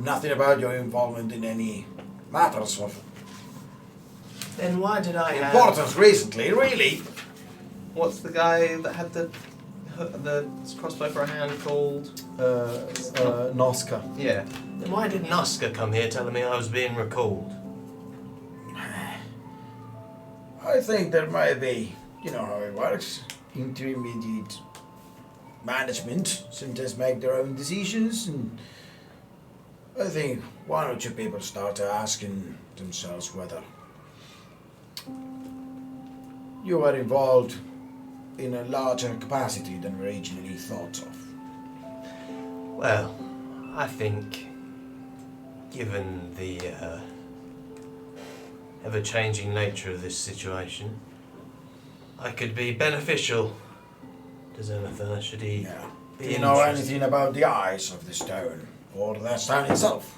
nothing about your involvement in any matters of Then why did I have... importance recently, really. What's the guy that had the crossbow for a hand called? Noska. Yeah. Then why did Noska come here telling me I was being recalled? I think there might be, you know how it works, intermediate management sometimes make their own decisions, and I think one or two people start asking themselves whether you are involved in a larger capacity than originally thought of. Well, I think, given the ever-changing nature of this situation, I could be beneficial to Xanathar should he Yeah. be Do you know interested. anything about the eyes of the stone, or the stone itself?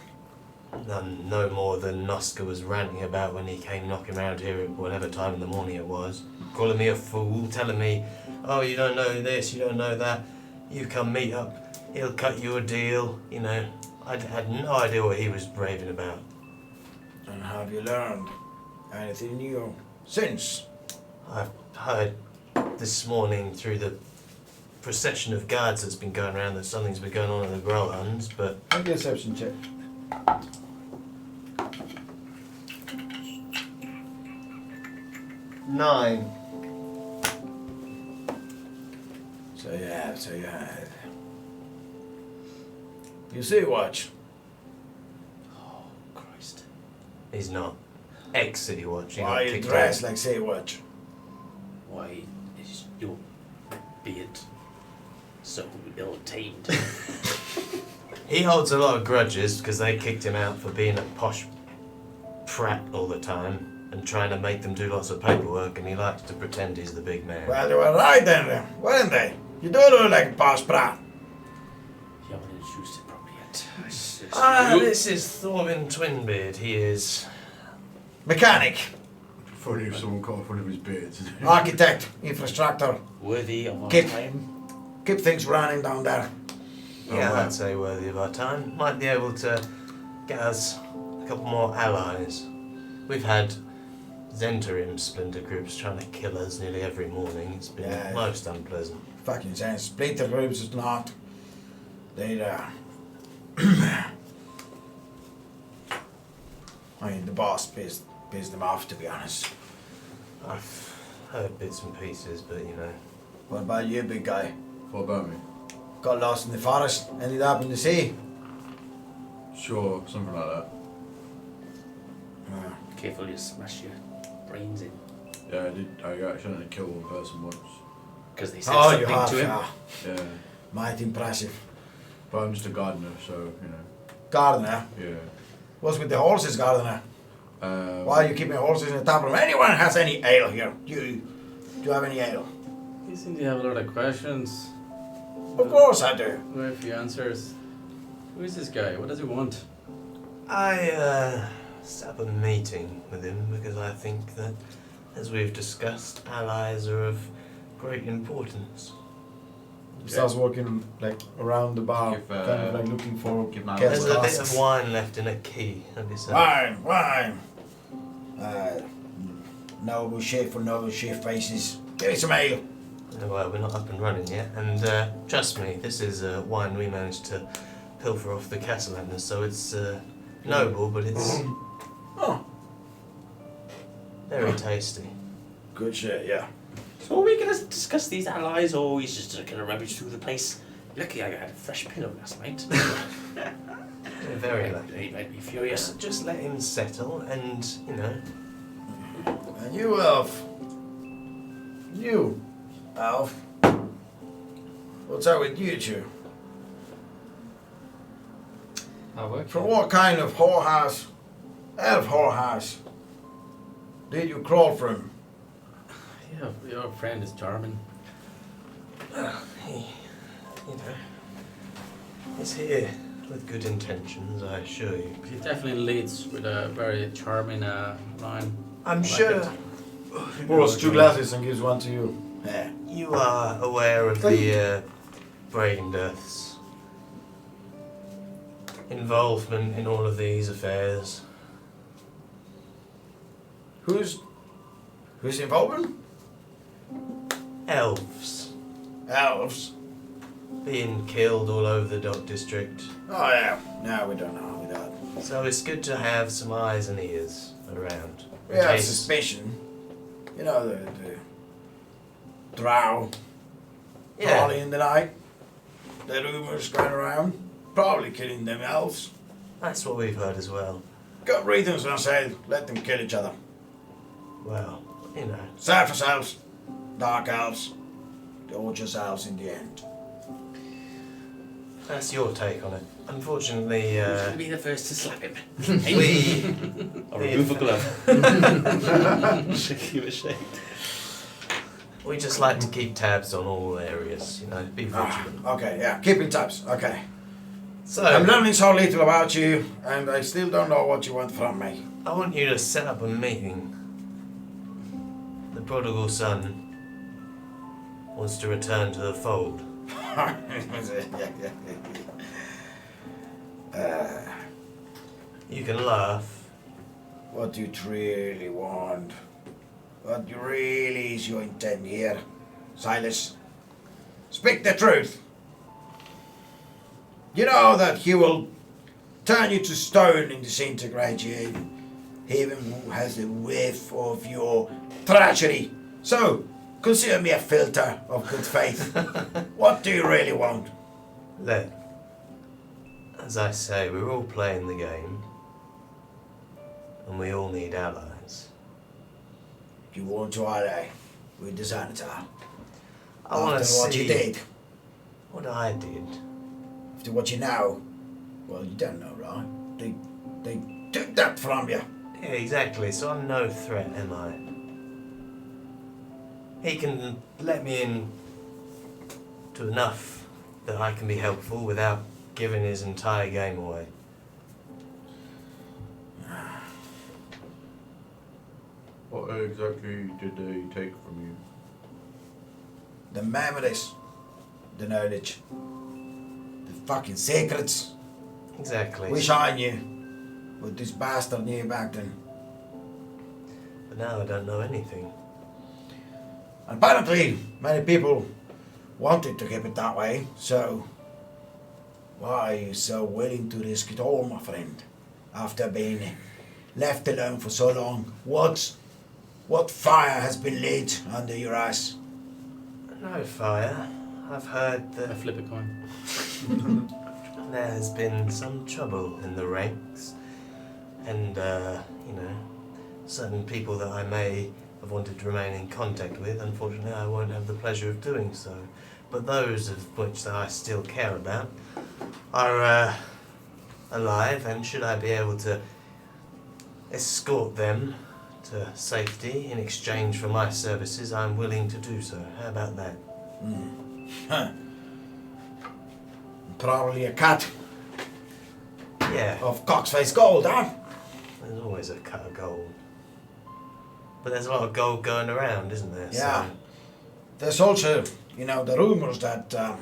None, no more than Noska was ranting about when he came knocking around here at whatever time in the morning it was, calling me a fool, telling me, oh, you don't know this, you don't know that, you come meet up, he'll cut you a deal, you know. I had no idea what he was raving about. And have you learned anything new since? I've heard this morning through the procession of guards that's been going around that something's been going on at the Growlands, but Make a deception check. nine. So you have. You see, watch. Oh, Christ. He's not. Ex-City Watch. He got Why you kicked dress out. like Sea Watch? Why is your beard so ill-tamed? He holds a lot of grudges because they kicked him out for being a posh prat all the time and trying to make them do lots of paperwork, and he likes to pretend he's the big man. Well, you were right then, weren't they? You do look like a posh brat. You haven't introduced it properly yet. This is Thorvin Twinbeard. He is... Mechanic, Funny if someone cut off one of his beards. architect, infrastructor. Worthy of our Keep- time. Keep things running down there. Yeah, wow. I'd say worthy of our time. Might be able to get us a couple more allies. We've had Zentarium splinter groups trying to kill us nearly every morning. It's been Yeah. most unpleasant. Fucking sense. Splinter groups is not. They I mean, the boss pissed them off, to be honest. I've heard bits and pieces, but you know. What about you, big guy? What about me? Got lost in the forest, ended up in the sea. Sure, something like that. Careful you smash your brains in. Yeah, I did. I accidentally killed one person once. Because they said Oh, you something have, to him. yeah. Yeah, Mighty impressive. but I'm just a gardener, so you know. Gardener. Yeah. What's with the horses, gardener? Why are you keeping horses in the tap room? Anyone has any ale here? Do you have any ale? You seem to have a lot of questions. Of course I do. Very few answers. Who is this guy? What does he want? I set up a meeting with him because I think that, as we've discussed, allies are of great importance. He starts walking like around the bar, Give, kind of like looking for give my- There's a bit casks. of wine left in a key. That'd be so. Wine. Noble shift for noble shift faces. Give me some ale. Well, we're not up and running yet, and trust me, this is wine we managed to pilfer off the Castellaners, so it's noble, but it's Oh, very tasty. good shit, yeah. So are we going to discuss these allies, or are we just going to rummage through the place? Lucky I had a fresh pillow last night. We're very lucky. He might be furious. Just let him settle, and you know. And you, Elf. You, Elf. What's up with you two? I work. From what kind of whorehouse, elf whorehouse, did you crawl from? Yeah, your friend is charming. He, you know, he's here with good intentions, I assure you. He definitely leads with a very charming line. I'm like sure it. Pours 2 glasses and gives one to you. Yeah. you are aware of the brain deaths involvement in all of these affairs. Who's involved? Elves Elves. being killed all over the Dock District. Oh yeah. No, we don't know that. So it's good to have some eyes and ears around. We in have case- suspicion. You know the drow Yeah. probably in the night. The rumours going around. Probably killing them elves. That's what we've heard as well. Got reasons when I say let them kill each other. Well, you know. Surface elves, dark elves, they're all just elves in the end. That's your take on it. Unfortunately, Who's going to be the first to slap him? we Or remove a glove. Shake you ashamed. we just like to keep tabs on all areas, you know, be vigilant. Okay, yeah, keeping tabs. Okay. So, I'm learning so little about you, and I still don't know what you want from me. I want you to set up a meeting. The prodigal son wants to return to the fold. You can laugh. What do you really want? What really is your intent here? Silas, speak the truth. You know that he will turn you to stone and disintegrate you, even who has a whiff of your treachery. So, consider me a filter of good faith. What do you really want? Look, as I say, we're all playing the game. And we all need allies. You want to ally with the Xanatar. I want to After what you see did, what I did. after what you know, well, you don't know, right? They took that from you. Yeah, exactly. So I'm no threat, am I? He can let me in to enough that I can be helpful without giving his entire game away. What exactly did they take from you? The memories, the knowledge, the fucking secrets. Exactly. Wish I knew what this bastard knew back then. But now I don't know anything. Apparently, many people wanted to keep it that way, so why are you so willing to risk it all, my friend? After being left alone for so long, what fire has been lit under your eyes? No fire. I've heard I that flip a coin. there has been some trouble in the ranks, and certain people that I may have wanted to remain in contact with. Unfortunately, I won't have the pleasure of doing so. But those of which that I still care about are alive, and should I be able to escort them to safety in exchange for my services, I'm willing to do so. How about that? Huh. Probably a cut Yeah, of Coxface gold, huh? there's always a cut of gold. But there's a lot of gold going around, isn't there? Yeah. So, There's also, the rumors that the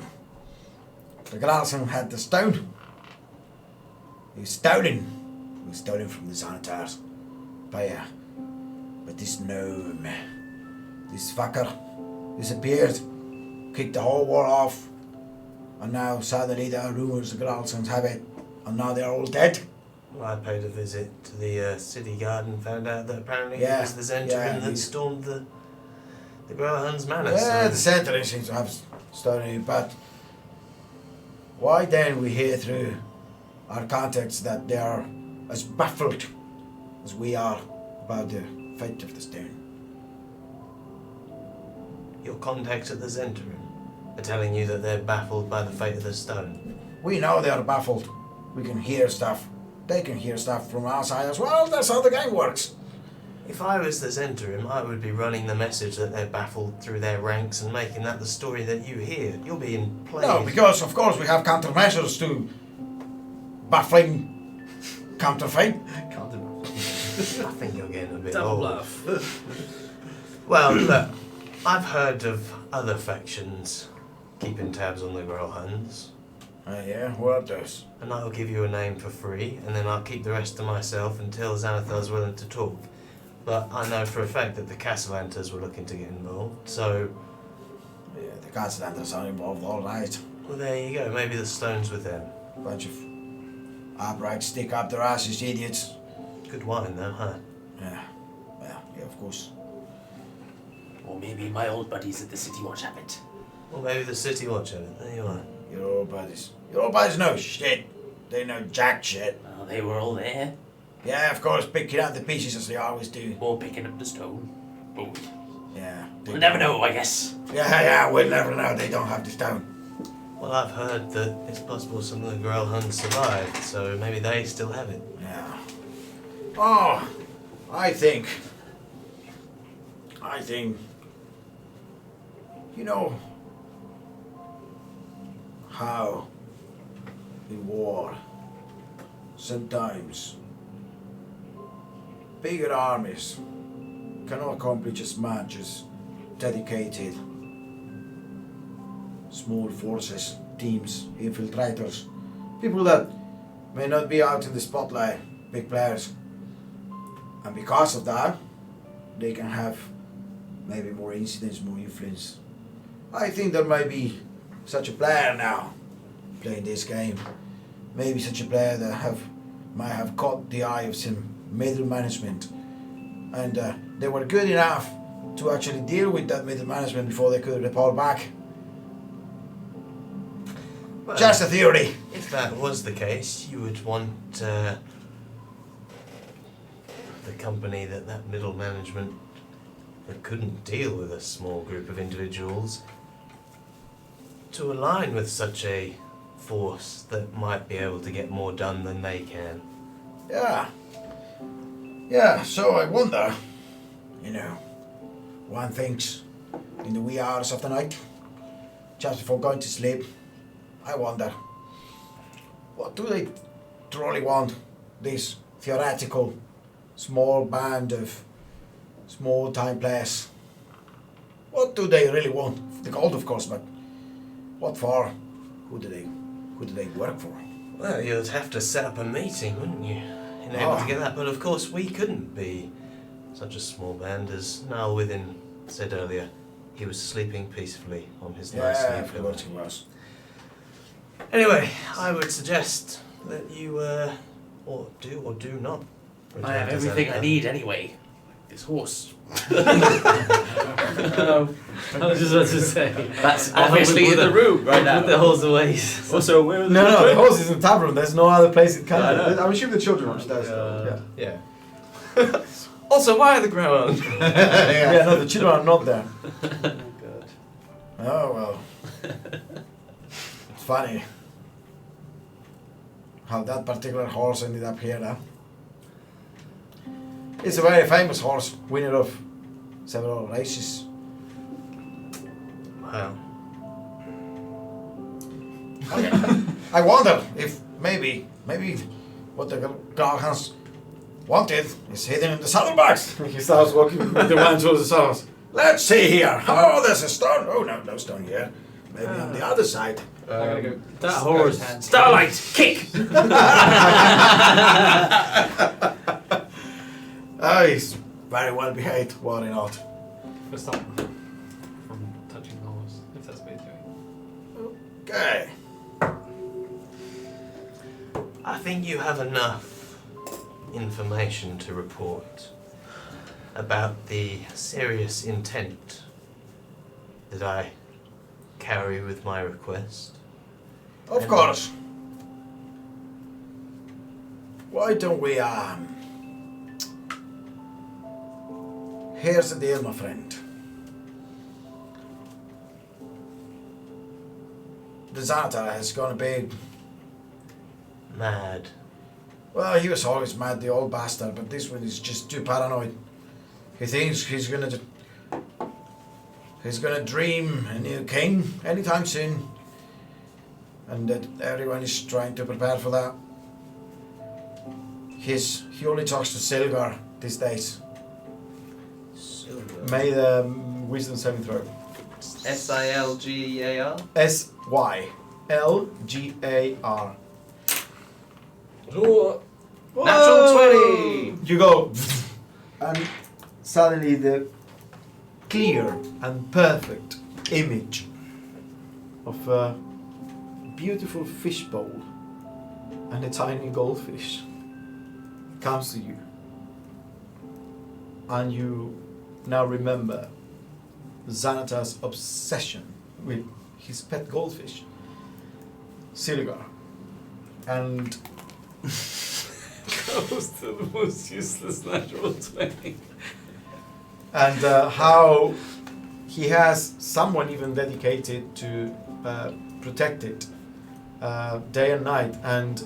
Gralson had the stone. It was stolen. It was stolen from the Xanatars but this gnome, this fucker, disappeared, kicked the whole war off, and now suddenly there are rumors the Gralsons have it, and now they're all dead. well, I paid a visit to the city guard and found out that apparently Yeah, it was the Zentrim yeah, that he's- stormed the Growerhun's Manor. Yeah, the so Sentinel seems to have stolen it, but why then we hear through our contacts that they are as baffled as we are about the fate of the stone? your contacts at the Zentrim are telling you that they're baffled by the fate of the stone. We know they are baffled. We can hear stuff. They can hear stuff from our side as well. That's how the game works. If I was the Zentrim, I would be running the message that they're baffled through their ranks and making that the story that you hear. You're being played. No, because of course we have countermeasures to baffling counterfeit. I think you're getting a bit Double old. bluff. Well, look, I've heard of other factions keeping tabs on the Growerhuns. Yeah, what are those? And I'll give you a name for free, and then I'll keep the rest to myself until Xanathar's willing to talk. But I know for a fact that the Castellanters were looking to get involved, so... Yeah, the Castellanters are involved, all right. Well, there you go. Maybe the stone's with them. Bunch of upright, stick up their asses idiots. Good wine, though, huh? Yeah, well, yeah, of course. Or maybe my old buddies at the City Watch have it. Well, maybe the City Watch have it. There you are. Your old buddies know shit. They know jack shit. Well, they were all there. Yeah, of course, picking out the pieces as they always do. Or picking up the stone. Both. Yeah. We'll never know, I guess. Yeah, we'll never know they don't have the stone. Well, I've heard that it's possible some of the Grelhuns survived, so maybe they still have it. Yeah. Oh, I think, you know, how in war, sometimes bigger armies cannot accomplish as much as dedicated small forces, teams, infiltrators, people that may not be out in the spotlight, big players. And because of that, they can have maybe more incidents, more influence. I think there might be such a player now playing this game. Maybe such a player that might have caught the eye of some middle management. And they were good enough to actually deal with that middle management before they could report back. Well, Just a theory. if that was the case, you would want the company that middle management that couldn't deal with a small group of individuals to align with such a force that might be able to get more done than they can. Yeah. Yeah, so I wonder, you know, one thinks in the wee hours of the night, just before going to sleep, I wonder, what do they truly want, this theoretical small band of small-time players? What do they really want? The gold, of course, but what for? Who do they work for? Well, you'd have to set up a meeting, wouldn't you? In able to get that, but of course we couldn't be such a small band, as Niall Within said earlier. He was sleeping peacefully on his nice Yeah, sleep of pillow. course he was. Anyway, I would suggest that you or do not. I have return to everything I Xanathan. need anyway. This horse. I was just about to say. That's I hope obviously we put in the room right now. Put the horse away. Also, where was No, the horse is in the tavern. There's no other place it can. Yeah, I know. I'm assuming the children are upstairs. Yeah. Also, why are the ground? Yeah, no, the children are not there. Oh, well. It's funny how that particular horse ended up here, huh? It's a very famous horse, winner of several races. Wow. I wonder if maybe what the Grelhuns wanted is hidden in the saddlebags. He starts walking with the wine towards the saddles. Let's see here. Oh, there's a stone. Oh, no stone here. Maybe on the other side. That horse. Starlight, kick! Oh, he's very well behaved. Why not? But stop from touching the horse, if that's what you're doing. Okay. I think you have enough information to report about the serious intent that I carry with my request. Of course. Why don't we, here's the deal, my friend. The Xanatar is gonna be, Mad. well, he was always mad, the old bastard, but this one is just too paranoid. He thinks he's gonna dream a new king anytime soon. And that everyone is trying to prepare for that. He only talks to Silgar these days. May the wisdom saving throw. SILGAR? SY. LGAR. Natural 20! You go, and suddenly the clear and perfect image of a beautiful fish bowl and a tiny goldfish comes to you. And you now remember Xanatar's obsession with his pet goldfish, Silgar. And Goes to the most useless natural 20. and how he has someone even dedicated to protect it day and night. And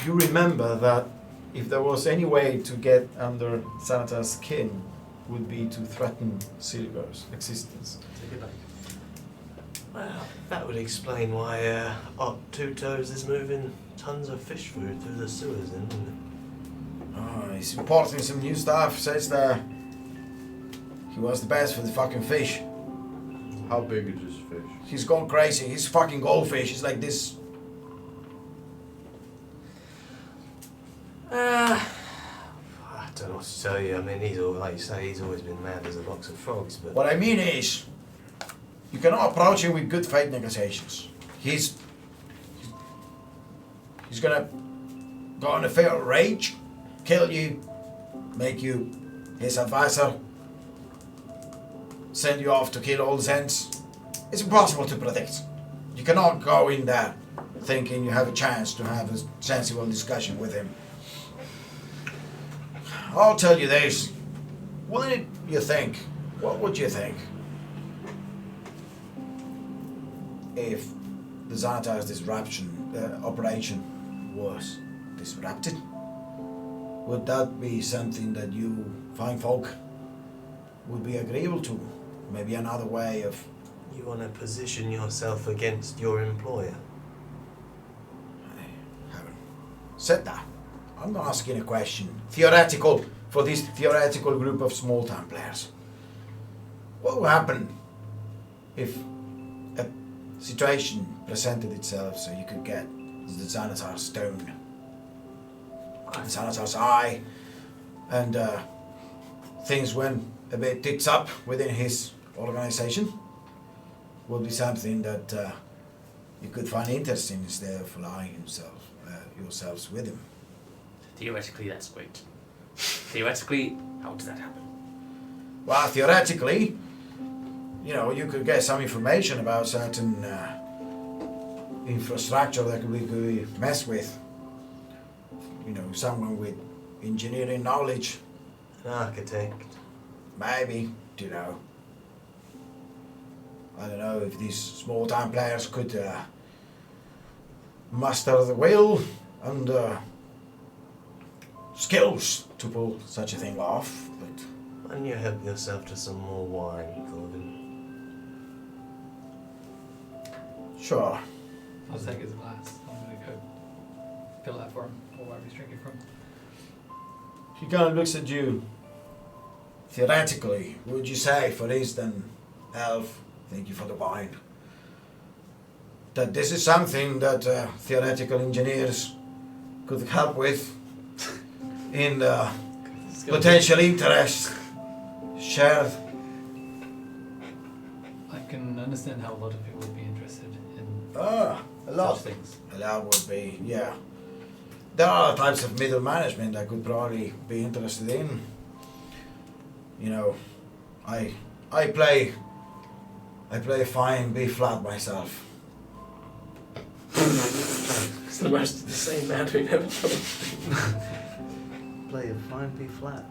you remember that if there was any way to get under Xanatar's skin, would be to threaten Silgar's existence. Take it back. Well, that would explain why Two Toes is moving tons of fish food through the sewers, then, wouldn't it? Oh, he's importing some new stuff. Says that he was the best for the fucking fish. How big is this fish? He's gone crazy. His fucking goldfish is like this. I don't know what to tell you. I mean, like you say, he's always been mad as a box of frogs, but What I mean is, you cannot approach him with good faith negotiations. He's gonna go on a fair rage, kill you, make you his advisor, send you off to kill all the Zens. It's impossible to predict. You cannot go in there thinking you have a chance to have a sensible discussion with him. I'll tell you this. What did you think? What would you think if the Xanatar's disruption operation was disrupted? Would that be something that you fine folk would be agreeable to? Maybe another way of... you want to position yourself against your employer. I haven't said that. I'm not asking a question. Theoretical, for this theoretical group of small-time players. What would happen if a situation presented itself so you could get the Xanatar stone, the Xanatar's eye, and things went a bit tits up within his organization? Would be something that you could find interesting instead of allying yourselves with him. Theoretically, that's great. Theoretically, how does that happen? Well, theoretically, you could get some information about certain infrastructure that we could mess with. Someone with engineering knowledge, An architect. maybe, I don't know if these small-time players could muster the will and skills to pull such a thing off, but... Why don't you help yourself to some more wine, Gordon? Sure. I'll take his glass. I'm gonna go fill that for him, or wherever he's drinking from. He kind of looks at you. Theoretically, would you say, for instance, Elf, thank you for the wine, that this is something that theoretical engineers could help with in potential interest shared? I can understand how a lot of people would be interested in A lot. such things. A lot would be, yeah. There are types of middle management that could probably be interested in. I play fine B flat myself. It's the most the same man who never told. Play a fine B flat.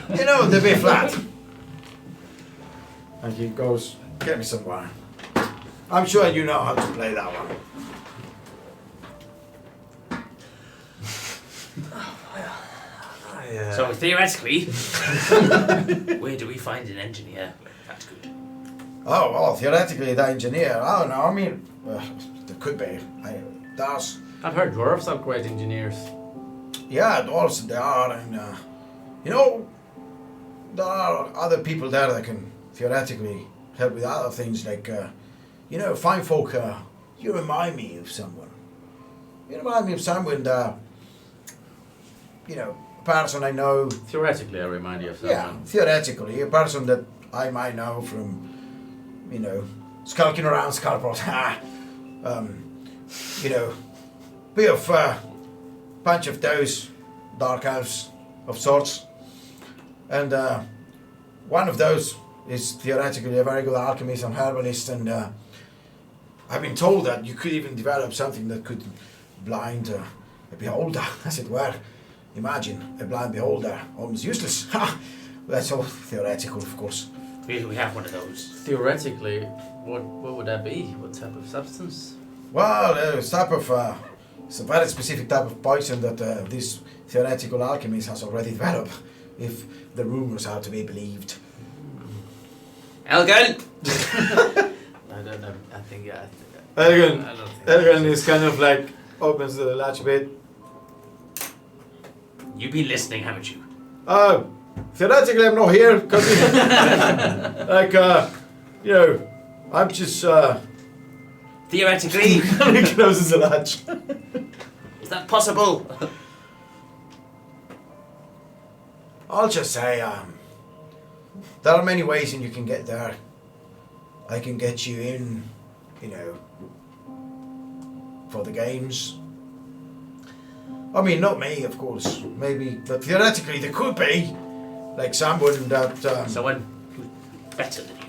The B flat. And he goes, get me some wine. I'm sure you know how to play that one. So theoretically, where do we find an engineer? That's good. Oh, well, theoretically, the engineer, I don't know, I mean, there could be. There's, I've heard dwarves are great engineers. yeah, dwarves they are, and, there are other people there that can theoretically help with other things, like, You know, fine folk, you remind me of someone. You remind me of someone that, you know, a person I know. Theoretically, I remind you of someone. Yeah, theoretically, a person that I might know from, you know, skulking around Skullport. You know, bit of bunch of those dark elves of sorts, and one of those is theoretically a very good alchemist and herbalist, and I've been told that you could even develop something that could blind a beholder, as it were. Imagine a blind beholder, almost useless. Ha! That's all theoretical, of course. We have one of those. Theoretically, what would that be? What type of substance? Well, it's type of it's a very specific type of poison that this theoretical alchemist has already developed, if the rumors are to be believed. Elgin! I don't know. I think yeah. Elgin, I don't think Elgin is kind of like opens the latch a bit. You've been listening, haven't you? Oh, theoretically I'm not here because, like, you know, I'm just. Theoretically, He closes the latch. is that possible? I'll just say, there are many ways and you can get there. I can get you in, you know, for the games. I mean, not me, of course, maybe, but theoretically there could be, like someone that, Someone who's better than you.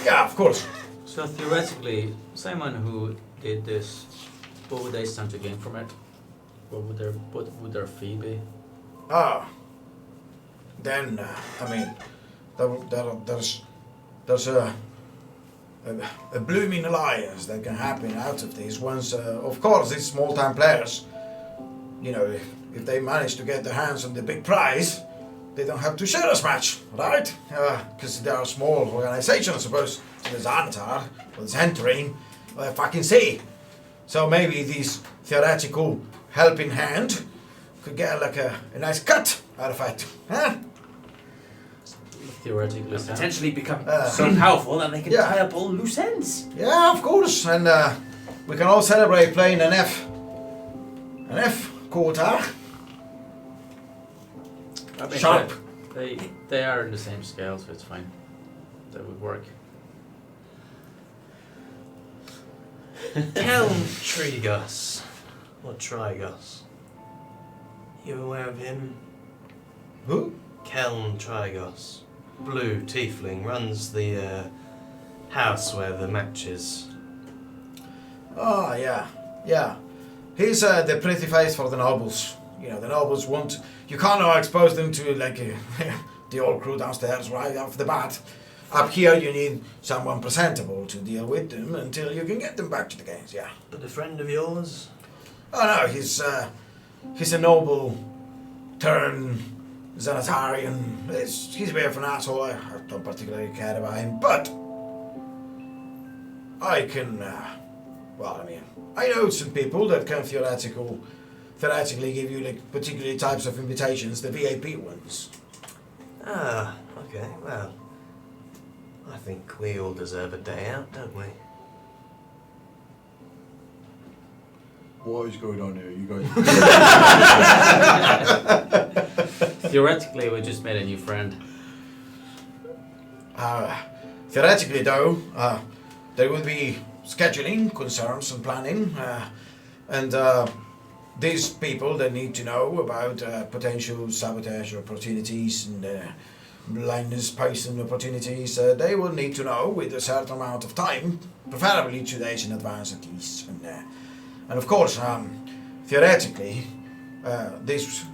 yeah, of course. So theoretically, someone who did this, what would they stand to gain from it? What would their fee be? Then, I mean, there's a blooming alliance that can happen out of this once, of course, these small-time players, you know, if they manage to get their hands on the big prize, they don't have to share as much, right? Because they are a small organization, I suppose. So there's Antar, or there's entering, or the fucking sea. So maybe this theoretical helping hand could get like a nice cut out of it, huh? Theoretically, And sound. potentially become so powerful that they can Yeah. tie up all loose ends. Yeah, of course, and we can all celebrate playing an F quarter. I mean, Sharp. They are in the same scale, so it's fine. That would work. Helm Trigos. Or Trigos. You aware of him? Who? Kelm Trigos. Blue tiefling, runs the house where the match is. Oh, yeah. He's the pretty face for the nobles. You know, the nobles want... You can't expose them to, like, the old crew downstairs right off the bat. Up here, you need someone presentable to deal with them until you can get them back to the games, yeah. But a friend of yours? Oh, no, he's a noble turn Xanatarian. He's a bit of an asshole. I don't particularly care about him, but I can, well, I mean, I know some people that can theoretically give you, like, particular types of invitations, the VIP ones. Ah, okay, well. I think we all deserve a day out, don't we? What is going on here? You guys. Theoretically, we just made a new friend. Theoretically, though, there would be scheduling concerns and planning, and these people that need to know about potential sabotage opportunities and blindness poison opportunities, they will need to know with a certain amount of time, preferably 2 days in advance at least. And of course, theoretically, this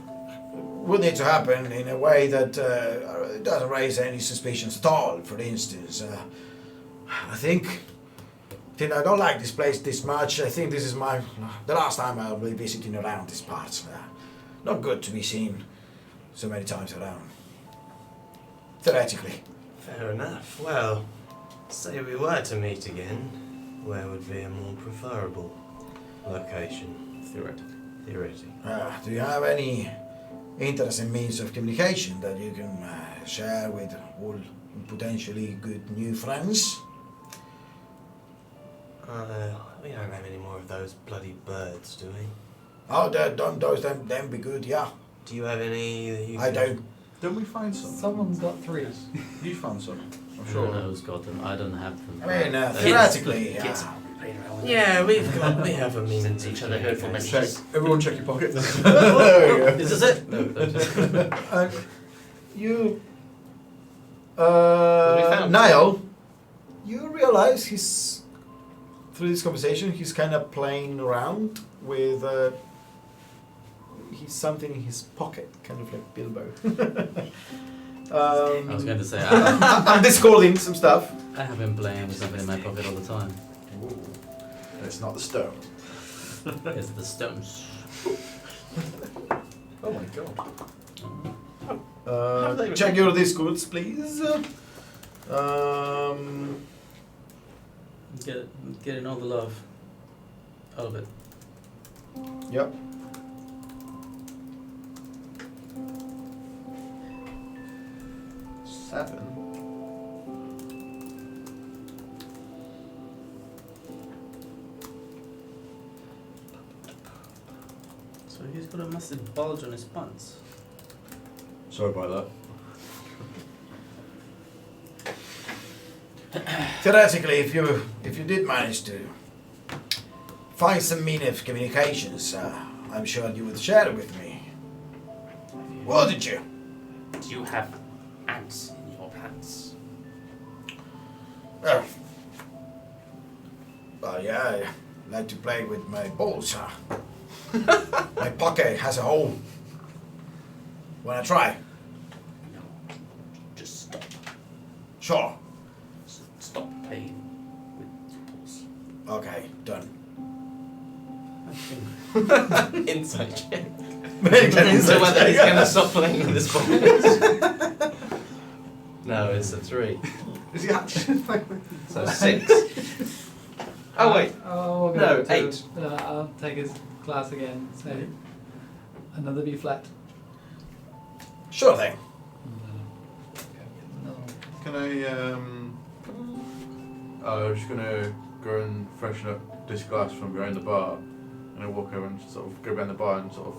would need to happen in a way that doesn't raise any suspicions at all. For instance, I think I don't like this place this much. I think this is the last time I'll be visiting around these parts. Not good to be seen so many times around. Theoretically. Fair enough. Well, say we were to meet again, where would be a more preferable location? Theoretically. Do you have any interesting means of communication that you can share with all potentially good new friends? We don't have any more of those bloody birds, do we? Oh, don't those them be good, yeah. Do you have any that you I can- don't. Didn't we find some? Someone's got 3. You found some. I'm I don't sure. know who's got them. I don't have them. I mean, They- theoretically, Kids yeah. playing around with Yeah, we have them even each other hurtful Check. messages. Everyone check your pockets. There we go. Is this it? No, no. You, we found- Niall, you realize through this conversation, he's kind of playing around with, he's something in his pocket, kind of like Bilbo. I was going to say, I'm discording some stuff. I have been playing with something in my pocket all the time. Ooh. It's not the stone. It's the stones. Oh my god. Check your discords, please. Getting all the love. All of it. Yep. Seven. So he's got a massive bulge on his pants. Sorry about Theoretically, if you did manage to find some means of communications, I'm sure you would share it with me. Wouldn't you? Do you have ants in your pants? Well, yeah, I like to play with my balls. My pocket has a hole. Wanna try? No. Just stop. Sure. Stop playing with your balls. Okay, done. Inside check. Inside So whether he's check. going to stop playing with his pockets. No, it's a 3. Is he actually So 6. Oh wait. Oh, No, to, 8. I'll take his class again. So another B flat. Sure thing. No. Can I, I'm just gonna go and freshen up this glass from behind the bar, and I walk over and sort of go behind the bar and sort of,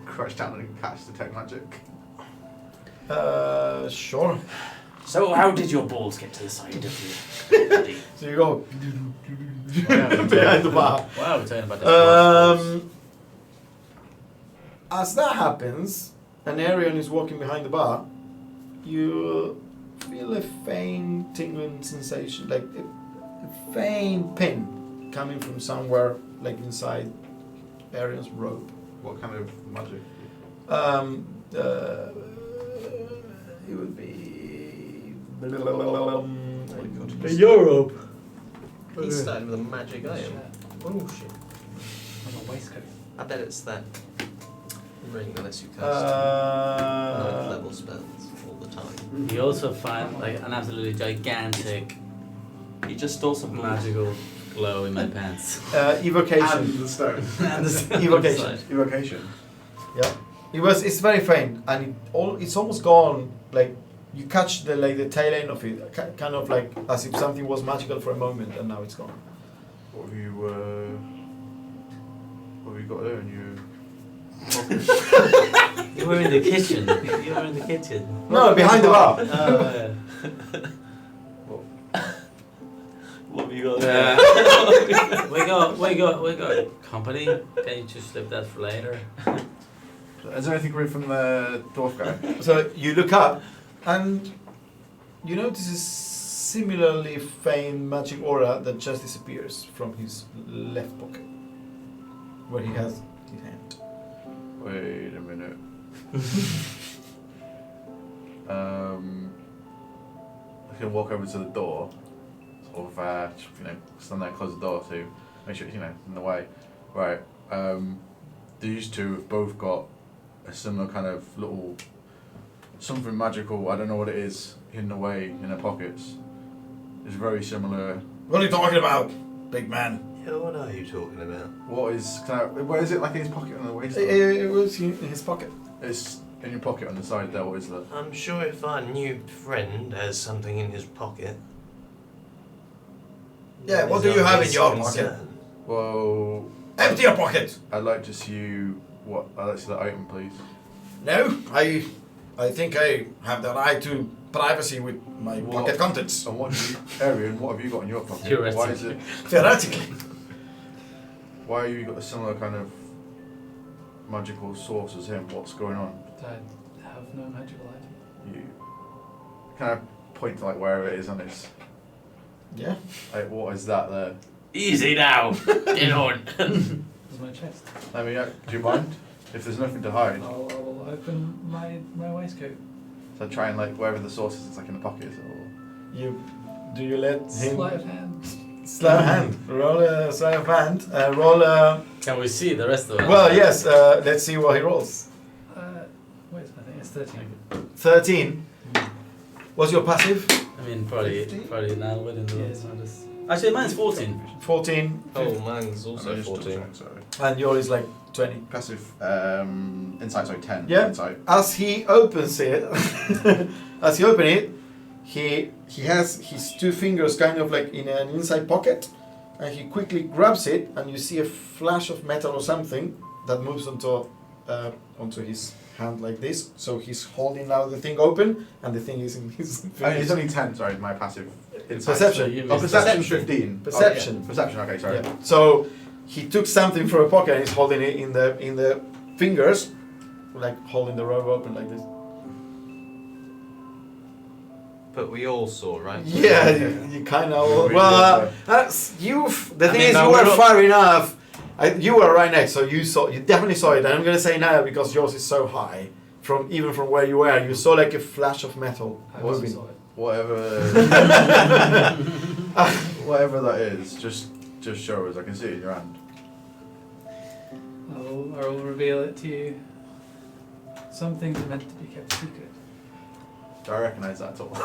crouch down and catch detect magic. Sure. So how did your balls get to the side of your body? So you go Wow, behind the bar. Wow, we're talking about this. As that happens, and Arion is walking behind the bar, you feel a faint tingling sensation, like a faint pin coming from somewhere, like inside Arion's robe. What kind of magic? It would be. Europe. He's starting with a magic item. Oh shit. On a waistcoat. I bet it's that ring unless you cast 9th Uh, level spells all the time. You also find like an absolutely gigantic You just stole some balls. magical glow in my pants. evocation. the stone. And the Evocation. side. Evocation. Yeah, it's very faint, and it's almost gone. Like you catch the tail end of it, kind of like as if something was magical for a moment, and now it's gone. What have you got there in your You were in the kitchen. You were in the kitchen. No, behind the bar. Oh, yeah. What have you got Yeah. we got company. Can you just slip that for later? Is there anything coming from the dwarf guy? So you look up, and you notice a similarly faint magic aura that just disappears from his left pocket, where he has his hand. Wait a minute. I can walk over to the door, sort of, stand there and close the door to make sure, in the way. Right, these two have both got a similar kind of little, something magical, I don't know what it is, hidden away in their pockets. It's very similar. What are you talking about, big man? Yeah, what are you talking about? Where is it, like in his pocket on the waist? It was in his pocket. It's in your pocket on the side there, what is that? I'm sure if our new friend has something in his pocket, Yeah, what do you have in your pocket? Concern. Well, Empty your pocket! I'd like to see you. What? I'd like to see that item, please. No, I think I have the right to privacy with my What? pocket contents. And what do you, Arian? What have you got in your pocket? Theoretically. Why is it? Theoretically. Why have you got a similar kind of magical source as him? What's going on? I have no magical item. You kind of point to like wherever it is on his. Yeah. Like, what is that there? Easy now. Get on. It's my chest. I mean, do you mind if there's nothing to hide? I'll open my waistcoat. So try and like wherever the source is, it's like in the pockets or. Do you let him Sleight of hand. sleight of hand? Roll a sleight of hand. Roll a. Can we see the rest of it? Well, yes. Let's see what he rolls. Wait, I think it's 13. 13. What's your passive? I mean, probably 15? now within the. Yeah, so just. Actually, mine's 14. 14. Oh, mine's also I'm just 14. double check, sorry. And yours is like 20. Passive insight, sorry, 10. Yeah. Insight. As he opens it, as he opens it, he has his two fingers kind of like in an inside pocket, and he quickly grabs it, and you see a flash of metal or something that moves onto his hand like this. So he's holding now the thing open, and the thing is in his It's fingers. only 10, sorry, my passive insight. Perception. You Oh, missed perception Perception. 15. Perception. Oh, yeah. Perception, okay, sorry. Yeah. So he took something from a pocket, and he's holding it in the fingers, like holding the robe open like this. But we all saw, right? Yeah, you kind of. Really Well, good, that's you. The I thing mean, is, no, you were we're all- far enough. You were right next, so you saw. You definitely saw it. And I'm gonna say now because yours is so high. Even from where you were, you saw like a flash of metal I also moving. saw it. Whatever, whatever that is, just show us. I can see it in your hand. I will reveal it to you. Some things are meant to be kept secret. Do I recognise that at all?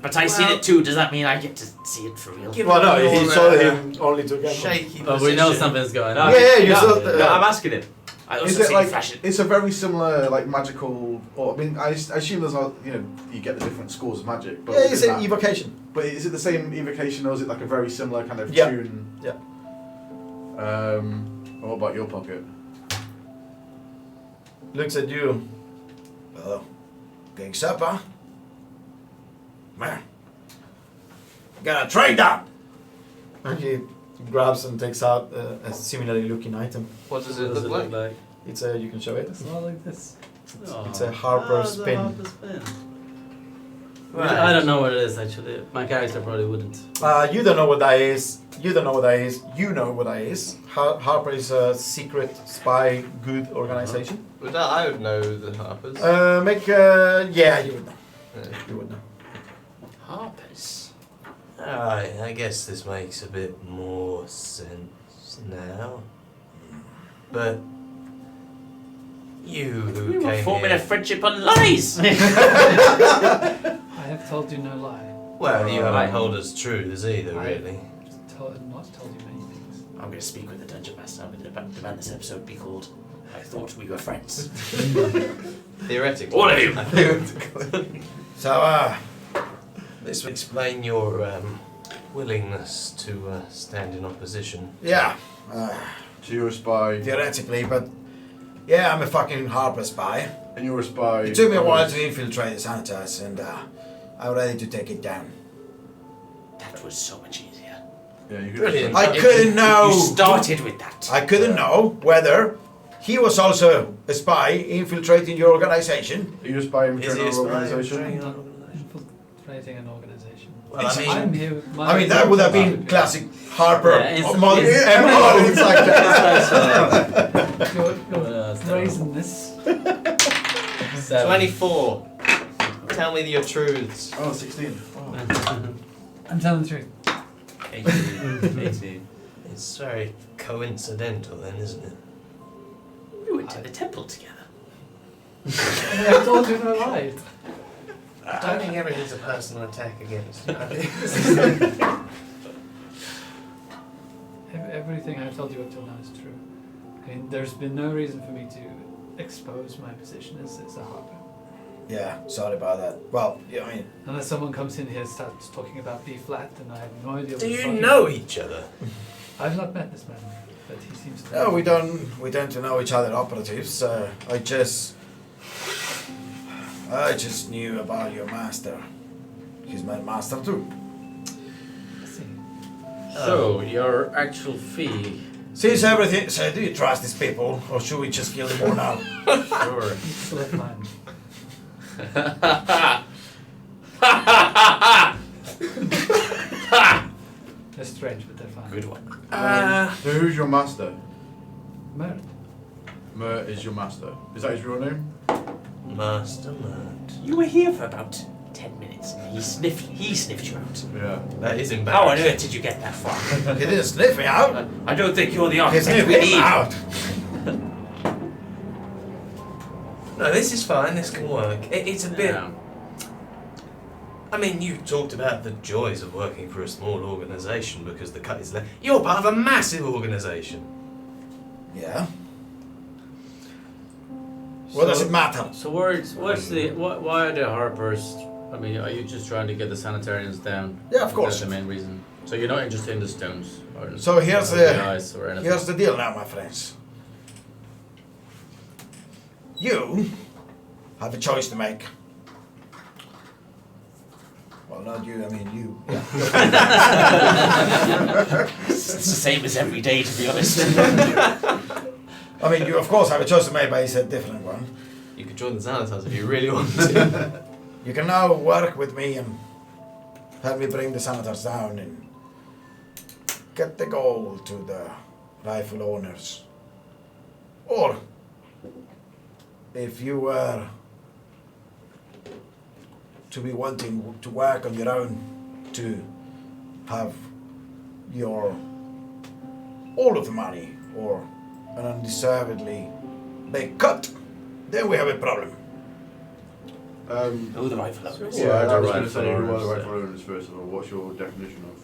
But I seen it too. Does that mean I get to see it for real? Give Well, no, him he your, saw him only together. shaky Oh, we know position. something's going No, on. Yeah, you no, saw no, I'm asking him. I also Is it see like you flash it. it's a very similar like magical? Or I mean, I assume there's not you get the different schools of magic, but Yeah, it's within an that- evocation. But is it the same evocation or is it like a very similar kind of Yeah. tune? Yeah. What about your pocket? Looks at you. Well, getting supper. Man. Gonna trade that! And he grabs and takes out a similarly looking item. What does it look like? It's a. You can show it. It's not like this. It's a Harper's the pin. Harper's pin. Right. I don't know what it is actually. My character probably wouldn't. You don't know what that is. You don't know what that is. You know what that is. Harper is a secret spy good organization. But I would know the Harpers. Yeah, you would know. Yeah. You would know. Harpers. Alright, I guess this makes a bit more sense now. But you who We were came forming here, a friendship on lies. I have told you no lie. well, you Right. haven't told us truths either, really. Just not told you many things. I'm going to speak with the dungeon master. I'm going to demand this episode be called I Thought We Were Friends. Theoretically. All of you. So, This would explain your willingness to stand in opposition. yeah. So you're a spy, Theoretically, but yeah, I'm a fucking Harper spy. and you're a spy. It took me a while to infiltrate the Sanitas, and I'm ready to take it down. That was so much easier. Yeah, you could. Brilliant. I couldn't know. You started with that. I couldn't know whether he was also a spy infiltrating your organization. Are you a spy in Is he your a spy? organisation? Infiltrating an organization. Well, I mean, I'm here with my. I mean, that would have been classic Harper. Yeah, modern it's- MO. It's like that. You're raising this. 24. Tell me your truths. Oh, 16. Oh. I'm telling the truth. 18. It's very coincidental then, isn't it? We went to the temple together. I told you no lie. I don't think everything's a personal attack against you. Everything I've told you up till now is true. I mean, there's been no reason for me to expose my position as a Harper. Yeah, sorry about that. Well, yeah, I mean, Unless someone comes in here and starts talking about B flat, and I have no idea what Do he's you talking know about. each other? I've not met this man, but he seems to. no, we don't know each other operatives. I just knew about your master. He's my master too. I see. So, your actual fee. Since everything, so do you trust these people, or should we just kill them all now? Sure. He's still at mine. They're strange, but they're fine. Good one. So who's your master? Mert. Mert is your master. Is that his real name? Master Mert. You were here for about 10 minutes and he sniffed you out. Yeah. That is How on embarrassing. earth did you get that far? He didn't sniff me out. I don't think you're the He architect sniffed we him need. out. No, this is fine. This can work. It's a bit. Yeah. I mean, you talked about the joys of working for a small organisation because the cut is less. You're part of a massive organisation. Yeah. What does it matter? So why are the Harpers? I mean, are you just trying to get the sanitarians down? Yeah, of course. That's the main reason. So you're not interested in the stones or So here's the ice or anything. Here's the deal now, my friends. You have a choice to make. Well, not you, I mean you. Yeah. It's the same as every day, to be honest. I mean, you of course have a choice to make, but it's a different one. You could join the Xanatars if you really want to. You can now work with me and help me bring the Senators down and get the gold to the rifle owners. Or, if you were to be wanting to work on your own, to have your all of the money or an undeservedly big cut, then we have a problem. Oh, the rifle owners. Yeah, I was the going to say, who are the rifle rifle owners first of all? What's your definition of?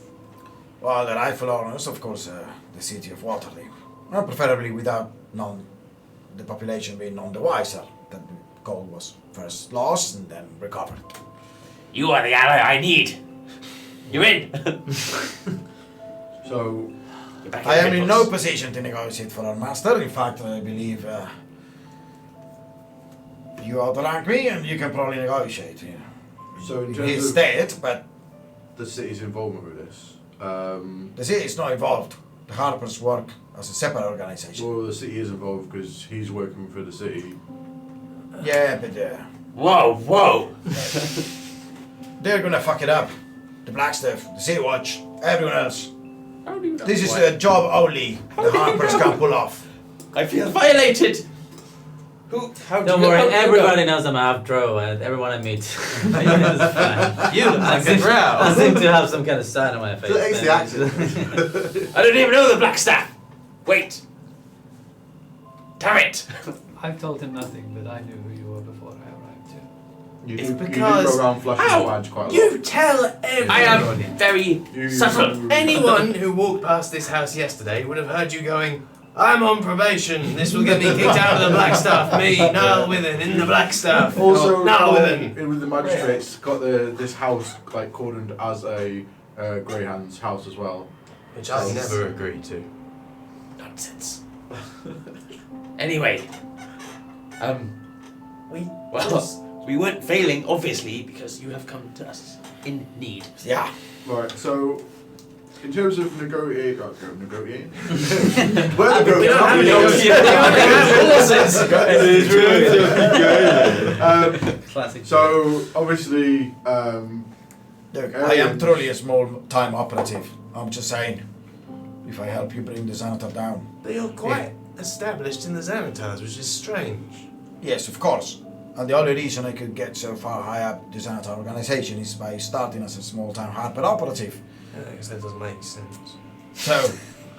Well, the rifle owners, of course, the city of Waterloo. Preferably without the population being none the wiser that the gold was first lost and then recovered. You are the ally I need. You're in. So, You're back I the am in red no box. position to negotiate for our master. In fact, I believe you outrank me and you can probably negotiate. You know. so in terms He's of dead, but the city's involvement with this, the city is not involved. The Harpers work as a separate organization. well, the city is involved because he's working for the city. Yeah, but Whoa. they're gonna fuck it up. The Blackstaff, the City Watch, everyone else. How do you know? This is a job only the Harpers can pull off. I feel violated. How Don't worry, everybody knows I'm half drow, and everyone I meet. It's fine. You look like a I drow. seem to have some kind of sign on my face. It's the accent. I don't even know the black staff. Wait. Damn it. I've told him nothing, but I knew who you were before I arrived too. You It's do, you because- do go around flashing Ow! your badge quite a lot. You tell everybody. I am very You- subtle. Anyone who walked past this house yesterday would have heard you going, I'm on probation. This will get me kicked out of the Black Staff. Me, Niall Withen, in the Black Staff. Also, Niall Withen. with the magistrates, got this house like cordoned as a Greyhound's house as well. Which I never agreed to. Nonsense. Anyway, we weren't failing, obviously, because you have come to us in need. Yeah. Right. So, in terms of negotiating, We don't have any horses. Classic. So obviously, Look, I am truly a small-time operative. I'm just saying, if I help you bring the Xanatar down. But you're quite established in the Xanatars, which is strange. Yes, of course. And the only reason I could get so far high up the Xanatar organization is by starting as a small-time Harper operative. Yeah, I guess that doesn't make sense. So,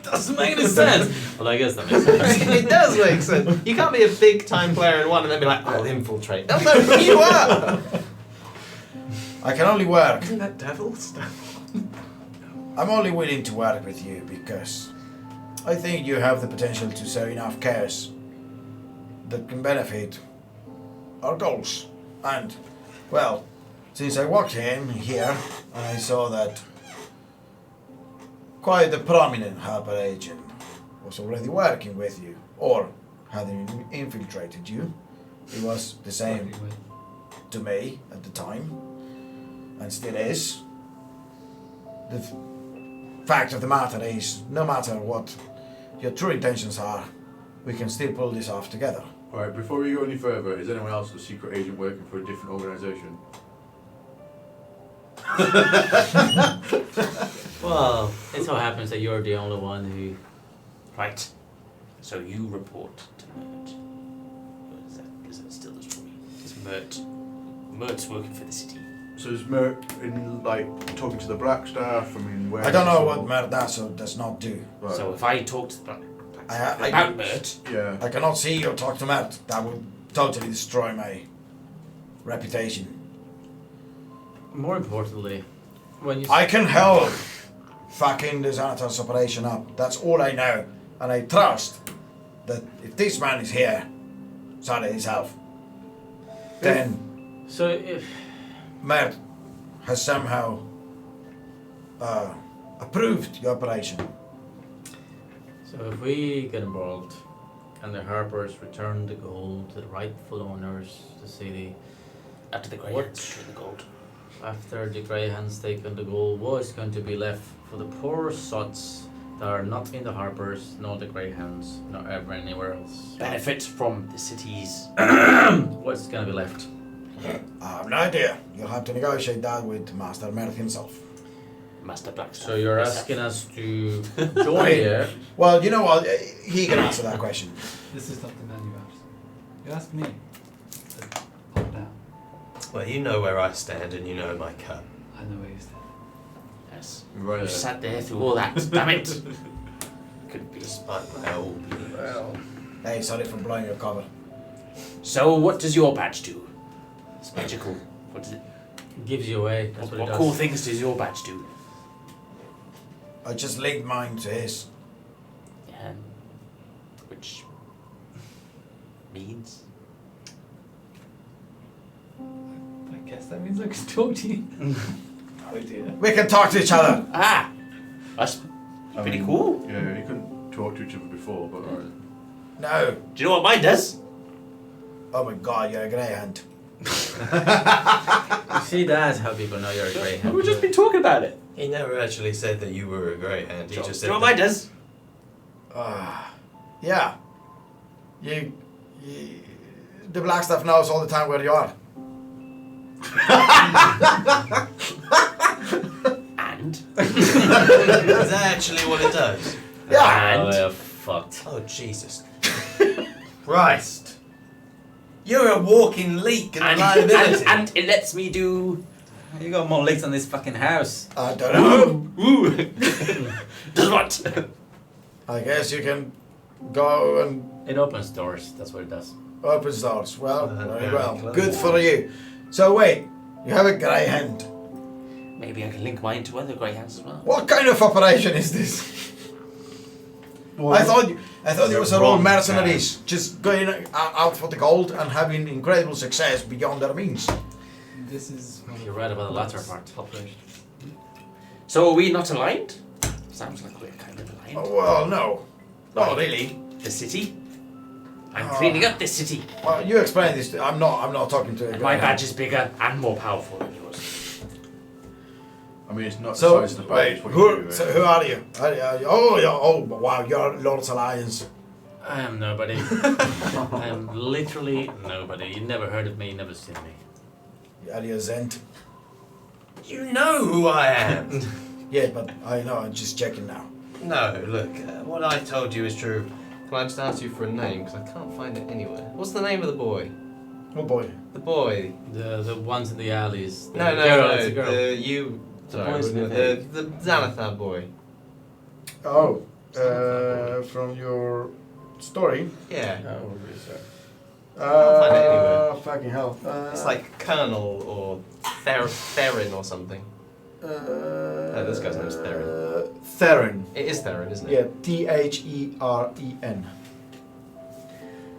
doesn't make any sense. Well, I guess that makes sense. It does make sense. You can't be a big time player in one and then be like, I'll infiltrate. They'll know who you are. I can only work. Isn't that devil stuff? I'm only willing to work with you because I think you have the potential to serve enough cares that can benefit our goals And, well, since I walked in here, and I saw that quite a prominent Harper agent was already working with you, or had infiltrated you. It was the same to me at the time, and still is. The fact of the matter is, no matter what your true intentions are, we can still pull this off together. Alright, before we go any further, is anyone else a secret agent working for a different organisation? Well, it so happens that you're the only one who. Right. So you report to Mert. Is that still the story? Is Mert's working for the city? So is Mert in, like, talking to the black staff? I mean, where I don't know is what it? Mert does or does not do. Right. So if I talk to the black I- about Mert, Yeah. I cannot see or talk to Mert. That would totally destroy my reputation. More importantly, when you. I can help fucking the Xanatos operation up. That's all I know. And I trust that if this man is here, Sally himself, then So if. Mert has somehow approved the operation. So if we get involved and the Harpers return the gold to the rightful owners, the city, after the What? Greyhounds and the gold. after the Greyhounds taken the gold, what is going to be left for the poor sots that are not in the Harpers, nor the Greyhounds, nor ever anywhere else? Benefit from the city's. What's going to be left? I have no idea. You'll have to negotiate that with Master Mert himself. Master Blackstaff. So you're Yes, asking us to join here? Well, you know what? He can answer that question. This is not the man you asked. You asked me. So, calm down. Well, you know where I stand and you know my cut. I know where you stand. Yes. Right. You sat there through all that. Damn it. Couldn't be. Despite my old beliefs. Well. Hey, sorry for blowing your cover. So what does your badge do? It's magical. What does it? Gives you away. That's what it What does. cool things does your badge do? I just linked mine to his. Which means I guess that means I can talk to you. Oh dear. We can talk to each other. that's I pretty mean, cool. Yeah, you couldn't talk to each other before, but alright. No. Do you know what mine does? Oh my god, you're a greyhound. You see, that's how people know you're a Greyhound. We've just been talking about it. He never actually said that you were a greyhound. He Do just you said know what mine that- does? Yeah. You. The black stuff knows all the time where you are. And Is that actually what it does? Yeah. Oh, they're fucked. Oh, Jesus. Christ. You're a walking leak and liability. and it lets me do. You got more leaks on this fucking house. I don't know. Ooh. Does what? I guess you can go and It opens doors. That's what it does. open doors. Well, very very well. clever. Good for you. So wait, you have a greyhound. Maybe I can link mine to other greyhounds as well. What kind of operation is this? I thought it was all wrong mercenaries just going out for the gold and having incredible success beyond their means. This is one of You're right about the latter Black's part. operations. So are we not aligned? Sounds like we're kind of aligned. Oh, well, no. Not really. The city? I'm cleaning up this city. Well, you explain this. I'm not talking to a And my greyhound. badge is bigger and more powerful than yours. I mean, it's not So, the size of the wait, badge. What you do, who are you? Oh, wow, you're Lord's Alliance. I am nobody. I am literally nobody. You never heard of me, you never seen me. Are you a Zent? You know who I am. Yeah, but I know, I'm just checking now. No, look, what I told you is true. Can I just ask you for a name? Because I can't find it anywhere. What's the name of the boy? Oh boy. The boy. The ones in the alleys. The No, girl, no, it's a girl. The boys sorry, in the the Xanathar boy. Oh, from your story? Yeah. Oh, find it anywhere. fucking hell. It's like Colonel or Theron or something. this guy's name's Theron. Theron. It is Theron, isn't Yeah, it? Theren.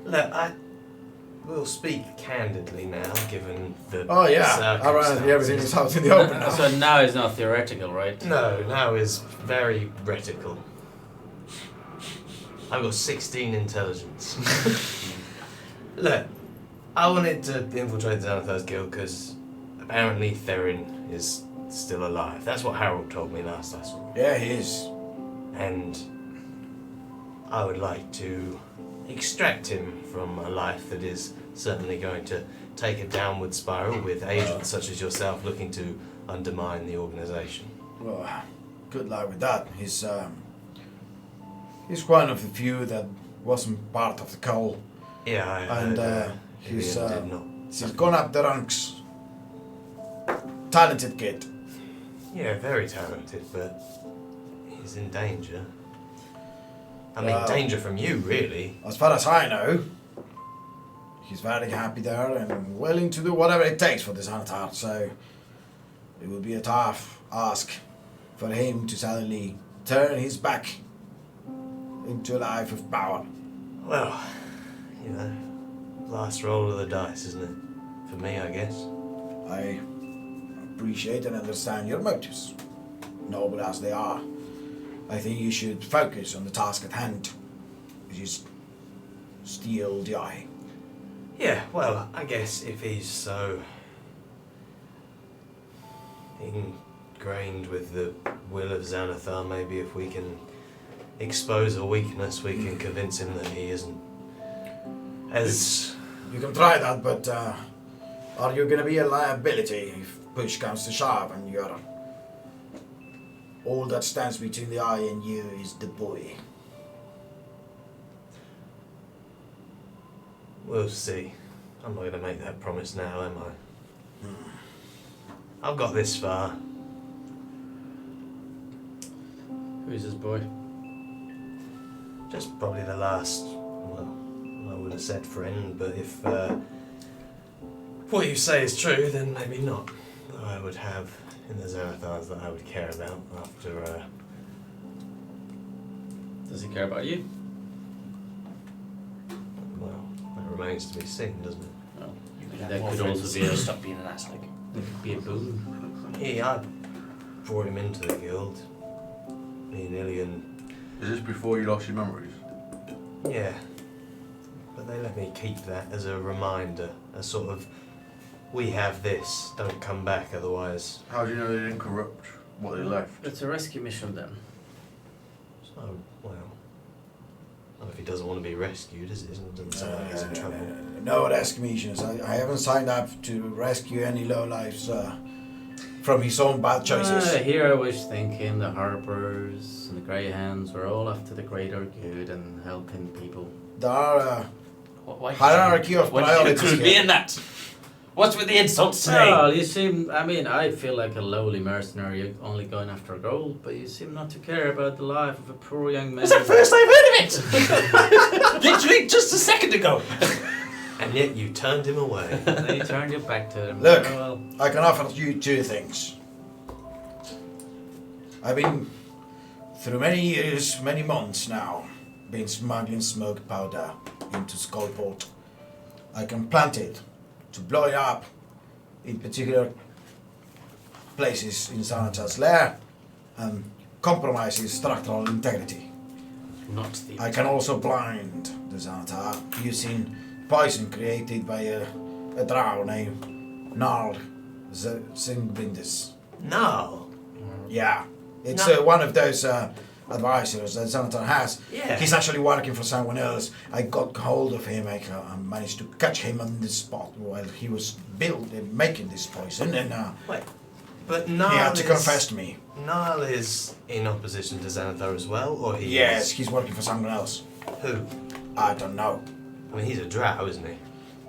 Look, we'll speak candidly now, given the Oh yeah, apparently everything is out in the open now. So now it's not theoretical, right? No, now is very reticle. I've got 16 intelligence. Look, I wanted to infiltrate the Xanathar's guild because apparently Theron is still alive. That's what Harold told me last I saw him. Yeah, he is. And I would like to extract him from a life that is certainly going to take a downward spiral with agents such as yourself looking to undermine the organisation. Well, good luck with that. He's one of the few that wasn't part of the cult. Yeah, I And, heard he's, Ilian did not. He's gone up the ranks. Talented kid. Yeah, very talented, but he's in danger. I mean, Well- danger from you, really. As far as I know, he's very happy there and willing to do whatever it takes for the Xanatar, so it would be a tough ask for him to suddenly turn his back into a life of power. Well, you know, last roll of the dice, isn't it? For me, I guess. I appreciate and understand your motives, noble as they are. I think you should focus on the task at hand, which is steal the eye. Yeah, well, I guess if he's so ingrained with the will of Xanathar, maybe if we can expose a weakness, we can convince him that he isn't as... You can try that, but are you going to be a liability if push comes to shove and you're... All that stands between the eye and you is the boy. We'll see. I'm not going to make that promise now, am I? I've got this far. Who is this boy? Just probably the last, well, I would have said friend, but if what you say is true, then maybe not. Though I would have in the Xanathars that I would care about after, Does he care about you? well, that remains to be seen, doesn't it? Oh, You could that have more could friends also if be you a stop being an ass-leg. that could be a boon. I brought him into the guild. Me and Ilian, Is this before you lost your memories? yeah. But they let me keep that as a reminder, a sort of, we have this, don't come back otherwise. How do you know they didn't corrupt what they left? It's a rescue mission then. So, well, well, if he doesn't want to be rescued, it doesn't sound like he's in trouble. No rescue missions. I haven't signed up to rescue any lowlifes from his own bad choices. Here I was thinking the Harpers and the Greyhounds were all after the greater good and helping people. There are Why did hierarchy you, of why did you priorities include me here. in that? What's with the insults today? Well, you seem, I mean, I feel like a lowly mercenary only going after gold, but you seem not to care about the life of a poor young man. That's the first I've heard of it! Literally just a second ago. And yet you turned him away. Then you turned your back to him. Look. Oh, well. I can offer you two things. I've been through many years, many months now, been smuggling smoke powder into Skullport. I can plant it to blow it up in particular places in Xanatar's lair and compromise his structural integrity. Not the. I can also blind the Xanatar using poison created by a drow named Narl Zingbindis. No. Yeah, it's No. one of those advisors that Xanatar has. Yeah. He's actually working for someone else. I got hold of him. I managed to catch him on the spot while he was making this poison, and Wait. But he Niall had to confess to me. Niall is in opposition to Xanathar as well, or he Yes, is? he's working for someone else. Who? I don't know. I mean, he's a drow, isn't he?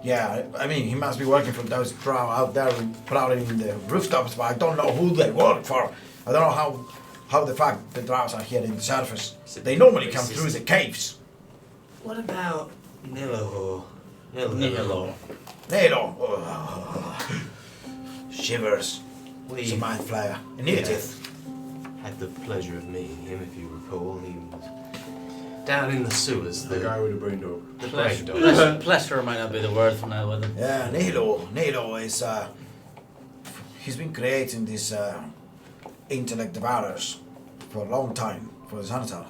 Yeah, I mean, he must be working for those drow out there prowling in the rooftops, but I don't know who they work for. I don't know how the fact the drows are here in the surface. They normally come through the caves. What about Nilahor? Nihilo. Nero. Oh, shivers. He's a We mind flayer. An idiot. had the pleasure of meeting him, if you recall. He was Down in the sewers, The guy with the brain dog. the brain dog. Pleasure might not be the word for now, whether. Yeah, Nilo is he's been creating these intellect devourers for a long time for the Xanatar.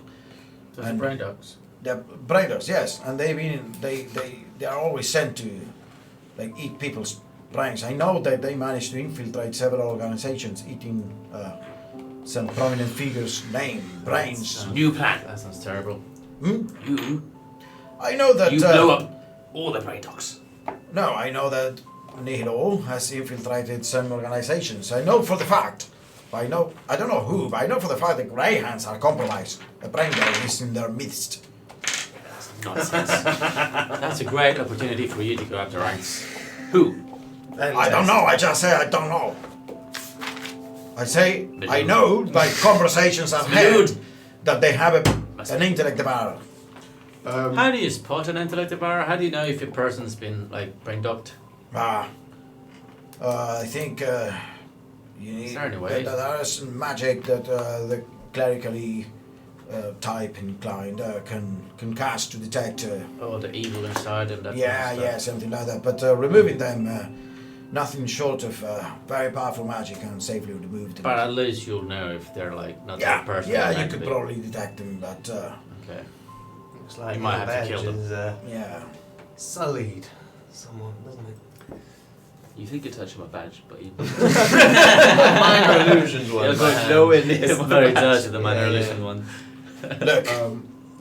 Those And- brain dogs. They're brainers, yes, and they are always sent to like eat people's brains. I know that they managed to infiltrate several organizations, eating some prominent figures' brains. New plan. That sounds terrible. Hmm? You I know that. blow up all the brain dogs. No, I know that Nihilo has infiltrated some organizations. I know for the fact. I don't know who, but I know for the fact that Greyhands are compromised. A brain dog is in their midst. Nonsense. That's a great opportunity for you to go up the ranks. Who? I don't know. I just say I don't know. I say But I you- know by conversations I've Dude. had that they have an intellect devourer. How do you spot an intellect devourer? How do you know if a person's been like brain docked? I think you need. there any way? There is some magic that the clerically type inclined can cast to detect. Oh, the evil inside and that. Yeah, kind of yeah, stuff. something like that. But removing them, nothing short of very powerful magic can safely remove them. But at least you'll know if they're like not yeah, that person. yeah, they're you could meant to probably detect them, but be. Okay. Looks like You might your have to kill badge them. is, yeah. sullied somewhat, doesn't it? You think you're touching my badge, but you. Minor illusions one. Yeah, but nowhere near It's my very badge. dirty, the minor Yeah, illusion yeah. one. Look,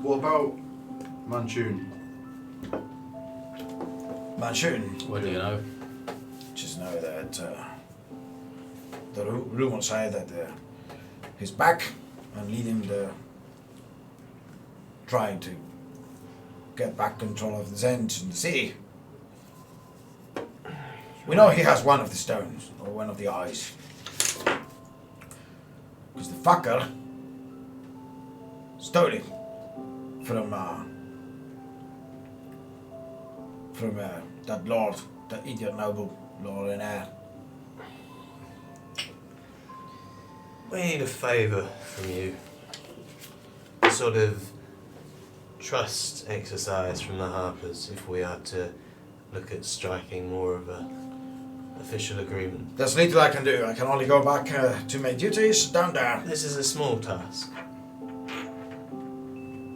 What about Manchun? Manchun. What do you know? Just know that the rumor say that he's back and leading the trying to get back control of the Zend in the city. We know he has one of the stones or one of the eyes. Because the fucker stole it from that lord, that idiot noble lord in air. We need a favour from you. A sort of trust exercise from the Harpers if we are to look at striking more of a official agreement. There's little I can do. I can only go back to my duties down there. This is a small task.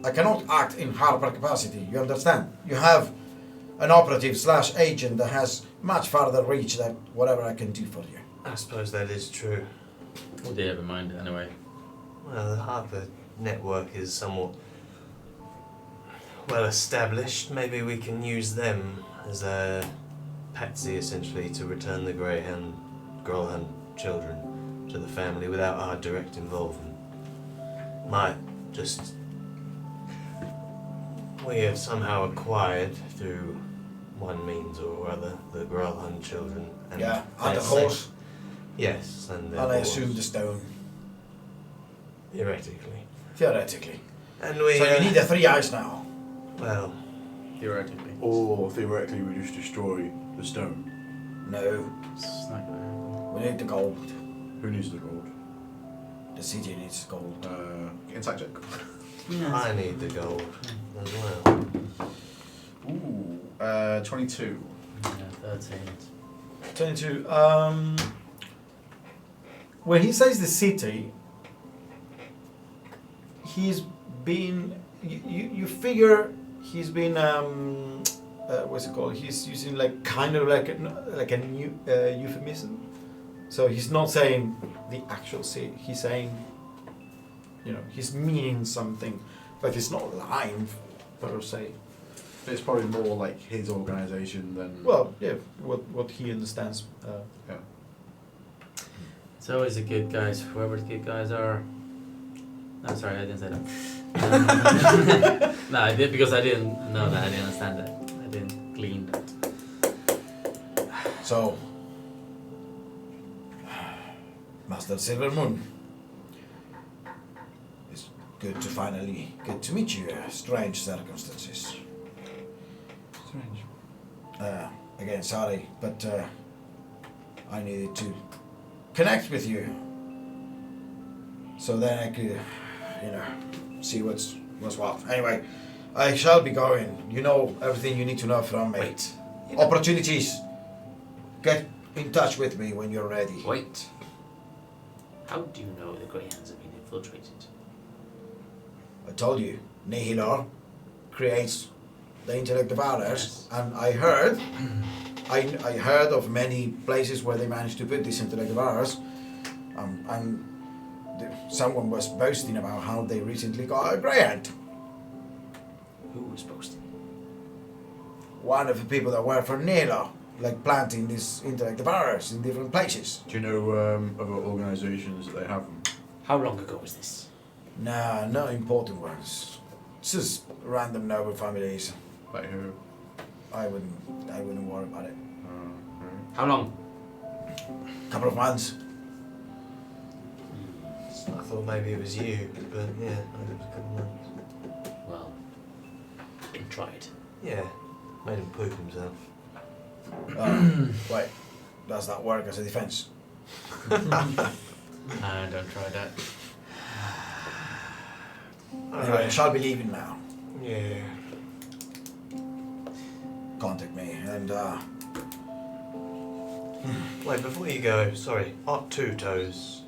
I cannot act in Harper capacity, you understand? You have an operative / agent that has much farther reach than whatever I can do for you. I suppose that is true. What do you have in mind anyway? Well, the Harper network is somewhat well established. Maybe we can use them as a patsy, essentially, to return the Grolhan children to the family without our direct involvement. Might just... We have somehow acquired, through one means or other, the Grolhan children. And Yeah, and the their horse. safe- Yes, and their And I horse, assume the stone, theoretically. theoretically. And we... So you need the 3 eyes now. Well, Theoretically. Or theoretically, we just destroy the stone. No, It's not gonna we need the gold. Who needs the gold? The city needs gold. Insight check. I need the gold as well. Ooh, 22. Yeah, 13. 22. When he says the city, he's been. You figure he's been. What's it called? He's using like kind of like a new euphemism. So he's not saying the actual city. He's saying, he's meaning something, but it's not lying per se. It's probably more like his organisation than. Well, yeah, what he understands. Yeah. It's always the good guys, whoever the good guys are. No, sorry, I didn't say that. No, I did because I didn't know that. I didn't understand that. I didn't glean that. So, Master Silvermoon, it's good to finally get to meet you. Strange circumstances. Strange. Again, sorry, but I needed to connect with you so then I could, see what's as well. Anyway, I shall be going. You know everything you need to know from me. Wait. Opportunities. Get in touch with me when you're ready. Wait. How do you know the Greyhounds have been infiltrated? I told you, Nihilor creates the intellect devourers, Yes. and I heard of many places where they managed to put these intellect devourers, and someone was boasting about how they recently got a Greyhound. Who was boasting? One of the people that work for Nihilor, like planting these intellect devourers in different places. Do you know other organisations that they have them? How long ago was this? Nah, not important ones. Just random noble families. Like who? I wouldn't worry about it. Right. How long? Couple of months. I thought maybe it was you, but yeah, it was a couple months. Well, try it. Yeah, made him poop himself. Wait, does that work as a defense? Don't try that. Anyway, I shall be leaving now. Yeah. Contact me and Wait, before you go, sorry, Two Toes.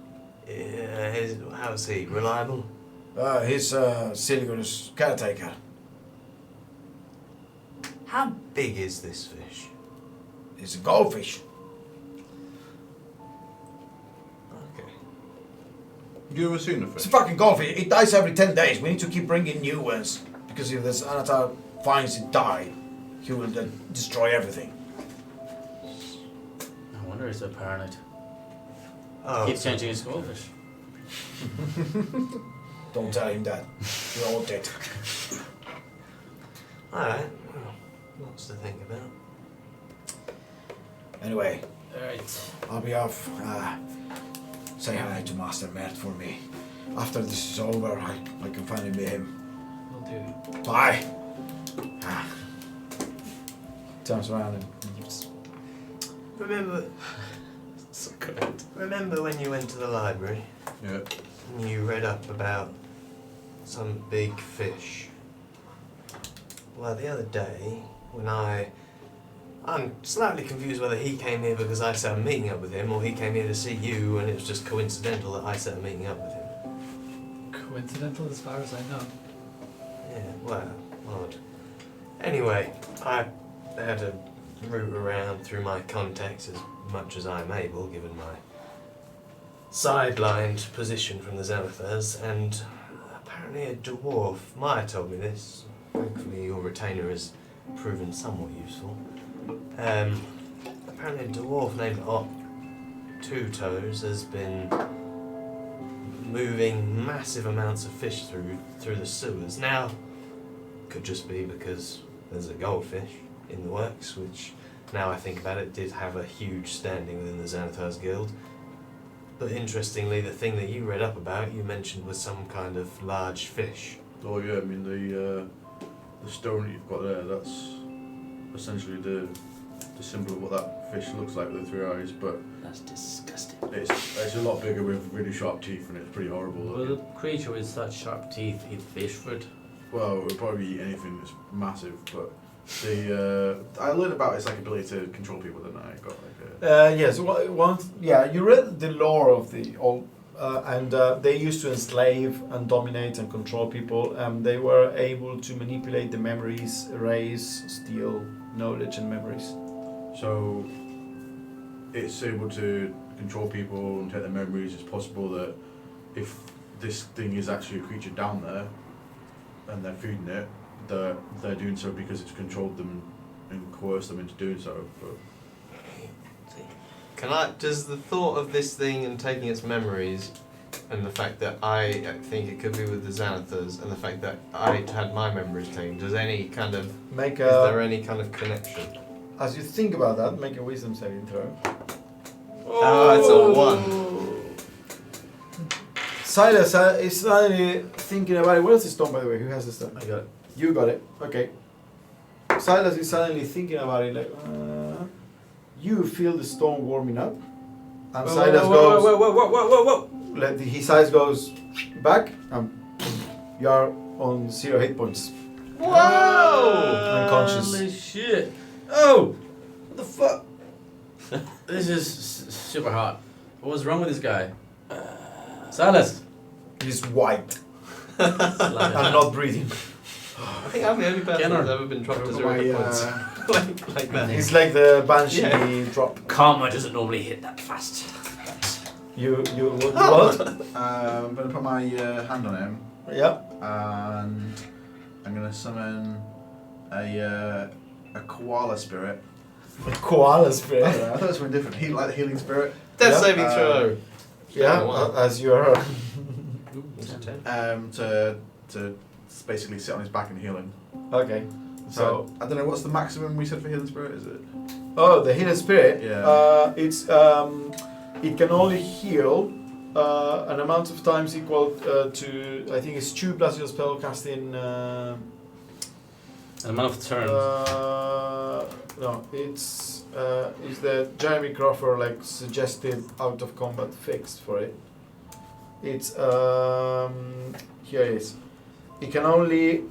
How's he? Reliable? he's Siligur's caretaker. How big is this fish? He's a goldfish. Okay. You ever seen the It's fish? a fucking goldfish. It dies every 10 days. We need to keep bringing new ones. Because if this Anatar finds it die, he will then destroy everything. No wonder he's so paranoid. Oh, Keeps changing his goldfish. Don't tell him that. We're all dead. alright. Well, lots to think about. Anyway, Alright. I'll be off. Say hi to Master Mert for me. After this is over, I can finally meet him. Will do. Bye. Turns around and leaves. Remember, So good. remember when you went to the library Yeah. and you read up about some big fish? Well, the other day, when I'm slightly confused whether he came here because I set a meeting up with him or he came here to see you and it was just coincidental that I set a meeting up with him. Coincidental as far as I know. Yeah, well, odd. Anyway, I had to root around through my contacts as much as I'm able, given my sidelined position from the Xanathars, and apparently a dwarf, Maya told me this, thankfully your retainer has proven somewhat useful. Apparently a dwarf named Two Toes has been moving massive amounts of fish through the sewers. Now, could just be because there's a goldfish in the works, which, now I think about it, did have a huge standing within the Xanathars Guild. But interestingly, the thing that you read up about, you mentioned was some kind of large fish. Oh yeah, I mean the stone that you've got there, that's essentially the symbol of what that fish looks like with the 3 eyes, but That's disgusting. it's a lot bigger with really sharp teeth and it's pretty horrible Will looking. a creature with such sharp teeth eat fish food? Well, it would probably eat anything that's massive, but I learned about its like ability to control people, didn't I? Got like a, Yes, you read the lore of the old, and they used to enslave and dominate and control people. They were able to manipulate the memories, erase, steal knowledge and memories. so it's able to control people and take their memories. It's possible that if this thing is actually a creature down there and they're feeding it, they're doing so because it's controlled them and coerced them into doing so. But Does the thought of this thing and taking its memories, and the fact that I think it could be with the Xanathars, and the fact that I had my memories taken, is there any kind of connection? As you think about that, make a wisdom saving throw. Oh, it's a 1. Silas is suddenly thinking about it. Where's the stone, by the way? Who has the stone? I got it. You got it. Okay. Silas is suddenly thinking about it. Like, you feel the stone warming up, and Silas goes. Whoa! His eyes goes back, and you are on 0 hit points. Whoa! Unconscious. Holy shit! Oh! What the fuck? This is super hot. What's wrong with this guy? Silas! He's white and Like, not breathing. I think I'm the only person Kenner. who's ever been dropped to 0 My, hit points. like that. It's like the Banshee Yeah. drop. Karma doesn't normally hit that fast. You what? I'm gonna put my hand on him, Yeah. and I'm gonna summon a koala spirit. A koala I spirit. don't know, I thought it was something different. Like the healing spirit. Death Yeah. saving throw. Yeah, Oh, wow. as you are. It's a 10. To basically sit on his back and heal him. Okay. So I don't know what's the maximum we said for healing spirit. Is it? Oh, the healing spirit. Yeah. It's it can only heal an amount of times equal to, I think it's 2 plus your spell casting. an amount of turns. No, it's the Jeremy Crawford like suggested out of combat fix for it. It's here it is. It can only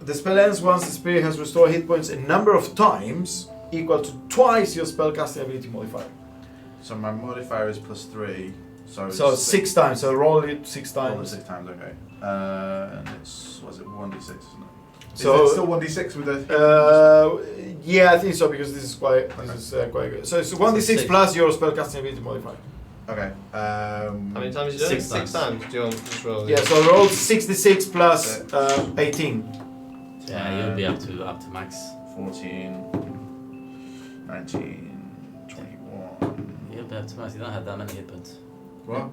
the spell ends once the spirit has restored hit points a number of times equal to twice your spell casting ability modifier. So my modifier is +3. So 6 times. So roll it 6 Roll it times. 6 times. Okay. And it's was it 1d6, isn't it? So is it still 1d6 with the? yeah, I think so because this is quite quite good. So it's 1d6 6. plus your spell casting ability modifier. Okay. How many times you done it? 6 6 times. Do you want to just roll? Yeah, so roll 66 plus 18. Yeah, you'll be up to max. 14, 19, 21. You'll be up to max. You don't have that many hit points. What?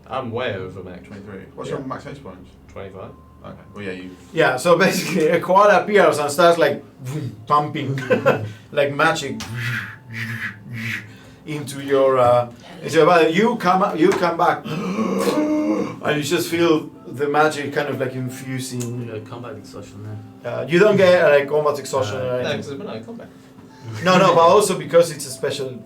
I'm way over max. 23. What's Yeah. your max hit points? 25. Okay. Well, yeah, you. Yeah, so basically a koala appears and starts like pumping like magic into your body. You come back and you just feel the magic kind of like infusing. You got combat exhaustion there. You don't get like combat exhaustion or No, anything. because it's not combat. No, but also because it's a special.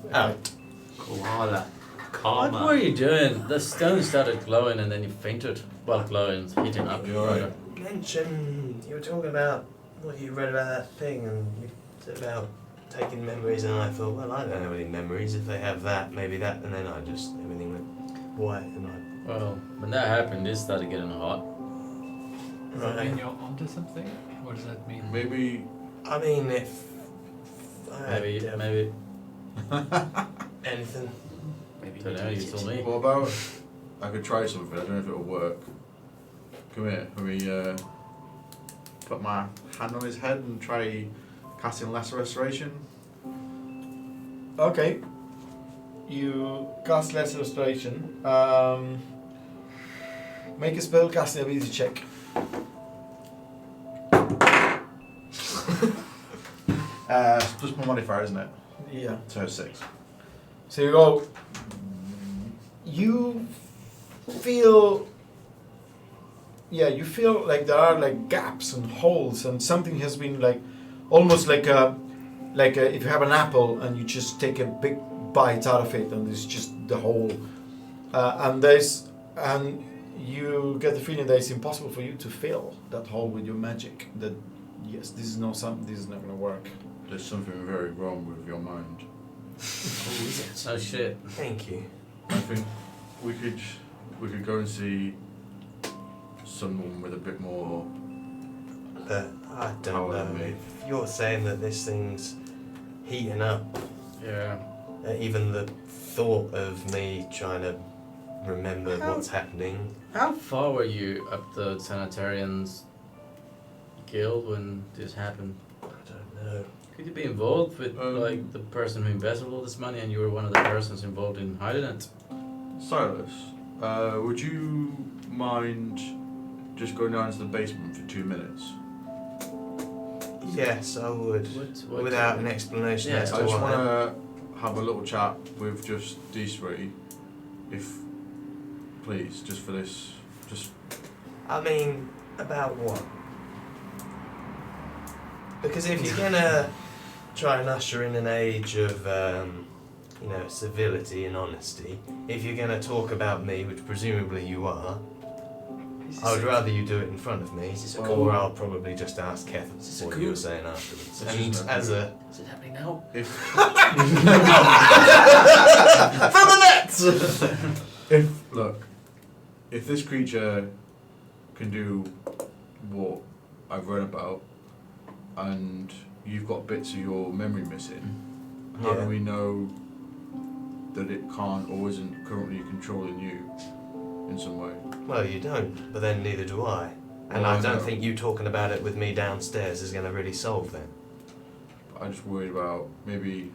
Koala. Karma. What were you doing? The stone started glowing and then you fainted while glowing, heating up. You're right. You were talking about what you read about that thing and you said about taking memories, and I thought, well, I don't have any memories. If they have that, maybe that, and then everything went white, and Well, when that happened, it started getting hot. Does that mean you're onto something? What does that mean? Maybe. I mean, if I Maybe, had maybe. anything. Maybe Don't know, you told me. What about? I could try something. I don't know if it'll work. Come here. Let me put my hand on his head and try casting Lesser Restoration. Okay. You cast Lesser Restoration. Make a spell casting ability check. Plus my modifier, isn't it? Yeah. So 6. So you go. You feel. Yeah, you feel like there are like gaps and holes, and something has been like, almost like a, if you have an apple and you just take a big bite out of it, and it's just the hole, and you get the feeling that it's impossible for you to fill that hole with your magic. That yes, this is not going to work. There's something very wrong with your mind. Oh shit. Thank you. I think we could go and see someone with a bit more. But I don't Power know. than me. If you're saying that this thing's heating up, Yeah. even the thought of me trying to remember what's happening. How far were you up the Sanitarians Guild when this happened? I don't know. Could you be involved with like the person who invested all this money, and you were one of the persons involved in hiding it? Silas, would you mind just going down to the basement for 2 minutes? Yes, I would. What Without an explanation Yeah, as I to just why. want to have a little chat with just these three, if please, just for this, just. I mean, about what? Because if you're gonna try and usher in an age of, civility and honesty, if you're gonna talk about me, which presumably you are, I would rather you do it in front of me, Is this a or coup? I'll probably just ask Keth Is this a what coup? you were saying afterwards. This And isn't a as coup. a Is it happening now? If For the nets! if this creature can do what I've read about, and you've got bits of your memory missing, how Yeah. do we know that it can't or isn't currently controlling you in some way? well, you don't, but then neither do I. And Well, I I don't know. think you talking about it with me downstairs is going to really solve that. I'm just worried about maybe.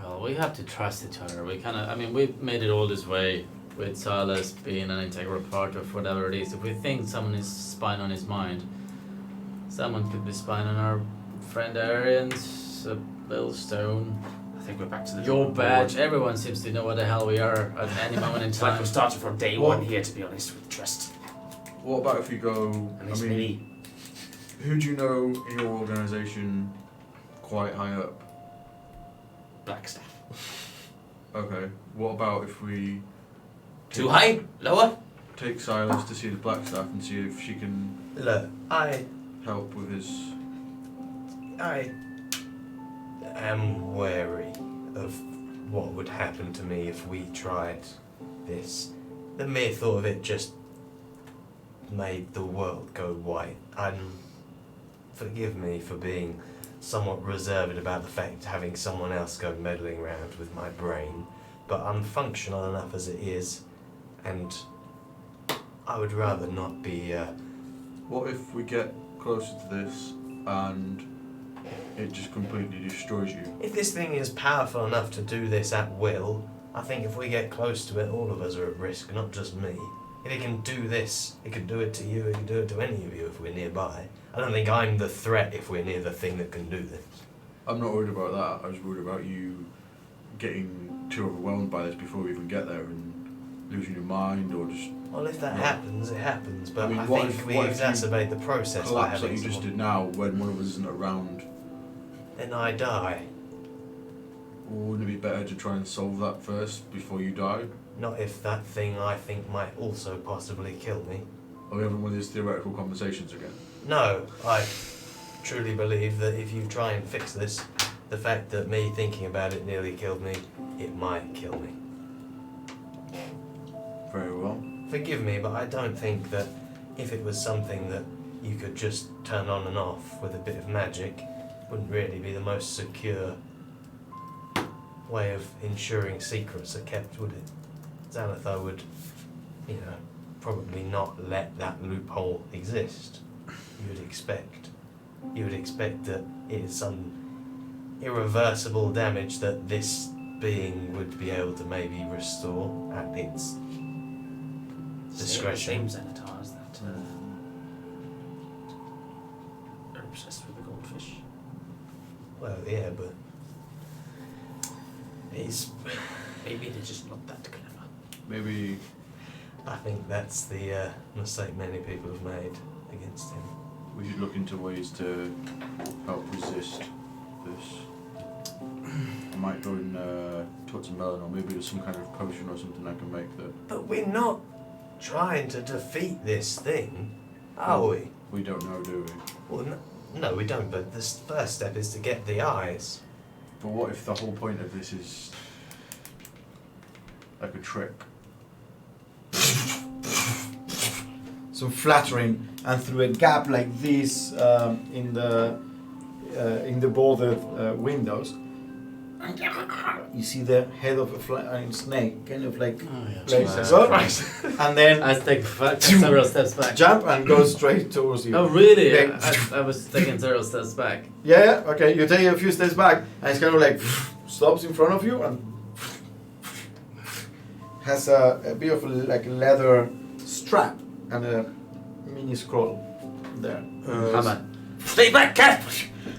Well, we have to trust each other. We kind of, I mean, we've made it all this way with Silas being an integral part of whatever it is. If we think someone is spying on his mind, someone could be spying on our friend Arian's, Bill Stone, I think we're back to the your drawing badge. board. Everyone seems to know what the hell we are at any moment in It's like time. we're starting from day What? one here, to be honest, with trust. What about if we go? And I it's mean, me. who do you know in your organisation quite high up? Blackstaff. Okay. What about if we Too high? Lower? take Silas to see the black staff and see if she can Look, I help with his. am wary of what would happen to me if we tried this. The mere thought of it just made the world go white. And forgive me for being somewhat reserved about the fact of having someone else go meddling around with my brain, but I'm functional enough as it is, and I would rather not be. What if we get closer to this and it just completely destroys you? If this thing is powerful enough to do this at will, I think if we get close to it, all of us are at risk, not just me. If it can do this, it can do it to you, it can do it to any of you if we're nearby. I don't think I'm the threat if we're near the thing that can do this. I'm not worried about that. I was worried about you getting too overwhelmed by this before we even get there and losing your mind or just Well, if that No. happens, it happens, but I mean, I what think if- we what if you exacerbate the process by collapse having like you just someone- did now when one of us isn't around. Then I die. Or wouldn't it be better to try and solve that first before you die? Not if that thing I think might also possibly kill me. Are we having one of these theoretical conversations again? No, I truly believe that if you try and fix this, the fact that me thinking about it nearly killed me, it might kill me. Very well. Forgive me, but I don't think that if it was something that you could just turn on and off with a bit of magic, wouldn't really be the most secure way of ensuring secrets are kept, would it? Xanathar would, probably not let that loophole exist. You would expect that it is some irreversible damage that this being would be able to maybe restore at its discretion. Same Xanatars that are obsessed with the goldfish. Well, yeah, but he's. Maybe they're just not that clever. Maybe I think that's the mistake many people have made against him. we should look into ways to help resist this. I might go and talk to Melon, or maybe there's some kind of potion or something I can make that. But we're not trying to defeat this thing, are we? We don't know, do we? Well, no, we don't. But the first step is to get the eyes. But what if the whole point of this is like a trick? Some flattering, and through a gap like this in the bordered windows, you see the head of a flying snake, kind of like places up, and then I take several steps back. jump and go straight towards you. Oh really? Yeah. I was taking several steps back. Yeah, okay. You take a few steps back, and it's kind of like stops in front of you and has a bit of like a leather strap and a mini scroll there. Come on. Stay back, cat!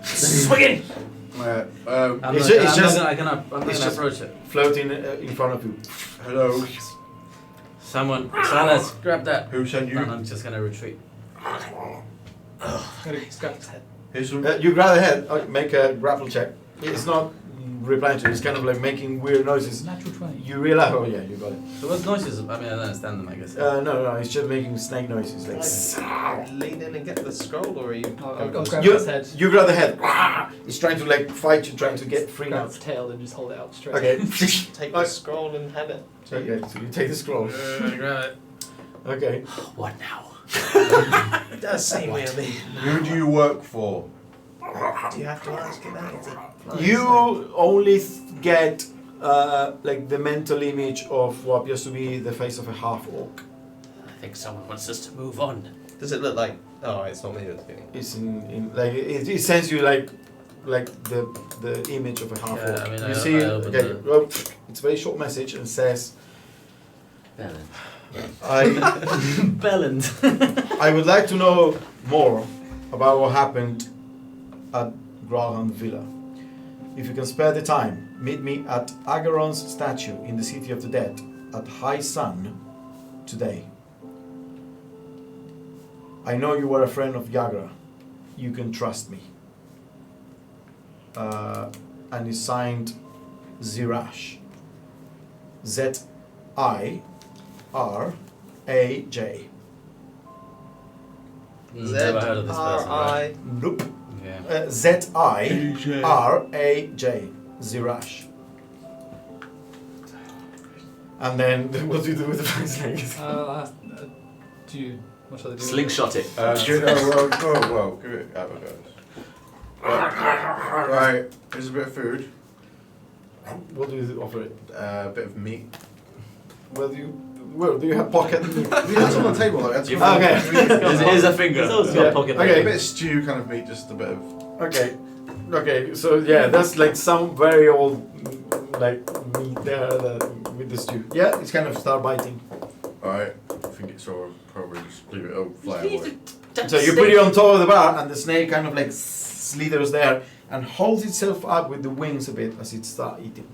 Swing in! I'm It's not, just- I'm not it's gonna just- approach it. Floating in front of you. Hello, Someone, Silas, grab that. who sent you? And I'm just gonna retreat. Got his head. Here's some. You grab the head. Make a grapple check. It's not replying to. He's kind of like making weird noises. Natural 20. You realize, oh yeah, you got it. So what noises? I mean, I don't understand them, I guess. No, he's just making snake noises. Like, Lean in and get the scroll, or are you? I'll grab you, his head, you grab the head. He's trying to like fight you, trying to get free grab now. its tail, and just hold it out straight. Okay. Take the scroll and hand it. Okay, so you take the scroll. Grab it. Okay. What now? It does seem weird. Who do you work for? Do you have to ask it that? It's a flying You snake. only get like the mental image of what appears to be the face of a half orc. I think someone wants us to move on. Does it look like? Oh, it's not me that's doing it. It's in like it sends you like the image of a half Yeah, orc. I mean, you I see, opened okay, the- well, it's a very short message and says, Belland. I Belland. I would like to know more about what happened at Gralham Villa. If you can spare the time, meet me at Agaron's statue in the City of the Dead at high sun today. I know you were a friend of Yagra. You can trust me. And it's signed Zirash. Z-I-R-A-J. Never heard of this person, right? Nope. Yeah. Z-I-R-A-J. Zirash. And then what do you do with the flying snake? Do you? What shall I do? Slingshot it. Give it, whoa, give it have a go. Right, here's a bit of food, What do you offer it? a bit of meat. Well, do you have pocket? That's on the table, like, that's Okay. Here's a finger. He's always got Yeah. a pocket. Okay. a bit of stew kind of meat, just a bit of. Okay, so yeah, that's like some very old like meat there with the stew. Yeah, it's kind of start biting. Alright, I think it's all probably just leave it, fly away. So you put it on top of the bar, and the snake kind of like slithers there and holds itself up with the wings a bit as it starts eating.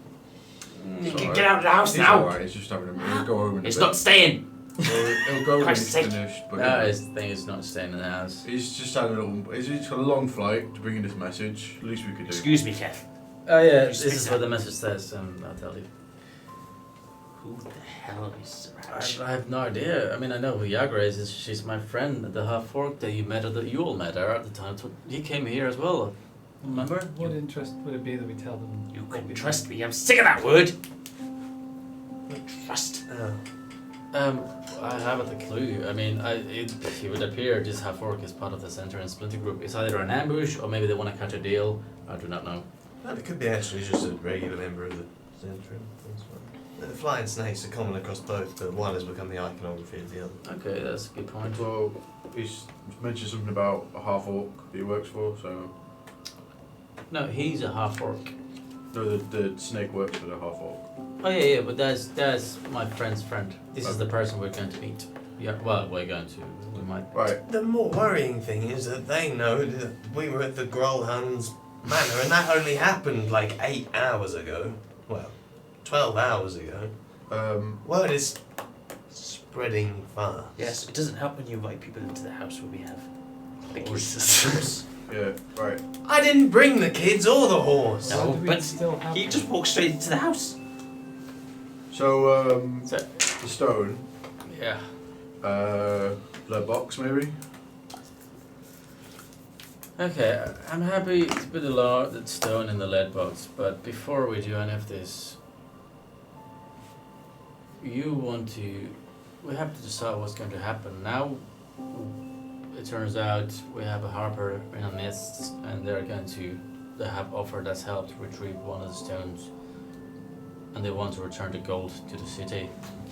You can alright. get out of the house It's now. alright, it's just having a minute. It'll go home in a It's bit. not staying. It'll go when Christ's it's sake. finished, but No, his thing is not staying in the house. he's just had a little. He's got a long flight to bring in this message. Least we could do. Excuse me, Kev. Oh yeah, You this speak is that. what the message says, and I'll tell you. Who the hell is Sriracha? I have no idea. I mean, I know who Yagra is. She's my friend, the half orc that you met, that you all met her at the time. So he came here as well. Remember? What interest would it be that we tell them? You can trust me. I'm sick of that word. Trust. I haven't a clue. I mean, it would appear this half orc is part of the Center and Splinter group. It's either an ambush or maybe they want to catch a deal. I do not know. Well, it could be actually just a regular member of the Centrum. The flying snakes are common across both, but one has become the iconography of the other. Okay, that's a good point. Well, he's mentioned something about a half orc that he works for, so. No, he's a half orc. No, the snake works for the half orc. Oh yeah, but that's my friend's friend. This is the person we're going to meet. Yeah, well, we might. Right, The more worrying thing is that they know that we were at the Grolhan's manor, and that only happened like 8 hours ago. Well, 12 hours ago. Word is spreading fast. Yes, it doesn't help when you invite people into the house where we have big Horses. animals. yeah, right. I didn't bring the kids or the horse. No, Why do we but still have he just walked straight into the house. So, So, the stone, yeah. lead box maybe? Okay, I'm happy to put the stone in the lead box, but before we do any of this, we have to decide what's going to happen. Now, it turns out we have a harper in our midst, and they have offered us help to retrieve one of the stones, and they want to return the gold to the city,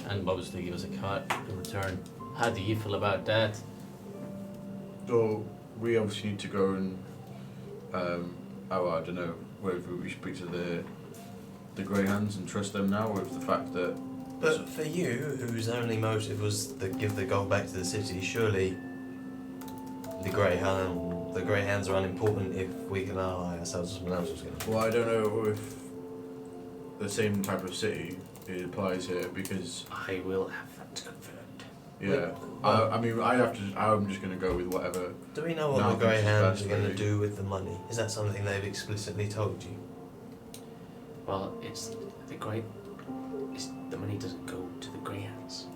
and obviously give us a cut in return. How do you feel about that? So, we obviously need to go and, I don't know, whether we should speak to the Greyhounds and trust them now, with the fact that. But for you, whose only motive was to give the gold back to the city, surely the Greyhounds are unimportant if we can ally ourselves with someone else who's going to. Well, I don't know if the same type of city it applies here, because, I will have that confirmed. yeah. I mean, I'm just going to go with whatever. Do we know what No, the I think it's Greyhounds best are going to really. do with the money? Is that something they've explicitly told you? Well, it's the great. The money doesn't go to the Greyhounds.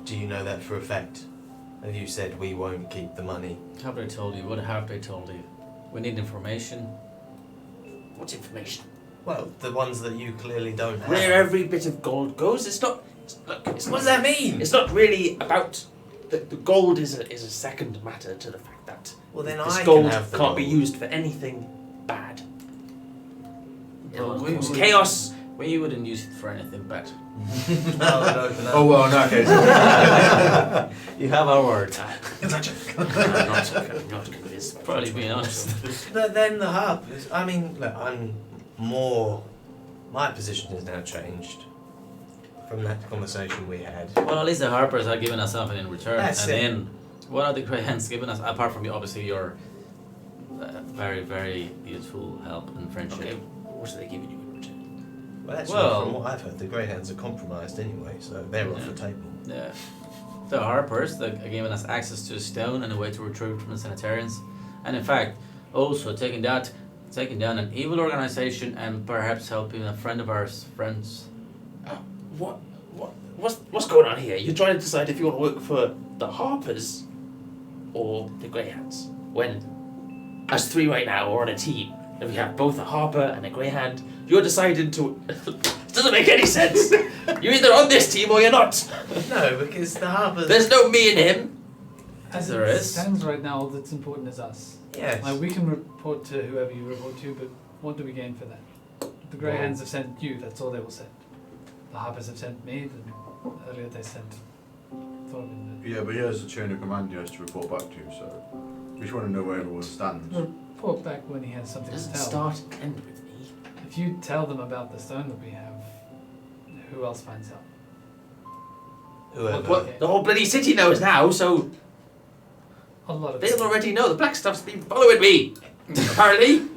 Do you know that for a fact? Have you said we won't keep the money? Have they told you? What have they told you? We need information. What information? Well, the ones that you clearly don't have. Where every bit of gold goes. It's not. Look, it's What not, does that mean? It's not really about. The gold is a second matter to the fact that Well, then this I gold can have the can't be gold. used for anything bad. It Well, will we cause would- chaos. We wouldn't use it for anything bad. Well, then open up. Oh well, in that case. You have our word. I'm not convinced. Probably being honest. But then the hub is, I mean, look, I'm more. My position has now changed from that conversation we had. Well, at least the Harpers are giving us something in return. That's and it. then, what are the Greyhounds giving us? Apart from obviously your very, very useful help and friendship. Okay, what are they giving you in return? Well, actually, Well- from what I've heard, the Greyhounds are compromised anyway, so they're off the table. Yeah. The Harpers, they're giving us access to a stone and a way to recruit from the Sanitarians. And in fact, also taking down an evil organization and perhaps helping a friend of ours, friends. What's going on here? You're trying to decide if you want to work for the Harpers or the Greyhounds. When us three right now are on a team, and we have both a Harper and a Greyhound, you're deciding to. It doesn't make any sense. You're either on this team or you're not. No, because the Harpers. There's no me and him. As There it is. stands right now, all that's important is us. Yes. Like, we can report to whoever you report to, but what do we gain for that? The Greyhounds have sent you, that's all they will send. The Harpers have sent me, and earlier they sent Thorvin. Yeah, but he has a chain of command he has to report back to, so we just want to know where everyone stands. Report back when he has It something to doesn't tell. start and end with me. If you tell them about the stone that we have, who else finds out? Whoever. What? The whole bloody city knows now, so A lot of they'll already know. The black stuff's been following me. Apparently.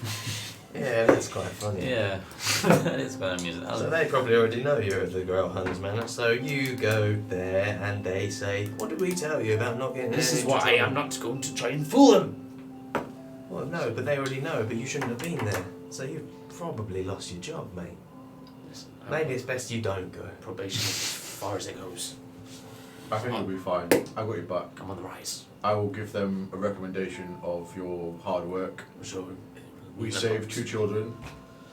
Yeah, that's quite funny. Yeah. That is quite amusing. So they probably already know you're at the Greyhounds Manor, so you go there and they say, what did we tell you about not getting This is into why trouble?" I'm not going to try and fool them. Well, no, but they already know, but you shouldn't have been there. So you've probably lost your job, mate. Listen, Maybe it's best you don't go. probation is as far as it goes. I think it'll be fine. I got your back. I'm on the rise. I will give them a recommendation of your hard work. So We saved 2 children,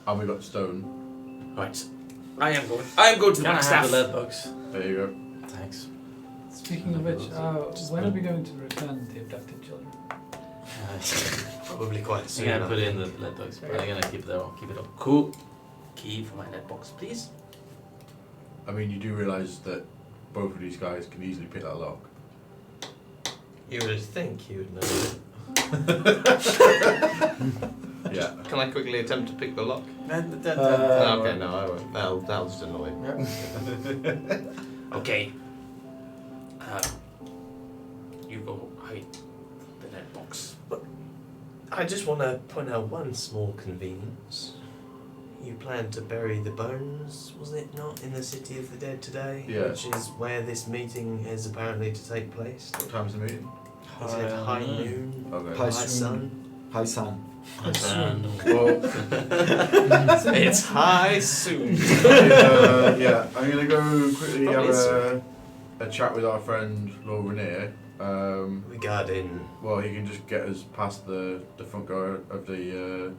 and we got the stone. Right. I am going to the Can I black have staff. the lead box? There you go. Thanks. Speaking of which, when are we going to return the abducted children? Probably quite I'm soon. gonna I put it in think. the lead box, but I'm gonna keep it there. I'll keep it up. Cool. Key for my net box, please. I mean, you do realise that both of these guys can easily pick that lock. You would think you would know. Yeah. Can I quickly attempt to pick the lock? Okay, no, I won't. That'll just annoy me. Okay. You go hide the net box. I just want to point out one small convenience. You planned to bury the bones, was it not, in the City of the Dead today? Yeah. Which is where this meeting is apparently to take place. What time's the meeting? Is it high noon? Okay. High High soon. sun? Hi, son. Well, It's high soon. yeah, I'm gonna go quickly Probably have so. a chat with our friend Lord Rainier. Regarding. Well, he can just get us past the front door of the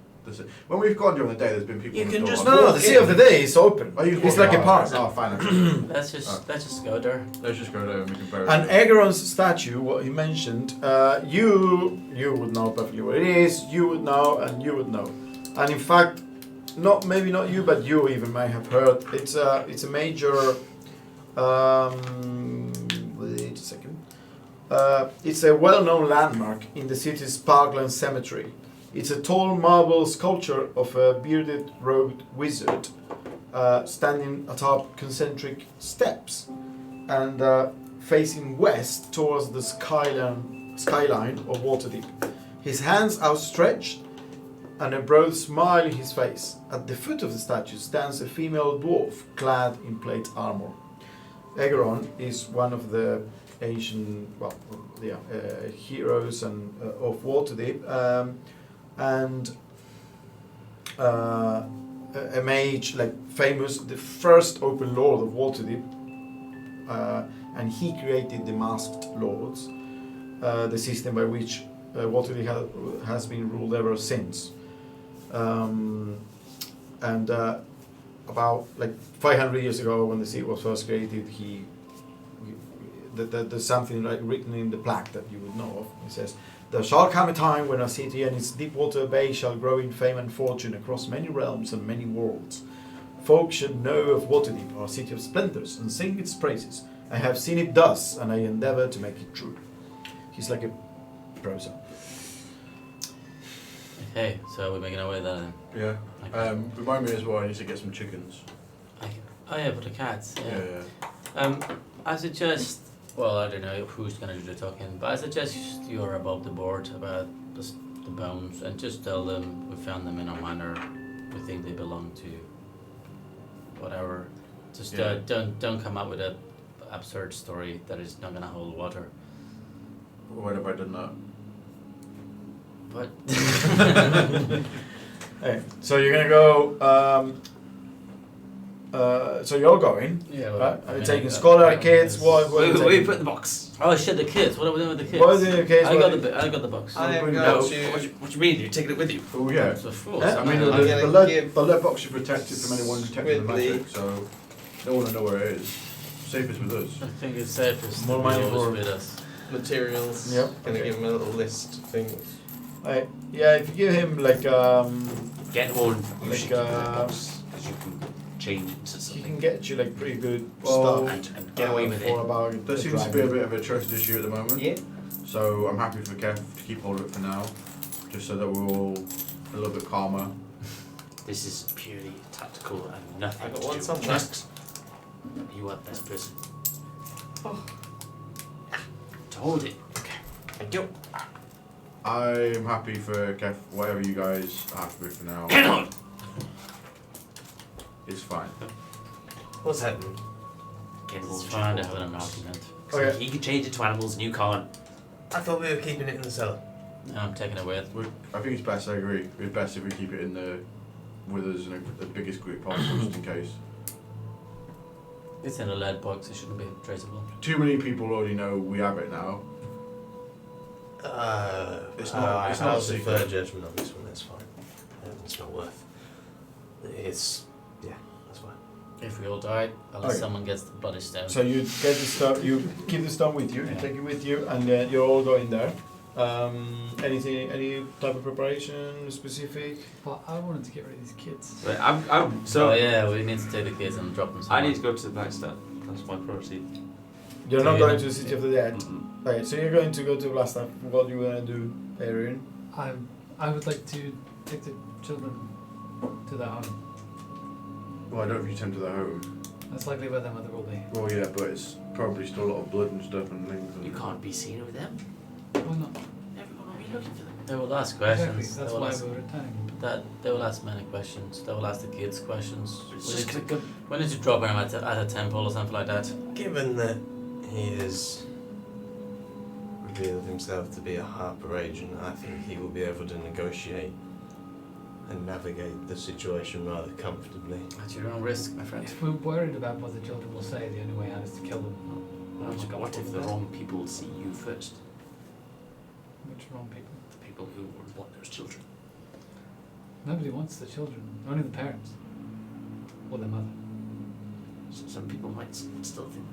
when we've gone during the day, there's been people. You on can the door. just- No, the Sea of the Day is open. Oh, you can It's walk like a around. park. Oh, fine. Okay. Let's just go there. Let's just go there and we can bury And it. Aegeron's statue, what he mentioned, you would know perfectly what it is, you would know, and you would know. And in fact, maybe not you, but you even may have heard. It's a major. Wait a second. It's a well-known landmark in the city's Parkland Cemetery. It's a tall marble sculpture of a bearded, robed wizard standing atop concentric steps and facing west towards the skyline of Waterdeep. His hands outstretched and a broad smile in his face. At the foot of the statue stands a female dwarf clad in plate armor. Aegeron is one of the ancient heroes of Waterdeep. And a mage, like famous, the first open lord of Waterdeep, and he created the Masked Lords, the system by which Waterdeep has been ruled ever since. And about like 500 years ago, when the city was first created, there's something like written in the plaque that you would know of. It says, "There shall come a time when a city and its deep water bay shall grow in fame and fortune across many realms and many worlds. Folk should know of Waterdeep, our city of splendors, and sing its praises. I have seen it thus, and I endeavor to make it true." He's like a prosa. Okay, so we're making our way there then. Yeah. Okay. Remind me as well, I need to get some chickens. Oh yeah, for the cats. Yeah. Yeah. I suggest. Well, I don't know who's gonna do the talking, but I suggest you're above the board about the bones, and just tell them we found them in a manor. We think they belong to whatever. Just Yeah. don't come up with a absurd story that is not gonna hold water. When have I done that? But Hey, so you're gonna go. So you're going. yeah, Right? Are you taking scholar kids? What are you We taking? put in the box. Oh shit, the kids. What are we doing with the kids? What are the kids? I What got are the I got the box. I am No, going What to. you mean? You're taking it with you? Oh yeah. So fools. Yeah, I mean, I'm gonna the give lead box should protect it from anyone detecting the Squidly. magic, so no one will know where it is. Safest with us. I think it's safest More to be money always for- with us. Materials. Yep. Gonna Okay. give him a little list of things. Right. Yeah, if you give him like Get on. You Like, should keep that box because you can change it into he something can get you like pretty good Well, stuff. and get away with for it. about There seems to be a bit of a trust issue at the moment. Yeah. So I'm happy for Kev to keep hold of it for now, just so that we're all a little bit calmer. This is purely tactical and nothing I got to one do. somewhere. Trust. You are the best person. To hold it. Okay. Thank you. I'm happy for Kev, whatever you guys are happy with for now. Get on. It's fine. What's happening? Get It's on. fine to have an argument. Okay. He can change it to animals and you can't. I thought we were keeping it in the cellar. No, I'm taking it with. I think it's best, I agree. It's best if we keep it in with us in the biggest group possible, just in case. It's in a lead box. It shouldn't be traceable. Too many people already know we have it now. It's not- it's not I'll a secret. defer judgment on this one. That's fine. It's not worth. It's that's fine. If we all die, unless Okay. someone gets the bloody stone. So you get the stuff. You keep the stone with you. You Yeah. take it with you, and you're all going there. Any type of preparation specific? But I wanted to get rid of these kids. Right, I'm so. Oh yeah, we need to take the kids and drop them somewhere. I need to go to the Blackstone. That's my priority. You're not Yeah. going to the City of the Dead. Mm-mm. Okay, so you're going to go to Blasta. What are you gonna do, Arian? I would like to take the children to their home. Well, I don't know if you tend to the home. That's likely where their mother will be. Well, yeah, but it's probably still a lot of blood and stuff and things. And You can't be seen with them. Why not? Everyone will be looking for them. They will ask Exactly. questions. That's they will why ask, we're returning. they will ask many questions. They will ask the kids questions. It's We just need, gonna to, go. we need to drop him at a temple or something like that. Given that he has revealed himself to be a Harper agent, I think he will be able to negotiate and navigate the situation rather comfortably. At your own risk, my friend. If we're worried about what the children will say, the only way out is to kill them. What if the wrong people see you first? Which wrong people? The people who would want those children. Nobody wants the children. Only the parents. Or their mother. So some people might still think.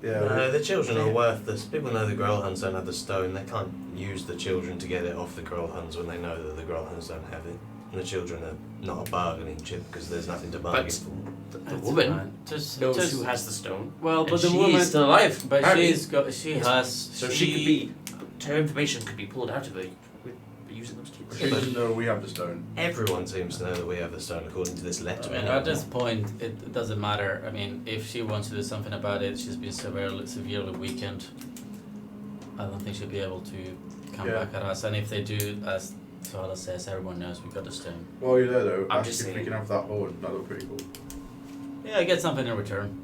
No, the children are worthless. People know the Growlhuns don't have the stone. They can't use the children to get it off the Growlhuns when they know that the Growlhuns don't have it. And the children are not a bargaining chip because there's nothing to bargain But for. the That's woman fine. Just knows who has the stone. Well, and but the she woman is still alive. But apparently. she has. So she could be. Her information could be pulled out of her with using those kids. She doesn't know we have the stone. Everyone seems to know that we have the stone according to this letter. I mean, at this point, it doesn't matter. I mean, if she wants to do something about it, she's been severely weakened. I don't think she'll be able to come Yeah. back at us. And if they do, as Sala says, everyone knows we got the stone. While you're there though, I'm ask just if we saying. can have that horn. That look pretty cool. Yeah, get something in return.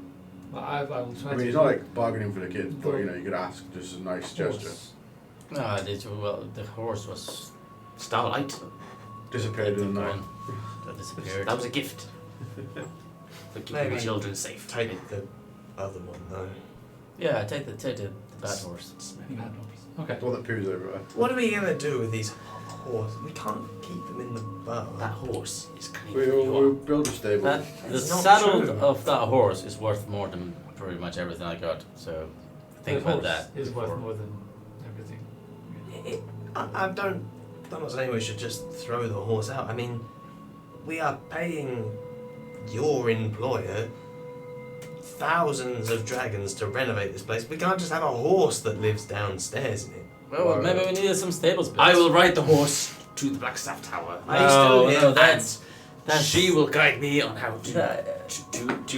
Well, I will try I to. mean, it's not like bargaining for the kids, but Well, you know, you could ask just a nice gesture. Horse. No, well, the horse was. Starlight. disappeared in the night. That disappeared. That was a gift. For keeping Maybe the children safe. Take the other one though. Yeah, take the bad horse. Bad horse. Okay. The one that poos everywhere. What are we gonna do with these horses? We can't keep them in the boat. That horse is clean. We'll build a stable. The It's not saddle true. of that horse is worth more than pretty much everything I got. So think The about horse that. is worth before. more than everything. I don't. I'm not saying we should just throw the horse out. I mean, we are paying your employer thousands of dragons to renovate this place. We can't just have a horse that lives downstairs in it. Well, maybe we needed some stables built. I will ride the horse to the Blackstaff Tower. No, That's that's she will guide me on how to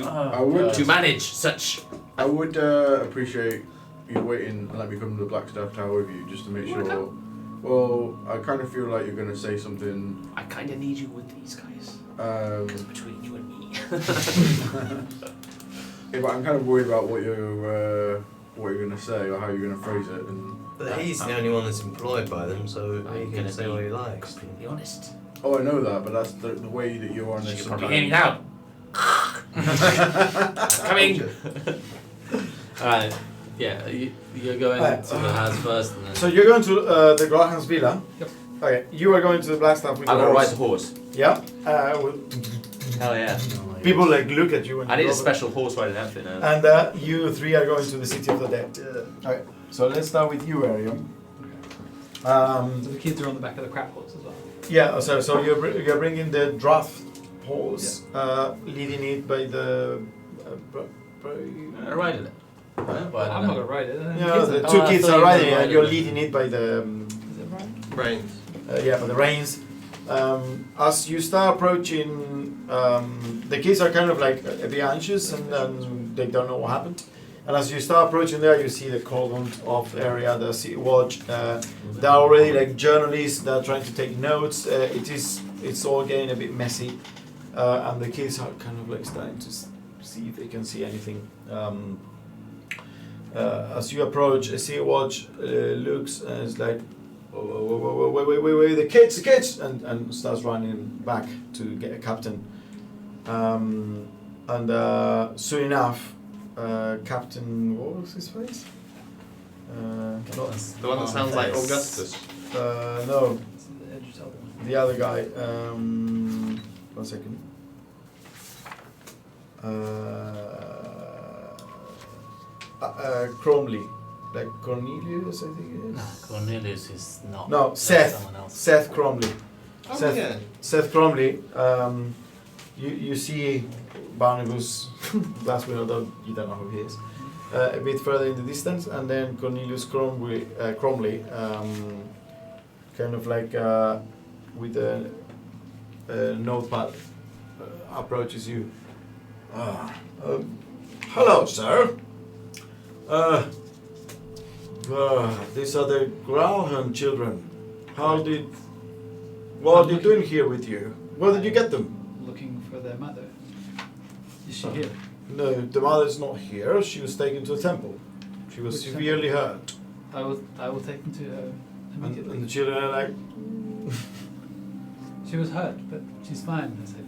I would- to manage such. I would appreciate you waiting and let me come to the Blackstaff Tower with you just to make sure. Well, I kind of feel like you're going to say something. I kind of need you with these guys. Because between you and me. Yeah, but I'm kind of worried about what you're going to say or how you're going to phrase it. And But he's the only one that's employed by them, so I'm he can gonna say be what he likes. completely honest. oh, I know that, but that's the way that you're on You this. can probably hear me now. Coming. Alright, yeah, you're going Alright. to the house first and then. So you're going to the Graham's villa. Yep. Okay, you are going to the Blackstaff with I'm your gonna ride horse. the horse. Yeah. Hell yeah. People like look at you. When I you need a go special horse riding outfit now. And you three are going to the city of the dead. Okay. So let's start with you, Arion. So the kids are on the back of the crap horse as well. Yeah. So you're bringing the draft horse, leading it by the. I ride it. Right? Well, I I'm don't not know. gonna ride it. Yeah, the Oh, two I kids thought are you were riding it, and riding you're it. leading it by the. Is it right? Brains. Yeah, by the reins. As you start approaching, the kids are kind of like a bit anxious and they don't know what happened. And as you start approaching there, you see the cordon off area, the city watch. There are already like journalists that are trying to take notes. It's all getting a bit messy, and the kids are kind of like starting to see if they can see anything. As you approach, a sea watch looks and it's like, wait, the kids, and starts running back to get a captain. And soon enough, Captain, what was his face? Not, The one that sounds like Face. Augustus. no, It's the Edge Elder one. the other guy. 1 second. Cromley, like Cornelius, I think it is. No, Cornelius is not. No, that's Seth. Someone else. Seth Cromley. Oh, Seth, yeah. Seth Cromley. You see Barnabas Glasswing, although you don't know who he is, a bit further in the distance, and then Cornelius Cromley, kind of like with a notepad approaches you. Hello, sir. These are the Grauhan children. What are they doing here with you? Where did you get them? Looking for their mother. Is she here? No, the mother's not here. She was taken to a temple. She was Which severely hurt. I will take them to her immediately. And the children are like, She was hurt, but she's fine. I said,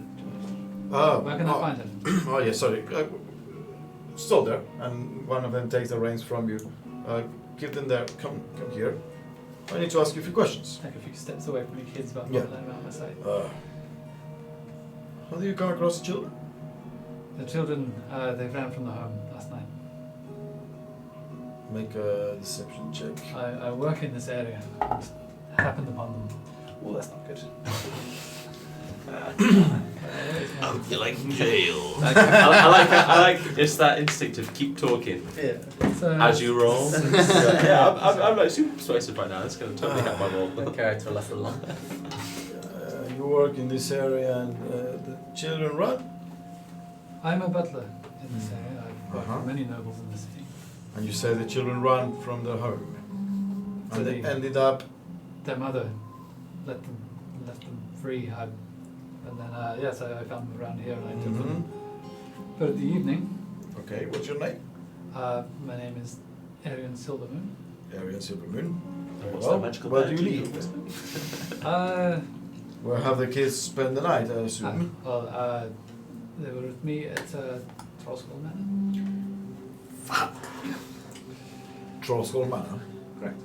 oh, where can I find her? oh yeah, sorry. Still there. And one of them takes the reins from you. Give them there. Come here. I need to ask you a few questions. Take a few steps away from the kids, but Yeah. not let them out of my sight. How do you come across the children? The children, they ran from the home last night. Make a deception check. I work in this area. And happened upon them. Oh, that's not good. Oh, you're like in jail. I like just that instinct of keep talking So, as you roll. Yeah, I'm like super persuasive right now. It's going to totally help my roll. The character left alone. You work in this area and the children run? I'm a butler in this area. I've worked Uh-huh. with many nobles in the city. And you say the children run from their home. So And they they- ended up. Their mother let them free. And then, yes, I found them around here and I took them. But at the evening, Okay, what's your name? my name is Arian Silvermoon. Arian Silvermoon. Very What's well. that magical Where do bag? you live? Where have the kids spend the night, I assume? They were with me at Trollskull Manor. Trollskull Manor. Correct.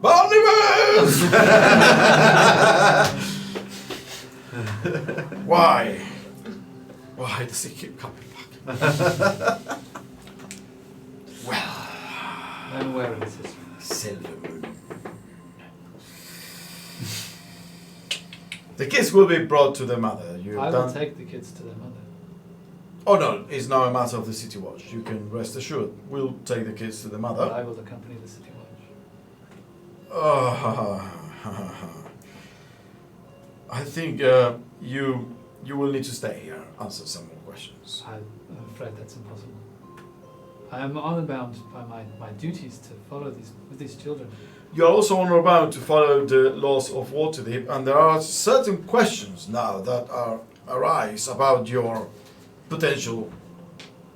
Barnabas! Why? Why does he keep coming back? I'm aware of this. Silvermoon. The kids will be brought to their mother. You've I will done. take the kids to their mother. Oh no, it's now a matter of the City Watch. You can rest assured. We'll take the kids to the But mother. I will accompany the City Watch. I think you will need to stay here, answer some more questions. I'm afraid that's impossible. I am honor bound by my duties to follow these children. You are also honor-bound to follow the laws of Waterdeep, and there are certain questions now that arise about your potential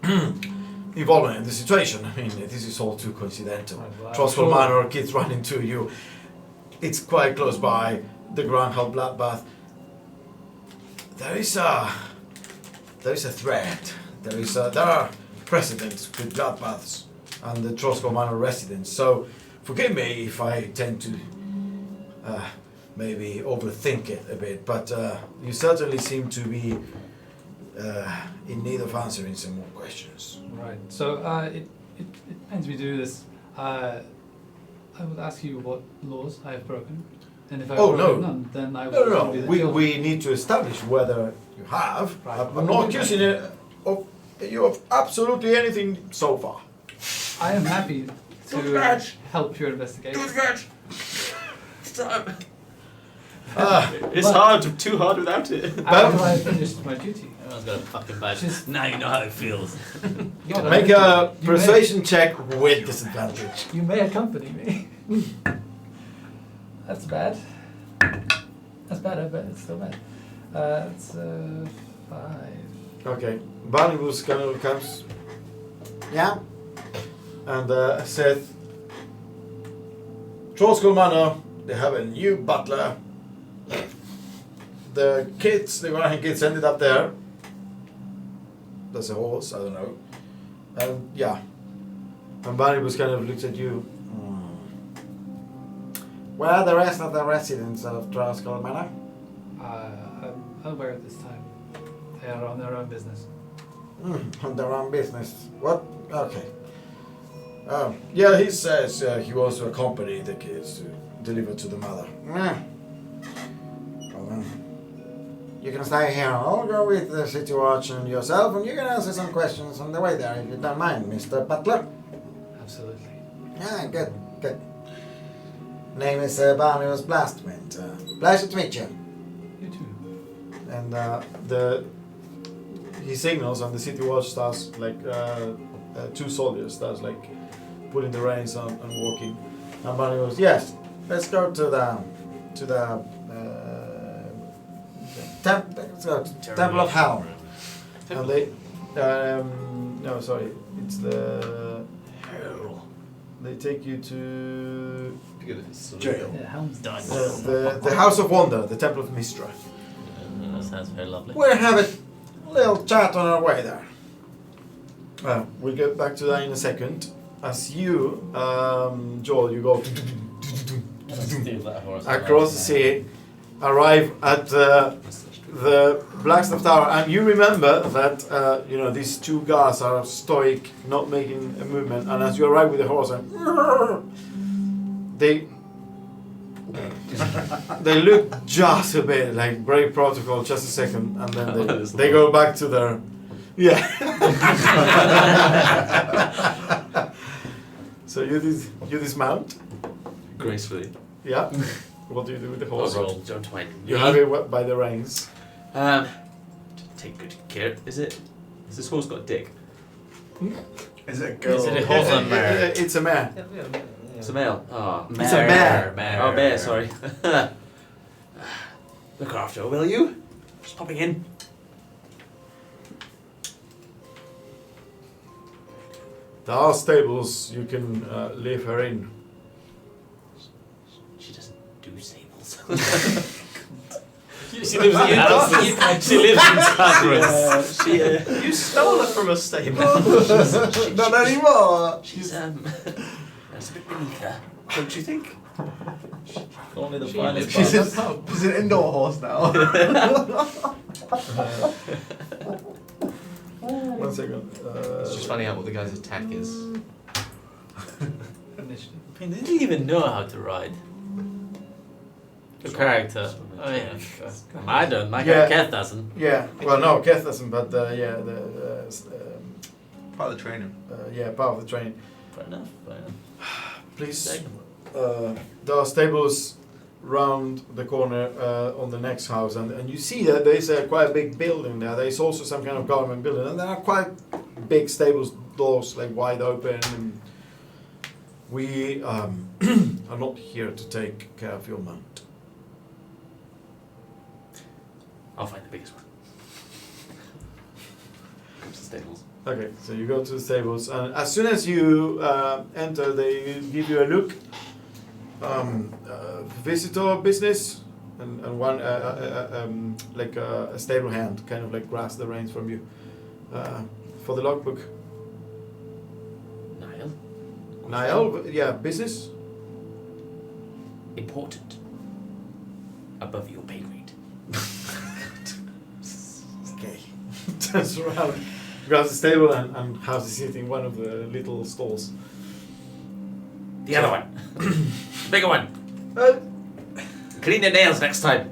involvement in the situation. I mean, this is all too coincidental. Right, well, I'm Trollskull sure- Manor, kids run into you. It's quite close by, the Groundhog Bloodbath. There is a threat. There are precedents with bloodbaths and the Trollskull Manor residents. So forgive me if I tend to maybe overthink it a bit, but you certainly seem to be in need of answering some more questions. Right. So it pains me to do this. I would ask you what laws I have broken, and if I have Oh, broken no. none, then I will No. give you the We children. need to establish whether you have. Right. I'm not accusing you of absolutely anything so far. I am happy to help your investigation. Stop. It's But- too hard without it. After I have finished my duty. Everyone's got a fucking badge. Just- Now you know how it feels. No, Make you a may- persuasion check with disadvantage. You may accompany me. That's bad. That's better, but it's still bad. It's 5. Okay. Barnabas kind of comes. Yeah. And says, Trollskull Manor, they have a new butler. The Graham kids ended up there. There's a horse, I don't know. And yeah. And Barnabas kind of looks at you. Where are the rest of the residents of Trollskull Manor? I'm unaware at this time. They are on their own business. On their own business. What? Okay. Yeah, he says he wants to accompany the kids to deliver to the mother. Well, then, you can stay here. I'll go with the City Watch and yourself, and you can answer some questions on the way there if you don't mind, Mr. Butler. Absolutely. Yeah, good. Name is Barnabas Blastwind. Pleasure to meet you. You too. And he signals, and the City Watch starts like 2 soldiers starts like putting the reins on and walking. And Barney goes, yes, let's go to the Temple of Hell. And they no, sorry, it's the Hell. they take you to Jail. Yeah, Helm's done. the House of Wonder, the Temple of Mistra. That sounds very lovely. We'll have a little chat on our way there. We'll get back to that in a second. As you, Joel, you go across the sea, arrive at the Blackstaff Tower, and you remember that these 2 guards are stoic, not making a movement. And as you arrive with the horse, and they look just a bit like break protocol, just a second, and then they go back to their So you dismount. Gracefully. Yeah. What do you do with the horse? Don't mind me. You have it by the reins. Take good care. Is this horse got a dick? Is it a girl? Is it a horse or a mare? It's a mare. It's a male. Oh. It's a mare. Oh, bear, sorry. Look after her, will you? Just popping in. There are stables you can leave her in. stables. She lives in houses. She lives in taverns. You stole it from a stable. Not anymore. She's that's a bit beneath her. Don't you think? Only the She finest lives part. She's an indoor horse now. One second. It's just finding out what the guy's attack is. Initiative. I mean, they didn't even know how to ride. The character. Oh yeah. I don't. My Yeah. cat doesn't. Yeah. Well, no, Keth doesn't, but yeah, Part of the training. yeah, part of the training. Fair enough. Fair enough. Please. Take 'em. There are stables round the corner on the next house, and you see that there is quite a big building there. There is also some kind of government building, and there are quite big stables, doors like wide open. And we are not here to take care of your mount. I'll find the biggest one. Comes to stables. Okay, so you go to the stables, and as soon as you enter, they give you a look. Visitor business, and one like a stable hand, kind of like grasps the reins from you. For the logbook, Niall. Niall, yeah, business. Important. Above your pay grade. Okay. Turns around, grabs the stable, and has it sit in one of the little stalls. The other one. Bigger one. Clean your nails next time.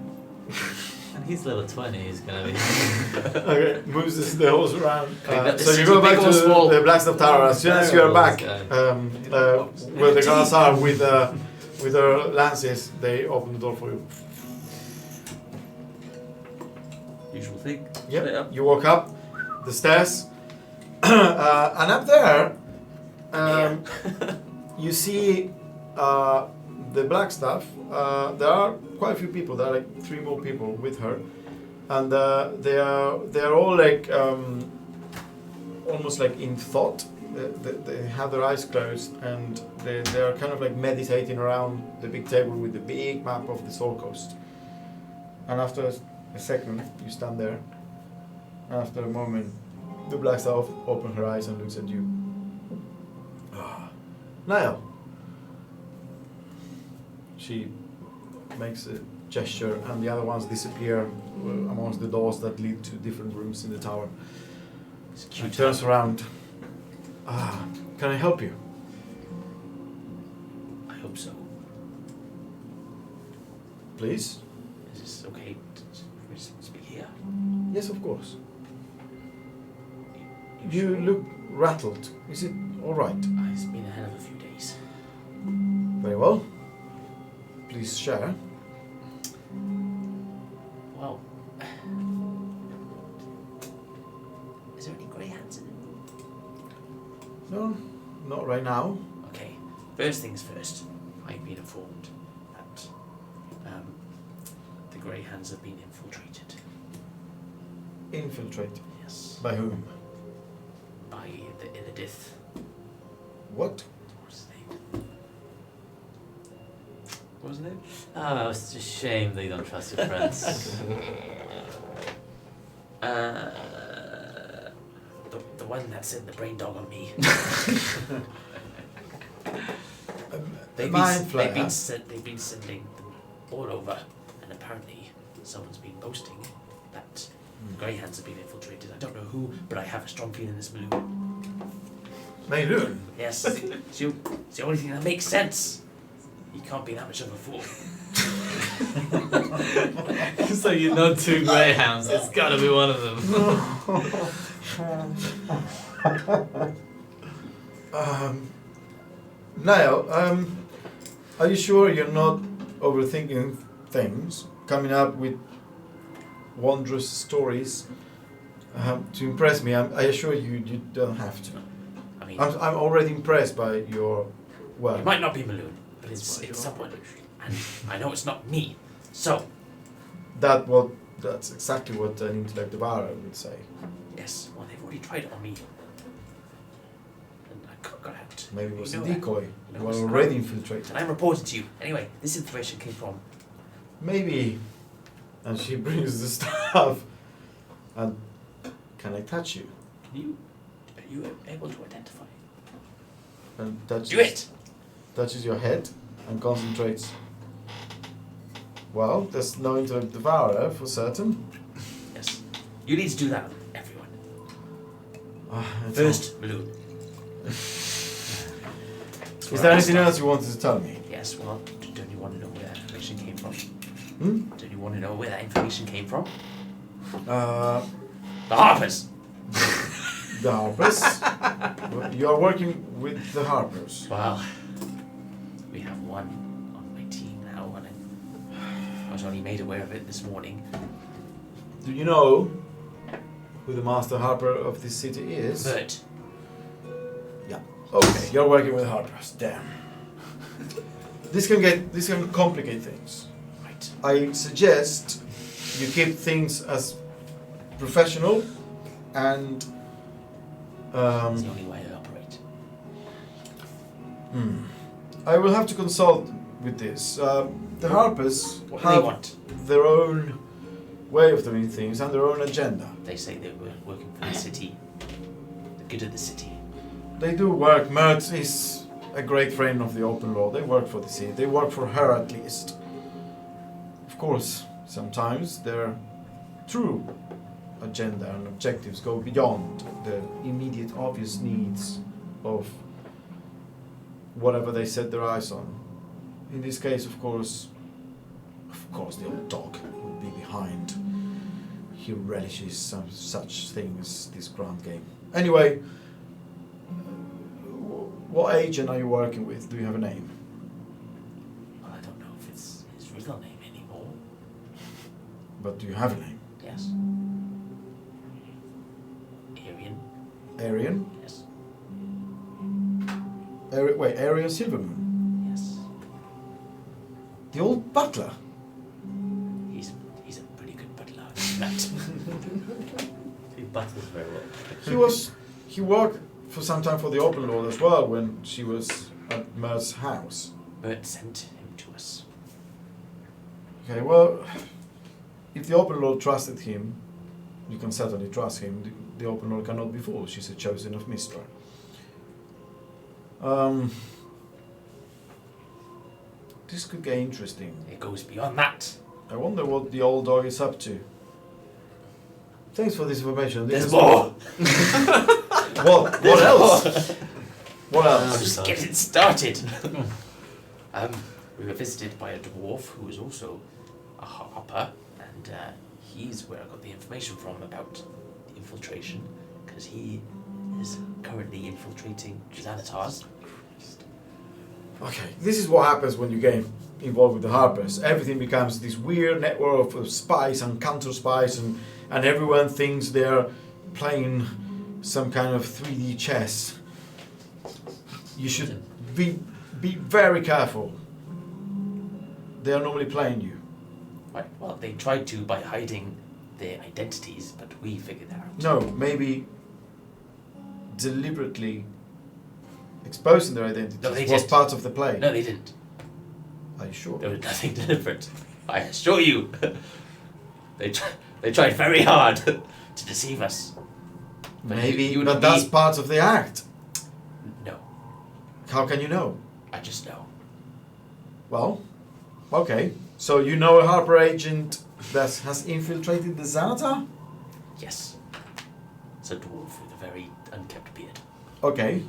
And he's level 20. He's gonna be. Okay, moves the horse around. This So you is go a back big to or small? the Blackstone Tower. As soon as you are back, Yeah. where the guards are with their lances, they open the door for you. Usual thing. Yep. Straight up. You walk up the stairs, and up there, you see the black staff. There are quite a few people. There are like 3 more people with her, and they are all like almost like in thought. They have their eyes closed, and they are kind of like meditating around the big table with the big map of the Soul Coast. And after a second, you stand there. After a moment, the black staff opens her eyes and looks at you. Niall. She makes a gesture, and the other ones disappear amongst the doors that lead to different rooms in the tower. She turns around. Can I help you? I hope so. Please? Is this okay for me to speak here? Yes, of course. You look rattled. Is it all right? It's been a hell of a few days. Very well. Please share. Well, is there any greyhounds in it? No, not right now. Okay, first things first. I've been informed that the greyhounds have been infiltrated. Infiltrate. Yes. By whom? By the Inedith. What? What's his name? What was his name? Oh, it's a shame that you don't trust your friends. The one that sent the brain dog on me. They've Mind flayer. they've been sending them all over, and apparently someone's been boasting that greyhounds have been infiltrated. I don't know who, but I have a strong feeling it's Maloon. Mayloon. Yes, it's the only thing that makes sense. He can't be that much of a fool. So you know 2 greyhounds. It's gotta be one of them. Niall, are you sure you're not overthinking things, coming up with wondrous stories to impress me? I assure you, you don't have to. I mean, I'm already impressed by your work. it might not be Maloon, but it's someone, and I know it's not me. So That's exactly what an intellect devourer would say. yes, well they've already tried it on me, and I got out. Maybe it was You a know that. decoy. No, You were it's not. already infiltrated. And I'm reporting to you. Anyway, this information came from maybe. And she brings the staff. And can I touch you? Are you able to identify? And touches, Do it! touches your head and concentrates. Well, there's no intellect devourer for certain. Yes. You need to do that, everyone. It's First, Balloon. Is there anything else you wanted to tell me? Yes, well, don't you want to know where that information came from? Hmm? Don't you want to know where that information came from? Uh, The Harpers! the Harpers. You are working with the Harpers. Well, we have one on my team now, and I was only made aware of it this morning. Do you know who the Master Harper of this city is? But Okay, you're working with Harpers. Damn. This can complicate things. right, I suggest you keep things as professional and it's the only way I operate. I will have to consult with this. The Harpers What do they have want? their own way of doing things and their own agenda. They say they were working for the city, the good of the city. They do work. Mert is a great friend of the open law. They work for the city. They work for her at least. Of course, sometimes their true agenda and objectives go beyond the immediate obvious needs of whatever they set their eyes on. In this case, of course, the old dog will be behind. He relishes some such thing as this grand game. Anyway, what agent are you working with? Do you have a name? Well, I don't know if it's his real name anymore. But do you have a name? Yes. Arian. Arian? Yes. Arian Silvermoon. Yes. The old butler. He's a pretty good butler. That. He butters very well. He worked for some time for the Open Lord as well when she was at Mer's house. Bert sent him to us. Okay, well, if the Open Lord trusted him, you can certainly trust him. The Open Lord cannot be fooled. She's a chosen of Mistra. This could get interesting. It goes beyond that. I wonder what the old dog is up to. Thanks for this information. This There's is- more. What? What else? What I'm else? just getting started. We were visited by a dwarf who was also a harper, and he's where I got the information from about the infiltration, because he is currently infiltrating Xanatars. Okay, this is what happens when you get involved with the Harpers. Everything becomes this weird network of spies and counter spies, and everyone thinks they're playing some kind of 3D chess. You should be very careful. They are normally playing you. Right. Well, they tried to by hiding their identities, but we figured that out. No, maybe deliberately exposing their identities No, they was didn't. part of the play. No, they didn't. Are you sure? There was nothing deliberate. I assure you. They tried very hard to deceive us. But Maybe, you but would that's be- part of the act. No, How can you know? I just know. Well, okay. So you know a Harper agent that has infiltrated the Xanatar? Yes. It's a dwarf with a very unkempt beard. Okay.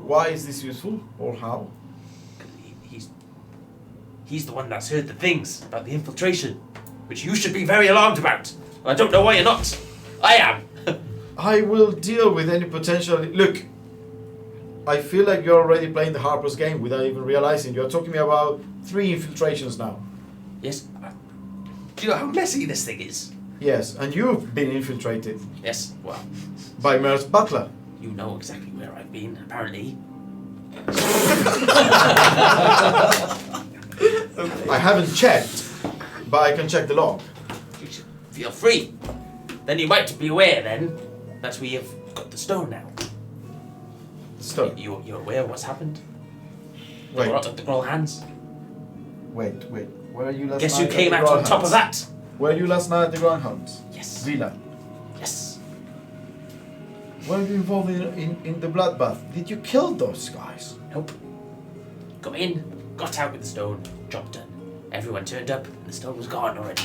Why is this useful, or how? He's the one that's heard the things about the infiltration, which you should be very alarmed about. I don't know why you're not. I am. I will deal with any potential. Look, I feel like you're already playing the Harper's game without even realizing. You're talking me about 3 infiltrations now. Yes. Do you know how messy this thing is? Yes, and you've been infiltrated Yes. Well, by Mer's butler. you know exactly where I've been, apparently. I haven't checked, but I can check the log. You should feel free. Then you might be aware, then, that we have got the stone now. The stone. You're aware of what's happened? The Groll hands. Wait. Where are you last Guess night? who came at out the on top Greyhounds? of that? Were you last night at the Greyhounds? Yes. Villa. Yes. Were you involved in the bloodbath? Did you kill those guys? Nope. Got in, got out with the stone, job done. Everyone turned up, and the stone was gone already.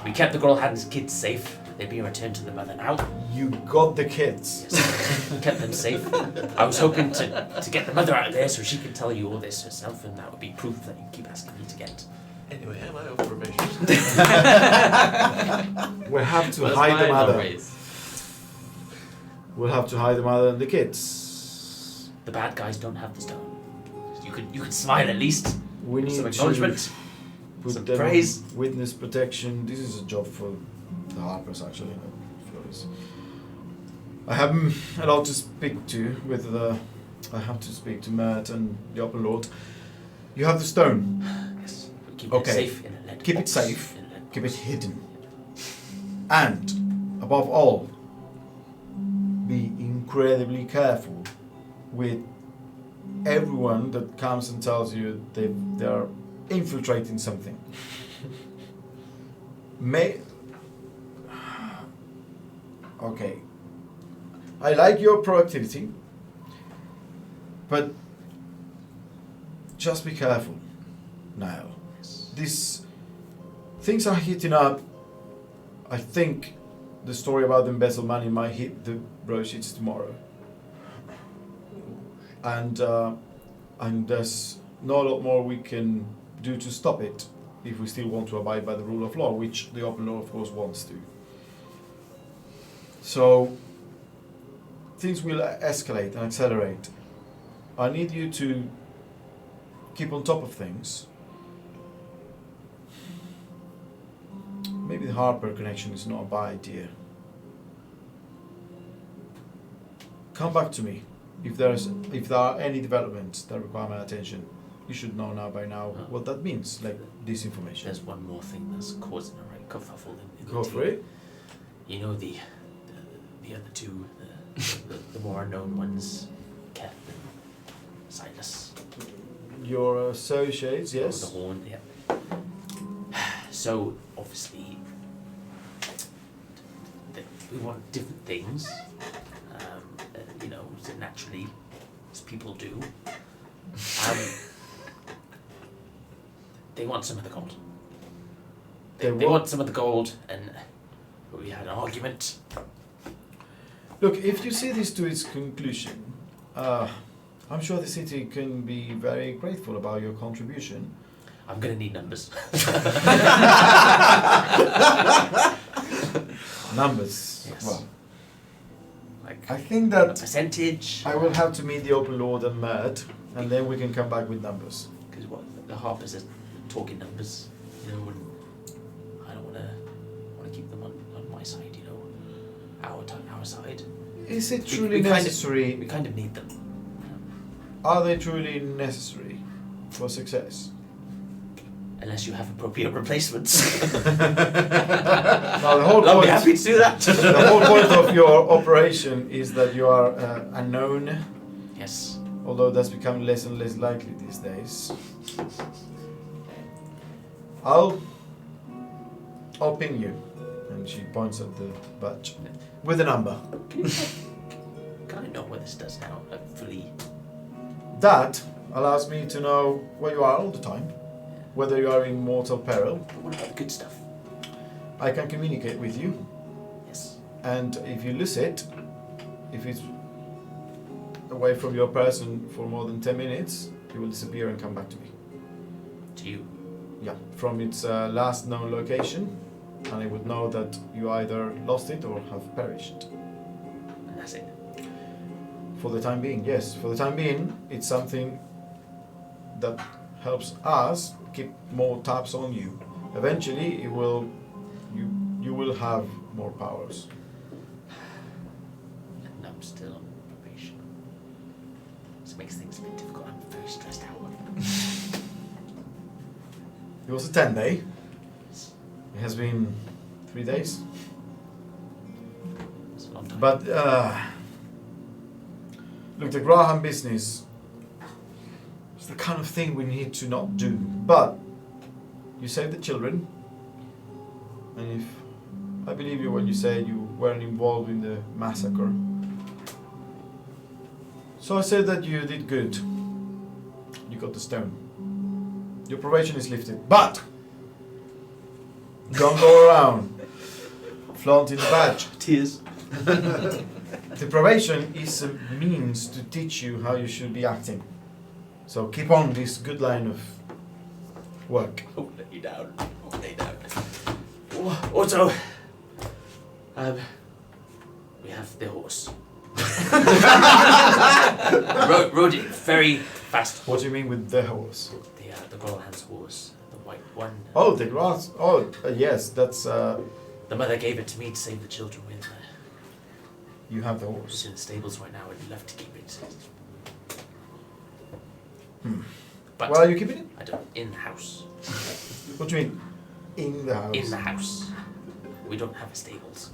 We kept the Grollhan's kids safe. They've been returned to the mother now. You got the kids. Kept them safe. I was hoping to get the mother out of there so she could tell you all this herself, and that would be proof that you keep asking me to get. Anyway, am I over probation? We'll have to What's hide my the mother. raise? We'll have to hide the mother and the kids. The bad guys don't have the stone. You could smile at least. We need Some to acknowledgement. put some them praise. on witness protection. This is a job for the Harpers, actually, not Flores. I haven't allowed to speak to with the. I have to speak to Mert and the Open Lord. You have the stone. Yes. But keep Okay. it safe in a lead Keep it box. safe. In a lead Keep it box. hidden. And, above all, be incredibly careful with everyone that comes and tells you they are infiltrating something. Okay. I like your proactivity, but just be careful now. These things are heating up. I think the story about the embezzled money might hit the broadsheets tomorrow. And there's not a lot more we can do to stop it if we still want to abide by the rule of law, which the Open Law, of course, wants to. So things will escalate and accelerate. I need you to keep on top of things. Maybe the Harper connection is not a bad idea. Come back to me if there are any developments that require my attention. You should know now by now what that means, like this information. There's one more thing that's causing a right kerfuffle in the Go team. for it. You know the other two, the more unknown ones, Keth and Silas. Your associates, The yes. Horn, yeah. So obviously, we want different things. You know, so naturally, as people do. They want some of the gold. They They want some of the gold, and we had an argument. Look, if you see this to its conclusion, I'm sure the city can be very grateful about your contribution. I'm gonna need numbers. Numbers. Yes. Well, Like I think a that percentage. I will have to meet the Open Lord and Mert, and then we can come back with numbers. Because what the Harpers are talking numbers, you know, and I don't wanna keep them on my side, you know, our side. Is it We- truly we kind of- necessary? We kind of need them. Are they truly necessary for success? Unless you have appropriate replacements. Now, the whole I'll be point. happy to do that. The whole point of your operation is that you are unknown, Yes. although that's becoming less and less likely these days. I'll ping you, and she points at the badge with a number. Can I know what this does now? Fully. That allows me to know where you are all the time, whether you are in mortal peril. But what about the good stuff? I can communicate with you, Yes. and if you lose it, if it's away from your person for more than 10 minutes, it will disappear and come back to me. To you. Yeah, from its last known location, and I would know that you either lost it or have perished. And that's it. For the time being, yes. For the time being, it's something that helps us keep more tabs on you. Eventually, it will, you will have more powers. And I'm still on probation. So it makes things a bit difficult. I'm very stressed out. It was a 10-day. It has been 3 days. It's a long time. But Look, the Graham business is the kind of thing we need to not do. But you saved the children, and if I believe you when you say you weren't involved in the massacre. So I said that you did good. You got the stone. Your probation is lifted, but don't go around flaunting the badge. Tears. The probation is a means to teach you how you should be acting. So keep on this good line of work. Oh, lay down. Oh, lay down. Otto. We have the horse. Rode it very fast. What do you mean with the horse? The Grolhan's horse, the white one. Oh, the grass. Oh, yes, that's. The mother gave it to me to save the children with. You have the It's horse. in the stables right now. I'd love to keep it. But Where are you keeping it? I don't. In the house. What do you mean? In the house. In the house. We don't have stables.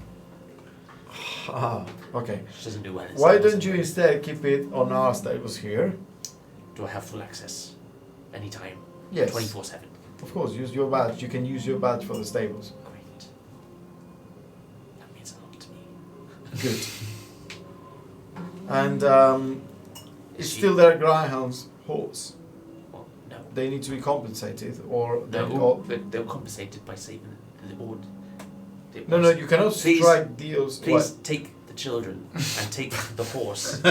Ah, okay. She doesn't do well. in Why stables don't you anyway. instead keep it on our stables here? Do I have full access? Anytime. Yes. 24/7. Of course, use your badge. You can use your badge for the stables. Great. That means a lot to me. Good. And Is it's she- still their greyhound's horse. Well, no. They need to be compensated, or they No, but they're compensated by saving the board. No, you cannot Please- strike deals. Please take the children and take the horse.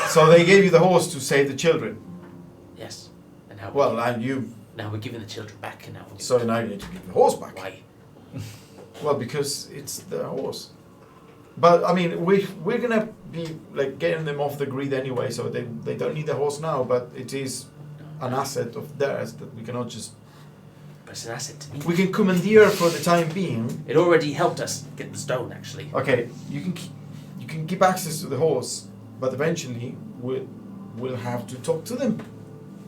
So they gave you the horse to save the children. Yes. And now Well, and you. now we're giving the children back, and now we're So now you need to give the horse back. why? Well, because it's the horse. But I mean, we're gonna be like getting them off the grid anyway, so they don't need the horse now. But it is an asset of theirs that we cannot just. But it's an asset to me. We can commandeer for the time being. It already helped us get the stone, actually. Okay, you can keep access to the horse, but eventually we'll have to talk to them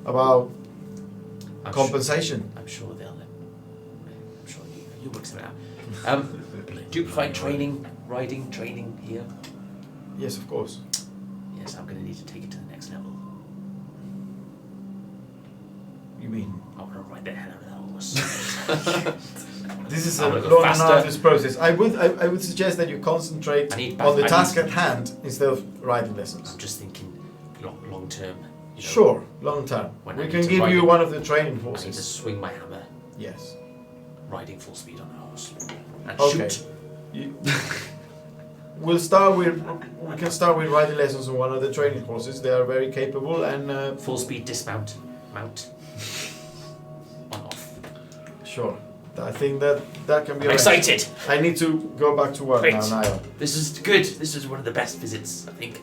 about I'm compensation. Sure, I'm sure they'll. I'm sure you work something out. Do you provide training, riding training here? Yes, of course. Yes, I'm going to need to take it to the next level. You mean I want to ride the hell out of that horse. this is I a wanna go long and faster. arduous process? I would suggest that you concentrate I need on the I task need- at hand instead of riding lessons. I'm just thinking long term. You know, Sure, long term. When We I can need to give ride you it, one of the training I need to horses. swing my hammer, Yes. riding full speed on the horse, and Okay. shoot. You, we can start with riding lessons on one of the training horses. They are very capable and Full speed dismount, mount, on off. sure. I think that can be I'm arranged. excited. I need to go back to work Great. now, Niall. This is good. This is one of the best visits, I think.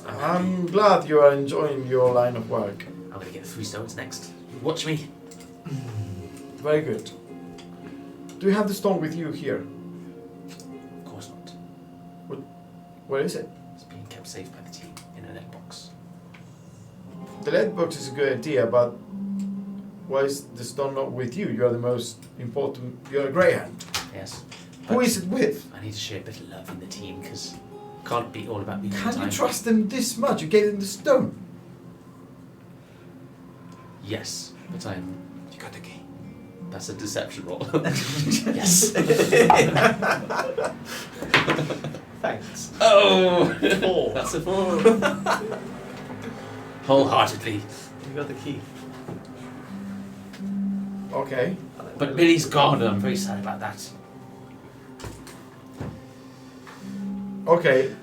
I'm happy. I'm glad you are enjoying your line of work. I'm going to get 3 stones next. Watch me. Very good. Do you have the stone with you here? Of course not. Where is it? It's being kept safe by the team in a net box. The lead box is a good idea, but why is the stone not with you? You are the most important. You're a greyhound. Yes. Who But is it with? I need to share a bit of love in the team because can't be all about me all the Can time. you trust them this much? You gave them the stone. Yes, but I'm. You got the key. That's a deception roll. Yes. Thanks. Oh! 4. That's a 4. Wholeheartedly. You got the key. Okay. But Billy's gone and I'm very sad about that. Okay.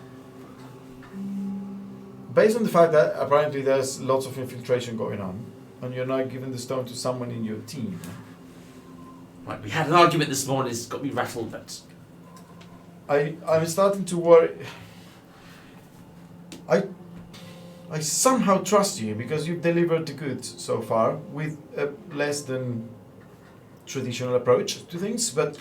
Based on the fact that apparently there's lots of infiltration going on, and you're now giving the stone to someone in your team, Right, we had an argument this morning, it's got me rattled, but I'm starting to worry. I somehow trust you because you've delivered the goods so far with a less than traditional approach to things, but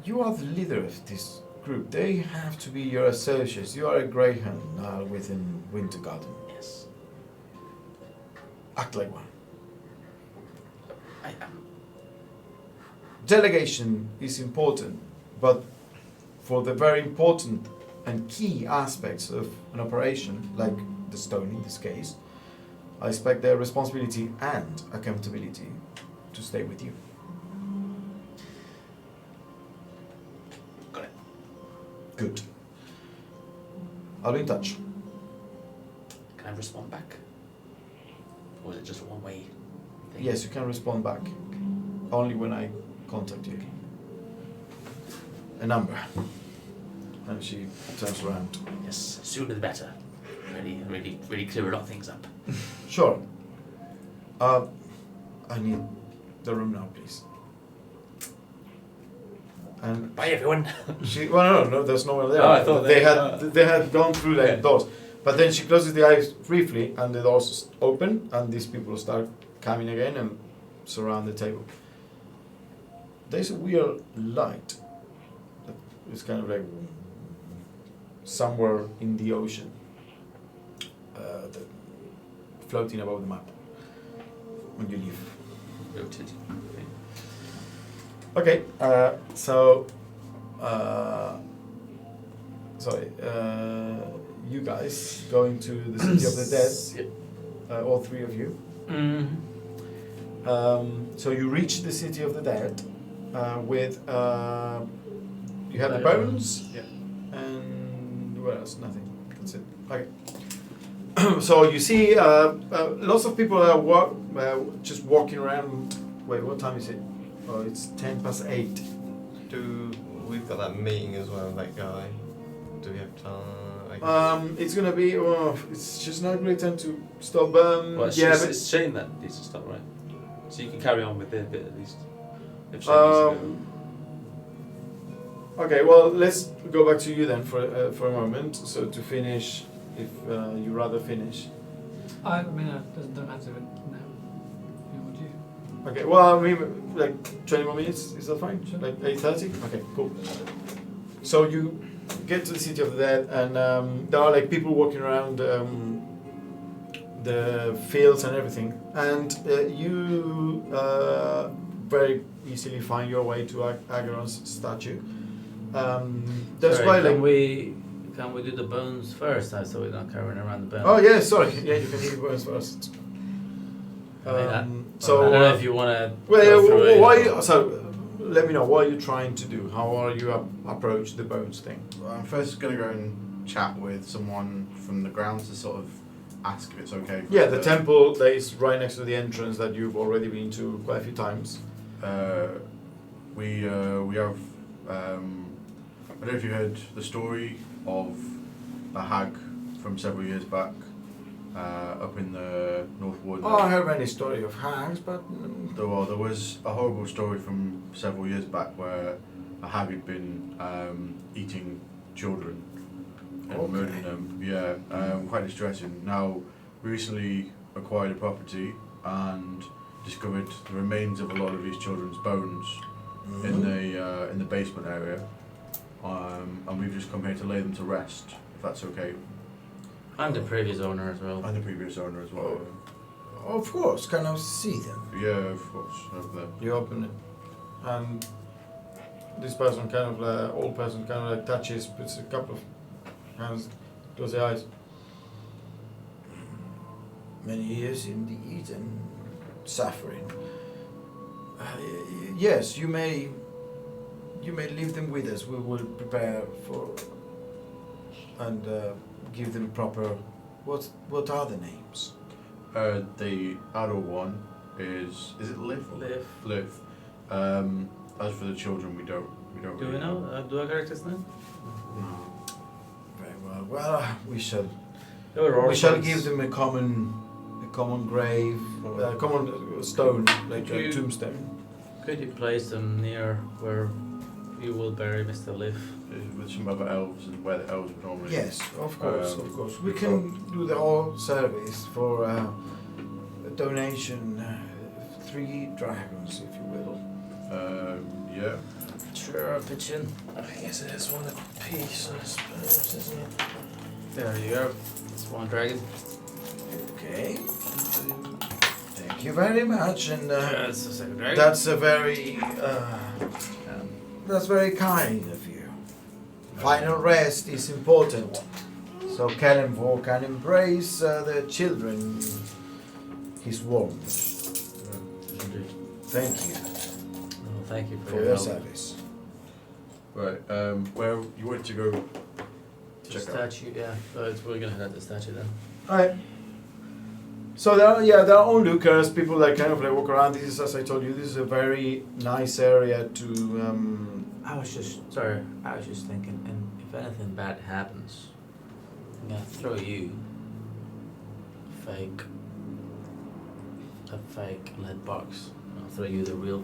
you are the leader of this group. They have to be your associates. You are a greyhound now within Winter Garden. yes. Act like one. I am. delegation is important, but for the very important and key aspects of an operation, like the stone in this case, I expect their responsibility and accountability to stay with you. Got it. Good. I'll be in touch. Can I respond back? Or is it just a one-way thing? Yes, you can respond back. Only when I contact you. A number. And she turns around. Yes, sooner the better. Really clear a lot of things up. Sure. I need the room now, please. And Bye, everyone. she, well, no, there's no one there. Oh, I thought they had gone through the Yeah. doors. But then she closes the eyes briefly, and the doors open, and these people start coming again and surround the table. There's a weird light. It's kind of like somewhere in the ocean, floating above the map when you leave. Noted. Okay, you guys going to the City of the Dead, all three of you. So you reach the City of the Dead with, you have the bones, Yeah. and what else? Nothing. That's it. Okay. So you see lots of people are just walking around. Wait, what time is it? Oh, it's 8:10. We've got that meeting as well, that guy. Do we have time? It's gonna be. It's just not a great time to stop. Well, it's, yeah, just, but it's Shane that needs to stop, right? So you can carry on with the bit at least. If Shane needs to go. okay. Well, let's go back to you then for a moment. So to finish, if you rather finish. I mean, it doesn't have to do it now. You would you? Okay. Well, I mean, like 20 more minutes. Is that fine? Sure. Like 8:30. Okay. Cool. So you get to the City of the Dead, and there are like people walking around the fields and everything, and you very easily find your way to Ageron's statue. There's Sorry, quite can like. can we do the bones first, so we're not carrying around the bones? Oh yeah, sorry. Yeah, you can do the bones first. I mean, I So don't know if you want to. well, yeah, why? Or... So let me know what are you trying to do. How are you approach the bones thing? Well, I'm first going to go and chat with someone from the grounds to sort of ask if it's okay. Yeah, the temple that is right next to the entrance that you've already been to quite a few times. We have. I don't know if you heard the story of a hag from several years back, up in the North Wood. Oh, I heard many story of hags, but There was a horrible story from several years back where a hag had been eating children and Okay. murdering them. Yeah, quite distressing. Now, we recently acquired a property and discovered the remains of a lot of these children's bones in the basement area, and we've just come here to lay them to rest, if that's okay. I'm the previous owner as well. And the previous owner as well. of course, can I see them? Yeah, of course. Over there. You open it, and this person kind of old person kind of like touches, puts a couple of hands, close their eyes. Many years indeed, and suffering. Yes, you may leave them with us. We will prepare for and give them proper. What are the names? The adult one is it Liv? Liv. Liv. As for the children, we don't. Do really we know? Do our characters know? No. Very well. Well, we shall They were we shall orphans. give them a common grave, a common stone, like a You- tombstone. Could you place them near where you will bury Mr. Liv? With some other elves and where the elves would normally. Yes, of course, Um, of course. We can do the whole service for a donation, 3 dragons, if you will. Yeah. Sure, I'll pitch in. I guess it is one apiece, I suppose, isn't it? There you go. It's one dragon. Okay. Thank you very much, and That's the second dragon. that's a very That's very kind of you. Final rest is important, so Kalimvor can embrace the children in his warmth. Indeed. Thank you Oh, thank you for for your help. service. Right. Where you want to go? To the Check out. statue, yeah. We're gonna head at the statue then. Alright. So there are onlookers, people that kind of like walk around. This is, as I told you, this is a very nice area to. I was just thinking, and if anything bad happens, I'm gonna throw you a fake lead box. I'll throw you the real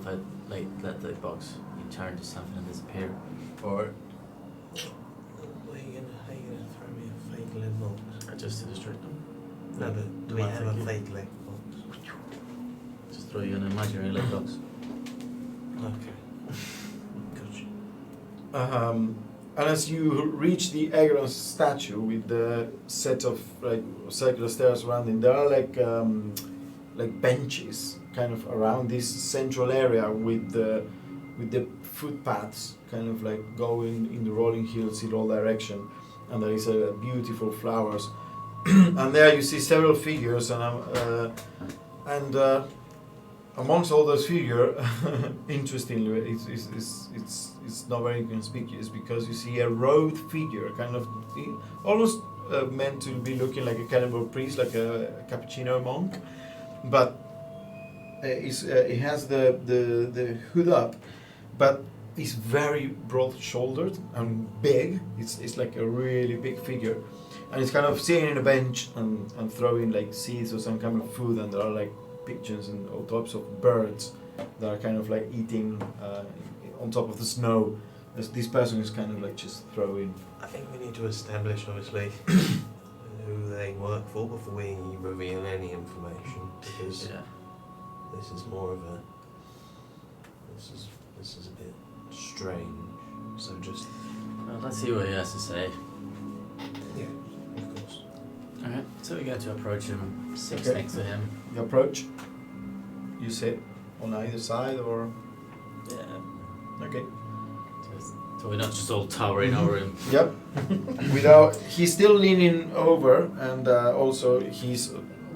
lead box. You turn to something and disappear. Alright. How you gonna throw me a fake lead box? Just to distract them. No, but do we have a fake lead box? Just throw you an imaginary lead box. Okay. Gotcha. And as you reach the Aegon statue with the set of like circular stairs surrounding, there are like benches kind of around this central area with the footpaths kind of like going in the rolling hills in all direction, and there is a beautiful flowers, and there you see several figures, and amongst all those figures, interestingly, it's not very conspicuous because you see a robed figure, kind of almost meant to be looking like a cannibal priest, like a cappuccino monk, but it has the hood up, but it's very broad-shouldered and big. It's like a really big figure, and it's kind of sitting in a bench and throwing like seeds or some kind of food, and there are like pigeons and all types of birds that are kind of like eating on top of the snow. This person is kind of like just throwing. I think we need to establish, obviously, who they work for before we reveal any information, because this is more of a. This is a bit strange. So just. Well, let's see what he has to say. Yeah, of course. Alright, so we get to approach him, six Okay. next to him. You approach. You sit on either side, or Yeah. okay. So we're not just all towering over him. Yep. He's still leaning over, and also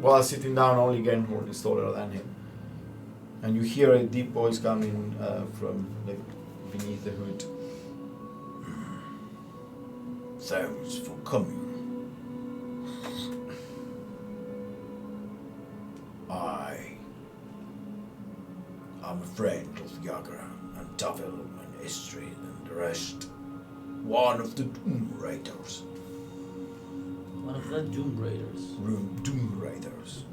while sitting down, only Genhorn is taller than him. And you hear a deep voice coming from like beneath the hood. Thanks for coming. I'm a friend of Yagra and Tavil and Istrid and the rest. One of the Doom Raiders. One of the Doom Raiders. Doom Raiders.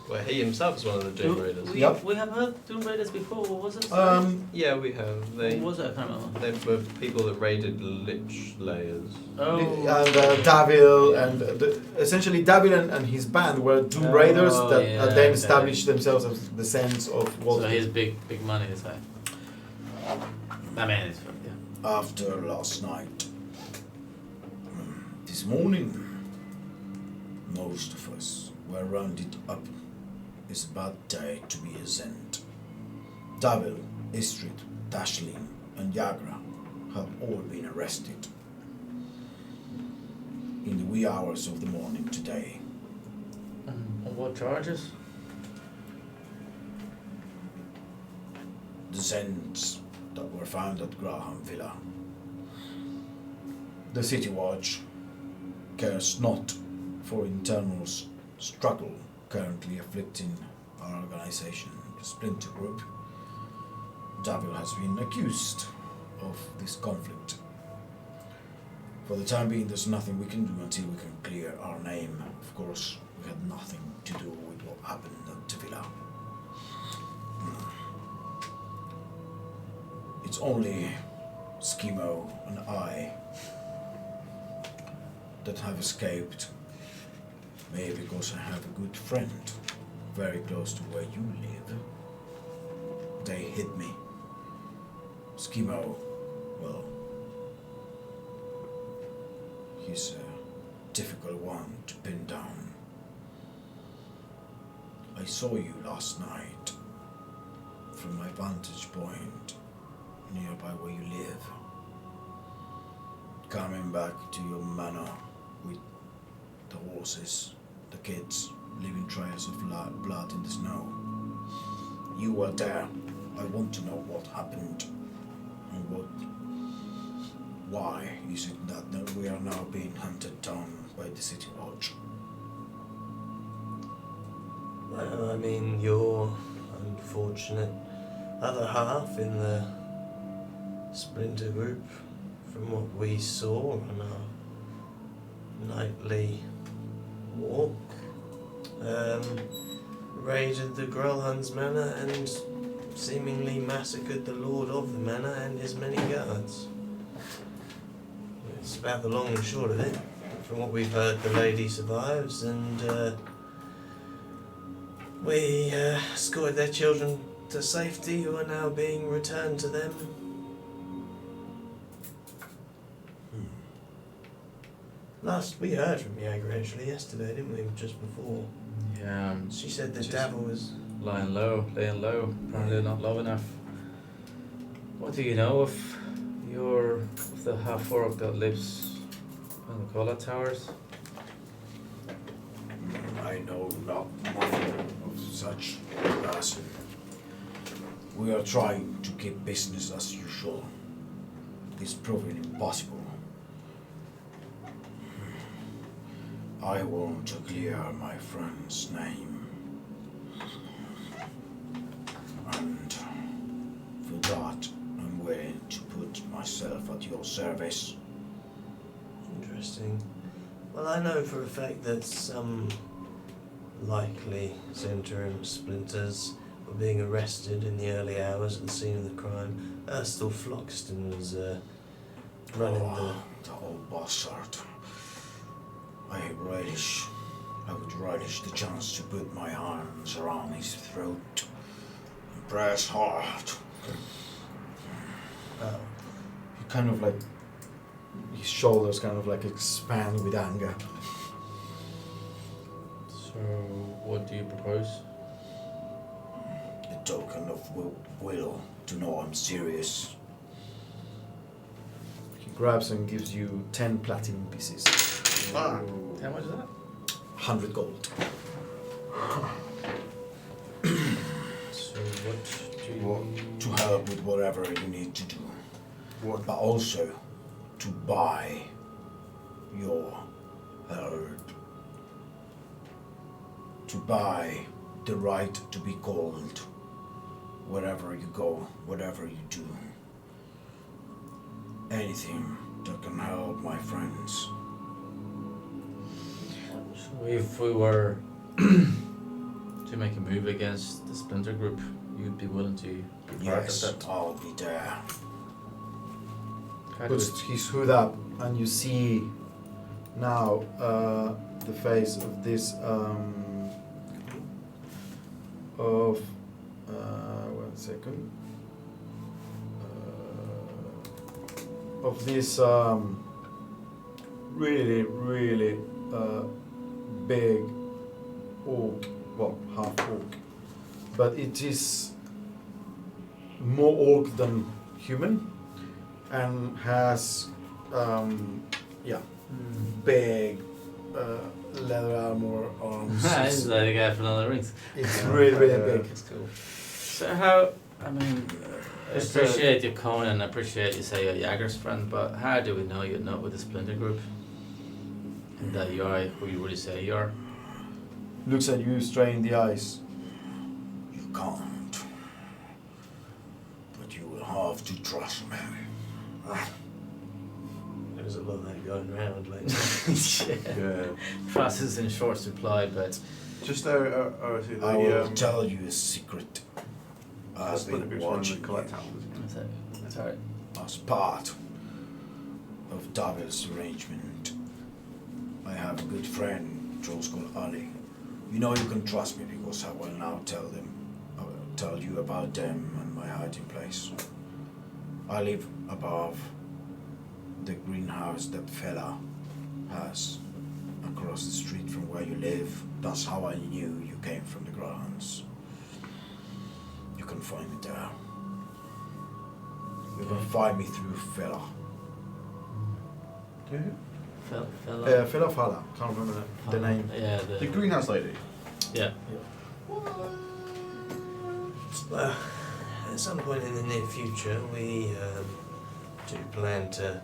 Well, he himself is one of the Doom Raiders. We have heard Doom Raiders before, what was it? Yeah, we have. What was it? I can't remember. They were people that raided Lich Layers. Oh. And Davil and essentially Davil and his band were Doom Raiders that then established themselves as the Sons of Walter. So he's big money this guy. That man is yeah. After last night, this morning, most of us were rounded up. It's about day to be ascent. Davil, Istrid, Dashlin, and Yagra have all been arrested in the wee hours of the morning today. On what charges? The Zends that were found at Graham Villa. The City Watch cares not for internal struggle currently afflicting our organization, the Splinter Group. Davil has been accused of this conflict. For the time being, there's nothing we can do until we can clear our name. Of course, we had nothing to do with what happened at Villa. It's only Schemo and I that have escaped. Maybe because I have a good friend very close to where you live. They hid me. Schemo, well, he's a difficult one to pin down. I saw you last night from my vantage point. nearby where you live. Coming back to your manor with the horses, the kids, leaving trails of blood in the snow. You were there. I want to know what happened and why is it that we are now being hunted down by the City Watch? Well, I mean, your unfortunate other half in the Splinter Group, from what we saw on our nightly walk, raided the Grellhun's manor and seemingly massacred the lord of the manor and his many guards. It's about the long and short of it. From what we've heard, the lady survives, and we escorted their children to safety, who are now being returned to them. Last we heard from Jaeger actually yesterday, didn't we? Just before. Yeah, She said the Just- devil was. laying low. Apparently not low enough. What do you know of the half orc that lives in the Kola Towers? I know nothing of such person. We are trying to keep business as usual. It's proving impossible. I want to clear my friend's name. And for that, I'm willing to put myself at your service. Interesting. Well, I know for a fact that some likely Zentrum splinters were being arrested in the early hours at the scene of the crime. Erstal Floxton was running The old bastard. I would relish the chance to put my arms around his throat and press hard. He kind of like, his shoulders kind of like expand with anger. So, what do you propose? A token of will to know I'm serious. He grabs and gives you 10 platinum pieces. How much is that? 100 gold. So, what do you... What? To help with whatever you need to do. What? But also to buy your herd. To buy the right to be called wherever you go, whatever you do. Anything that can help my friends. So if we were to make a move against the Splinter Group, you'd be willing to be part Yes, of that? I'll be there. How do Puts his hood up, and you see now the face of this one second, of this really big orc, well, half orc, but it is more orc than human, and has big leather armor arms. He's like a guy from Lord of the Rings. It's really big. That's cool. So how, I mean, I appreciate you coming and I appreciate you say you're Jager's friend, but how do we know you're not with the Splinter Group? And that you are who you really say you are? Looks at you straight in the eyes. You can't. But you will have to trust me. There's a lot of that going around lately. Yeah. Yeah. Trust is in short supply, but Just I will tell you a secret. I've Splinter been Group's one of watching the collect you houses. that's alright. as part of Davil's arrangement. I have a good friend, Trolls called Ali. You know you can trust me because I will now I will tell you about them and my hiding place. I live above the greenhouse that fella has across the street from where you live. That's how I knew you came from the grounds. You can find me there. You can find me through fella. Fella. Phil of Hala. Can't remember the name. Yeah, The greenhouse lady. Yeah. Well, at some point in the near future, we do plan to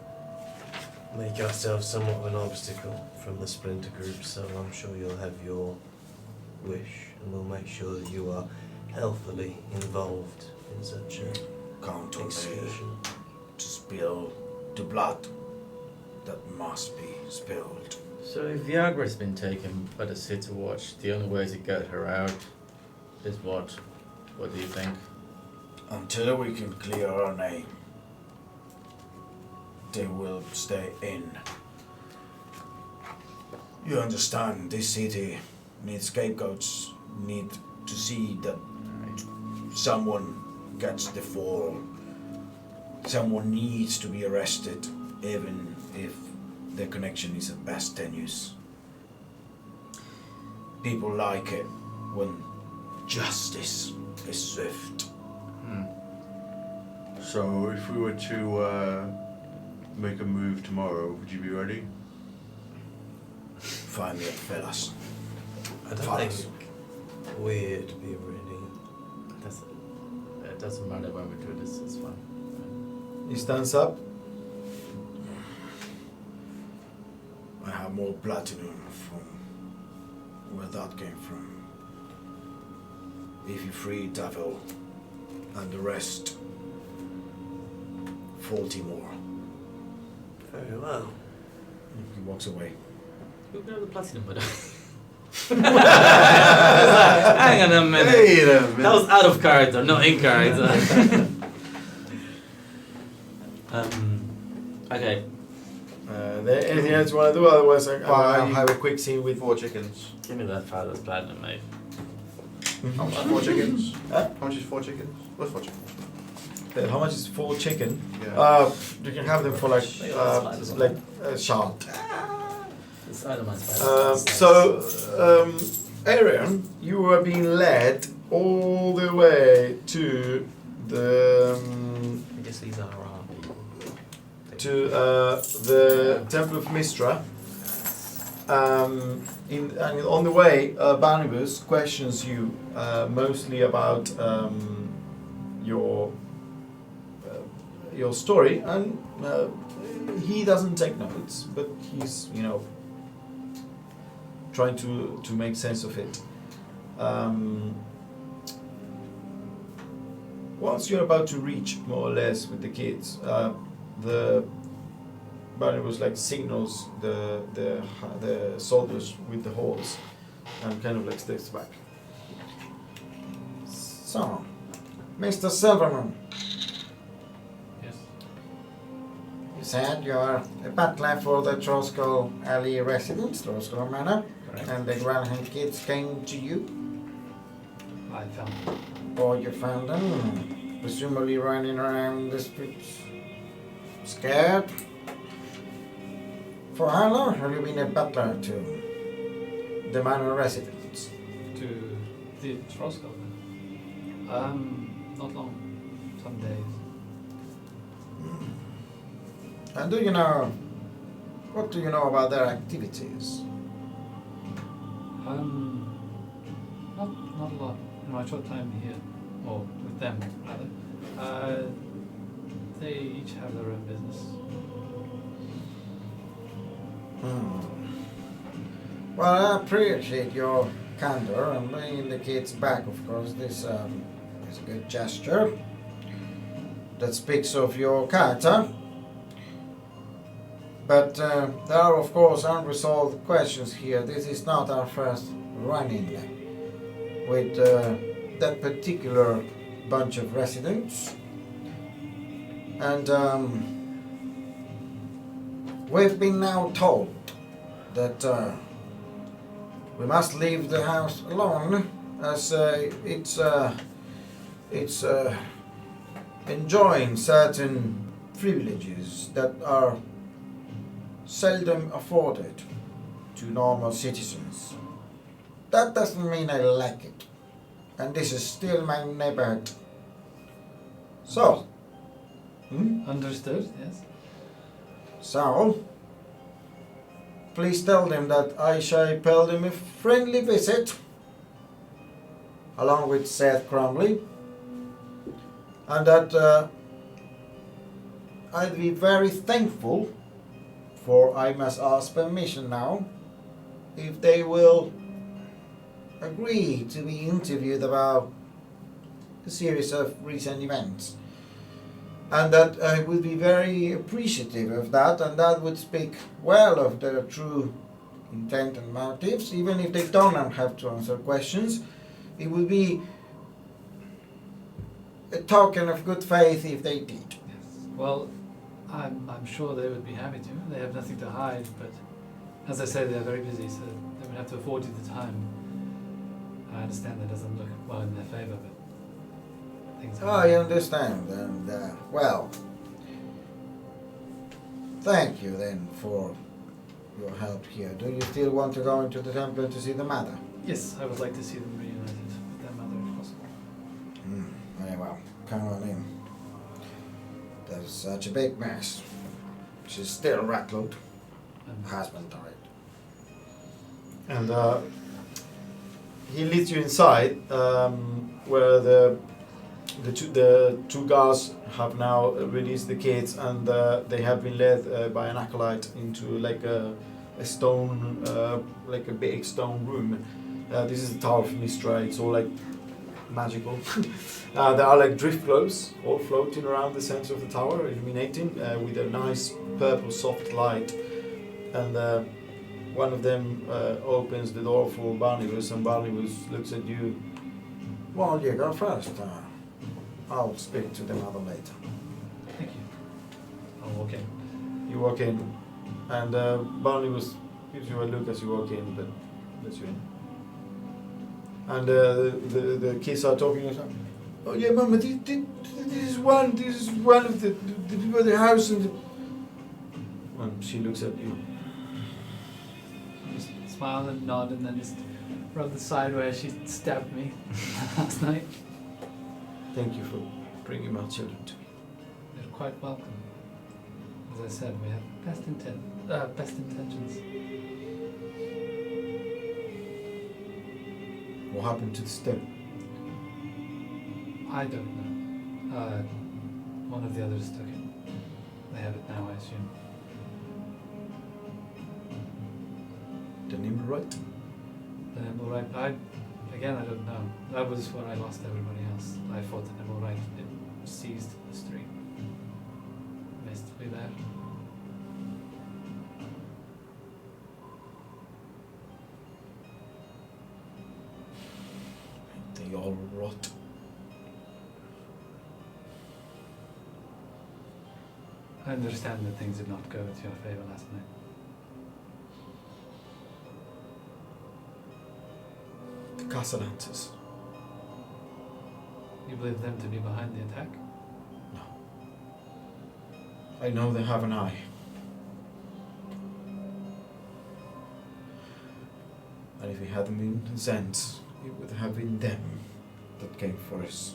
make ourselves somewhat of an obstacle from the splinter group, so I'm sure you'll have your wish, and we'll make sure that you are healthily involved in such a Count on me excursion. to spill the blood that must be spilled. So if Viagra's been taken by the City Watch, the only way to get her out is what? What do you think? Until we can clear our name, they will stay in. You understand, this city needs scapegoats, need to see that someone gets the fall. Someone needs to be arrested, even if their connection is at best tenuous. People like it when justice is swift. So if we were to make a move tomorrow, would you be ready? Find me at fellas. I don't Fellas. think we'd be ready. It doesn't matter when we do this, it's fine. He stands up. I have more platinum from where that came from. If you free Davil and the rest, 40 more. Very well. He walks away. Who grabbed the platinum, by the way? Hang on a minute. Wait a minute. That was out of character, not in character. Okay. There anything else you want to do? Otherwise, I'll Fine. have a quick scene with. 4 chickens. Give me that father's platinum, mate. How much is 4 chickens? Huh? How much is 4 chickens? What's 4 chickens? How much is 4 chicken? Yeah. You can have them for like a shard. It's itemized by So, Arian, you were being led all the way to the I guess these are our the Temple of Mistra. And on the way, Barnabas questions you mostly about your story, and he doesn't take notes, but he's trying to make sense of it. Once you're about to reach more or less with the kids, the Barnabas signals the soldiers with the horse and kind of steps back. So, Mr. Silverman, Yes. you said you're a butler for the Troskal Alley residents, Troskal Manor, Correct. and the Granham kids came to you, I found it. or you found them, presumably running around the streets, scared. For how long have you been a butler to the manor residents? To the Troskal. Not long. Some days. And what do you know about their activities? Not a lot. In my short time here, or with them rather. They each have their own business. Well, I appreciate your candor and bringing the kids back, of course. This is a good gesture that speaks of your character. But there are, of course, unresolved questions here. This is not our first run-in with that particular bunch of residents. And we've been now told that we must leave the house alone, as it's enjoying certain privileges that are seldom afforded to normal citizens. That doesn't mean I like it, and this is still my neighborhood. So, Hmm? Understood, yes. So, please tell them that I shall pay them a friendly visit, along with Seth Crumley, and that I'd be very thankful, for I must ask permission now, if they will agree to be interviewed about the series of recent events. And that I would be very appreciative of that, and that would speak well of their true intent and motives, even if they don't have to answer questions. It would be a token of good faith if they did. Yes. Well, I'm sure they would be happy to. They have nothing to hide, but as I say, they're very busy, so they would have to afford you the time. I understand that doesn't look well in their favour, but things I understand, and well, thank you then for your help here. Do you still want to go into the temple to see the mother? Yes, I would like to see them reunited with their mother if possible. Very well, come on in. There's such a big mess. She's still rattled. Husband died. And he leads you inside, where the two guards have now released the kids, and they have been led by an acolyte into like a stone, like a big stone room. This is the Tower of Mystra. It's all like magical. There are like drift globes all floating around the center of the tower, illuminating with a nice purple soft light. And one of them opens the door for Barnabas, and Barnabas looks at you. Well, you go first. I'll speak to the mother later. Thank you. I'll walk in. You walk in, and Barnabas gives you a look as you walk in, but lets you in. And the kids are talking. Oh yeah, Mama, this is one of the people at the house, and she looks at you. Just smile and nod, and then just rub the side where she stabbed me last night. Thank you for bringing my children to me. You're quite welcome. As I said, we have best intentions. What happened to the stone? I don't know. One of the others took it. They have it now, I assume. The Nimrite? The Nimblewright, I don't know. That was where I lost everybody else. I fought the Nimblewright. It seized the street. Missed to be there. They all rot. I understand that things did not go to your favour last night. The Castellantes. You believe them to be behind the attack? No. I know they have an eye. And if we hadn't been Zens, it would have been them that came for us.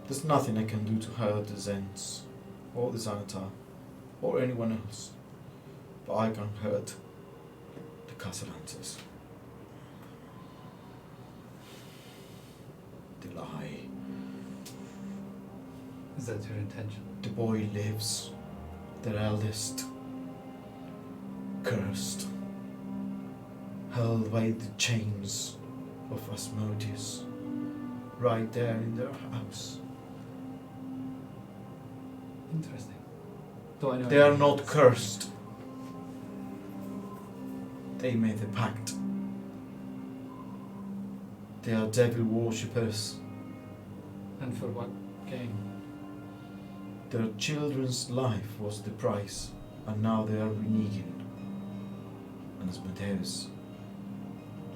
There's nothing I can do to hurt the Zens, or the Xanatar, or anyone else. But I can hurt the Castellantes. They lie. Is that your intention? The boy lives, their eldest, cursed, held by the chains of Asmodeus, right there in their house. Interesting. Do I know They are anything not else? cursed. They made a pact. They are devil worshippers. And for what gain? Their children's life was the price, and now they are reneging. And Asmodeus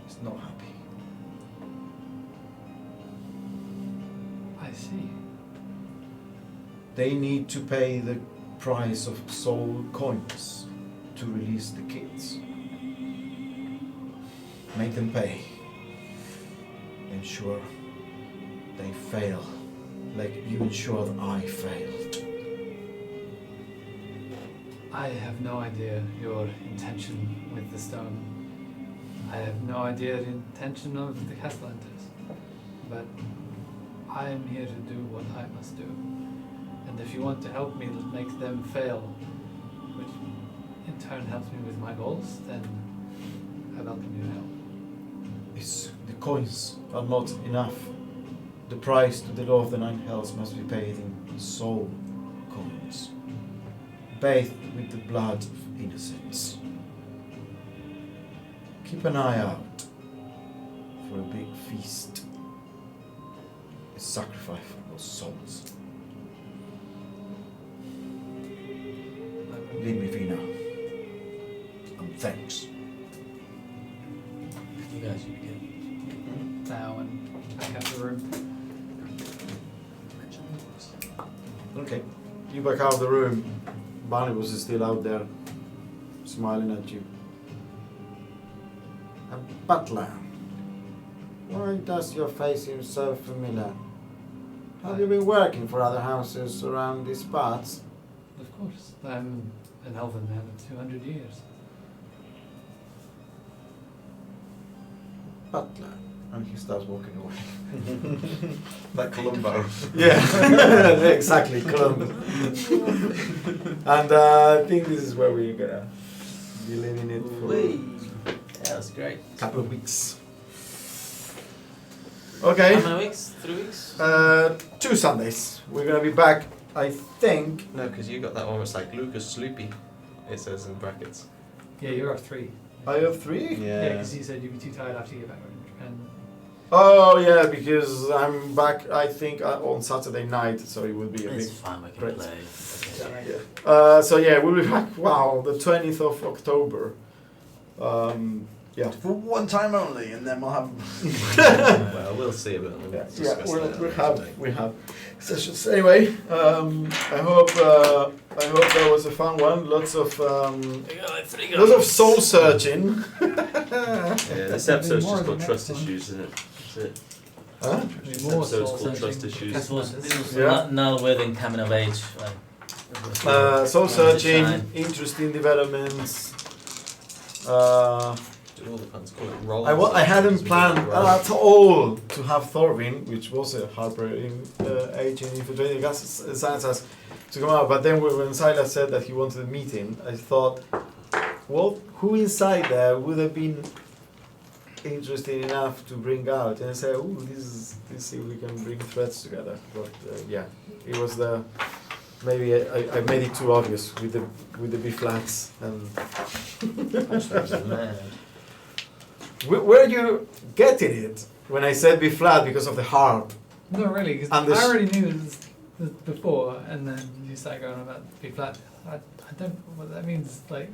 is not happy. I see. They need to pay the price of soul coins to release the kids. Make them pay. Ensure they fail, like you ensured I failed. I have no idea your intention with the stone. I have no idea the intention of the Castellantes. But I am here to do what I must do. And if you want to help me make them fail, which in turn helps me with my goals, then I welcome your help. The coins are not enough. The price to the Law of the Nine Hells must be paid in soul coins, bathed with the blood of innocents. Keep an eye out for a big feast. A sacrifice for those souls. Leave me Vina. And thanks. You guys should be good. Now and back out the room. Okay. You back out of the room. Barnabas is still out there, smiling at you. A butler. Why does your face seem so familiar? Have you been working for other houses around these parts? Of course. I'm an elven man of 200 years. Butler. And he starts walking away. Like Columbo. Yeah, exactly, Columbo. And I think this is where we're gonna be living it for Yeah, that's great. a couple of weeks. Okay. How many weeks? 3 weeks? 2 Sundays. We're gonna be back, I think. No, because you got that one where it's like Lucas Sloopy. It says in brackets. Yeah, you're up 3. I have 3? Yeah, because you said you'd be too tired after you get back. And Oh yeah, because I'm back. I think on Saturday night, so it will be a It's big. fine, we can great. play. Okay. Yeah. So yeah, we'll be back. Wow, the 20th of October. Yeah. For one time only, and then we'll have. Well, we'll see about it. Yeah, Discuss that we have sessions. Anyway, I hope that was a fun one. Lots of lots of soul searching. Yeah, this episode's just called trust issues, isn't it? That's it. Huh? This More episode's soul called trust searching. issues. This was Yeah. null within coming of age. Soul searching, Shine. interesting developments. Do all the puns, call it roll. I hadn't planned at all to have Thorvin, which was a Harper in age in infiltrating gas sciences, to come out. But then when Silas said that he wanted a meeting, I thought, well, who inside there would have been interesting enough to bring out? And I said, ooh, this see if we can bring threads together. But yeah, it was the maybe I made it too obvious with the B flats and. Where are you getting it? When I said B flat because of the harp. no, really, because And I this- already knew this before, and then you started going on about B flat. I don't know what that means. Like,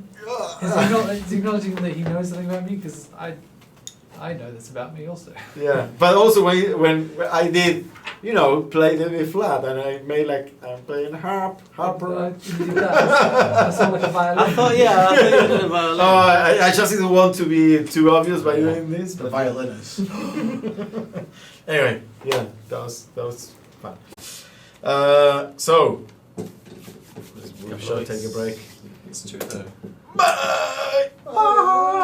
is he acknowledging that he knows something about me? Because I know this about me also. Yeah, but also when I did, play the B flat and I made like I'm playing harper. You did that. I sound like a violin. I thought you were doing a violin. I just didn't want to be too obvious by doing this. The But violinist. anyway, yeah, that was fun. So we shall take a break. It's true though. Bye. Bye.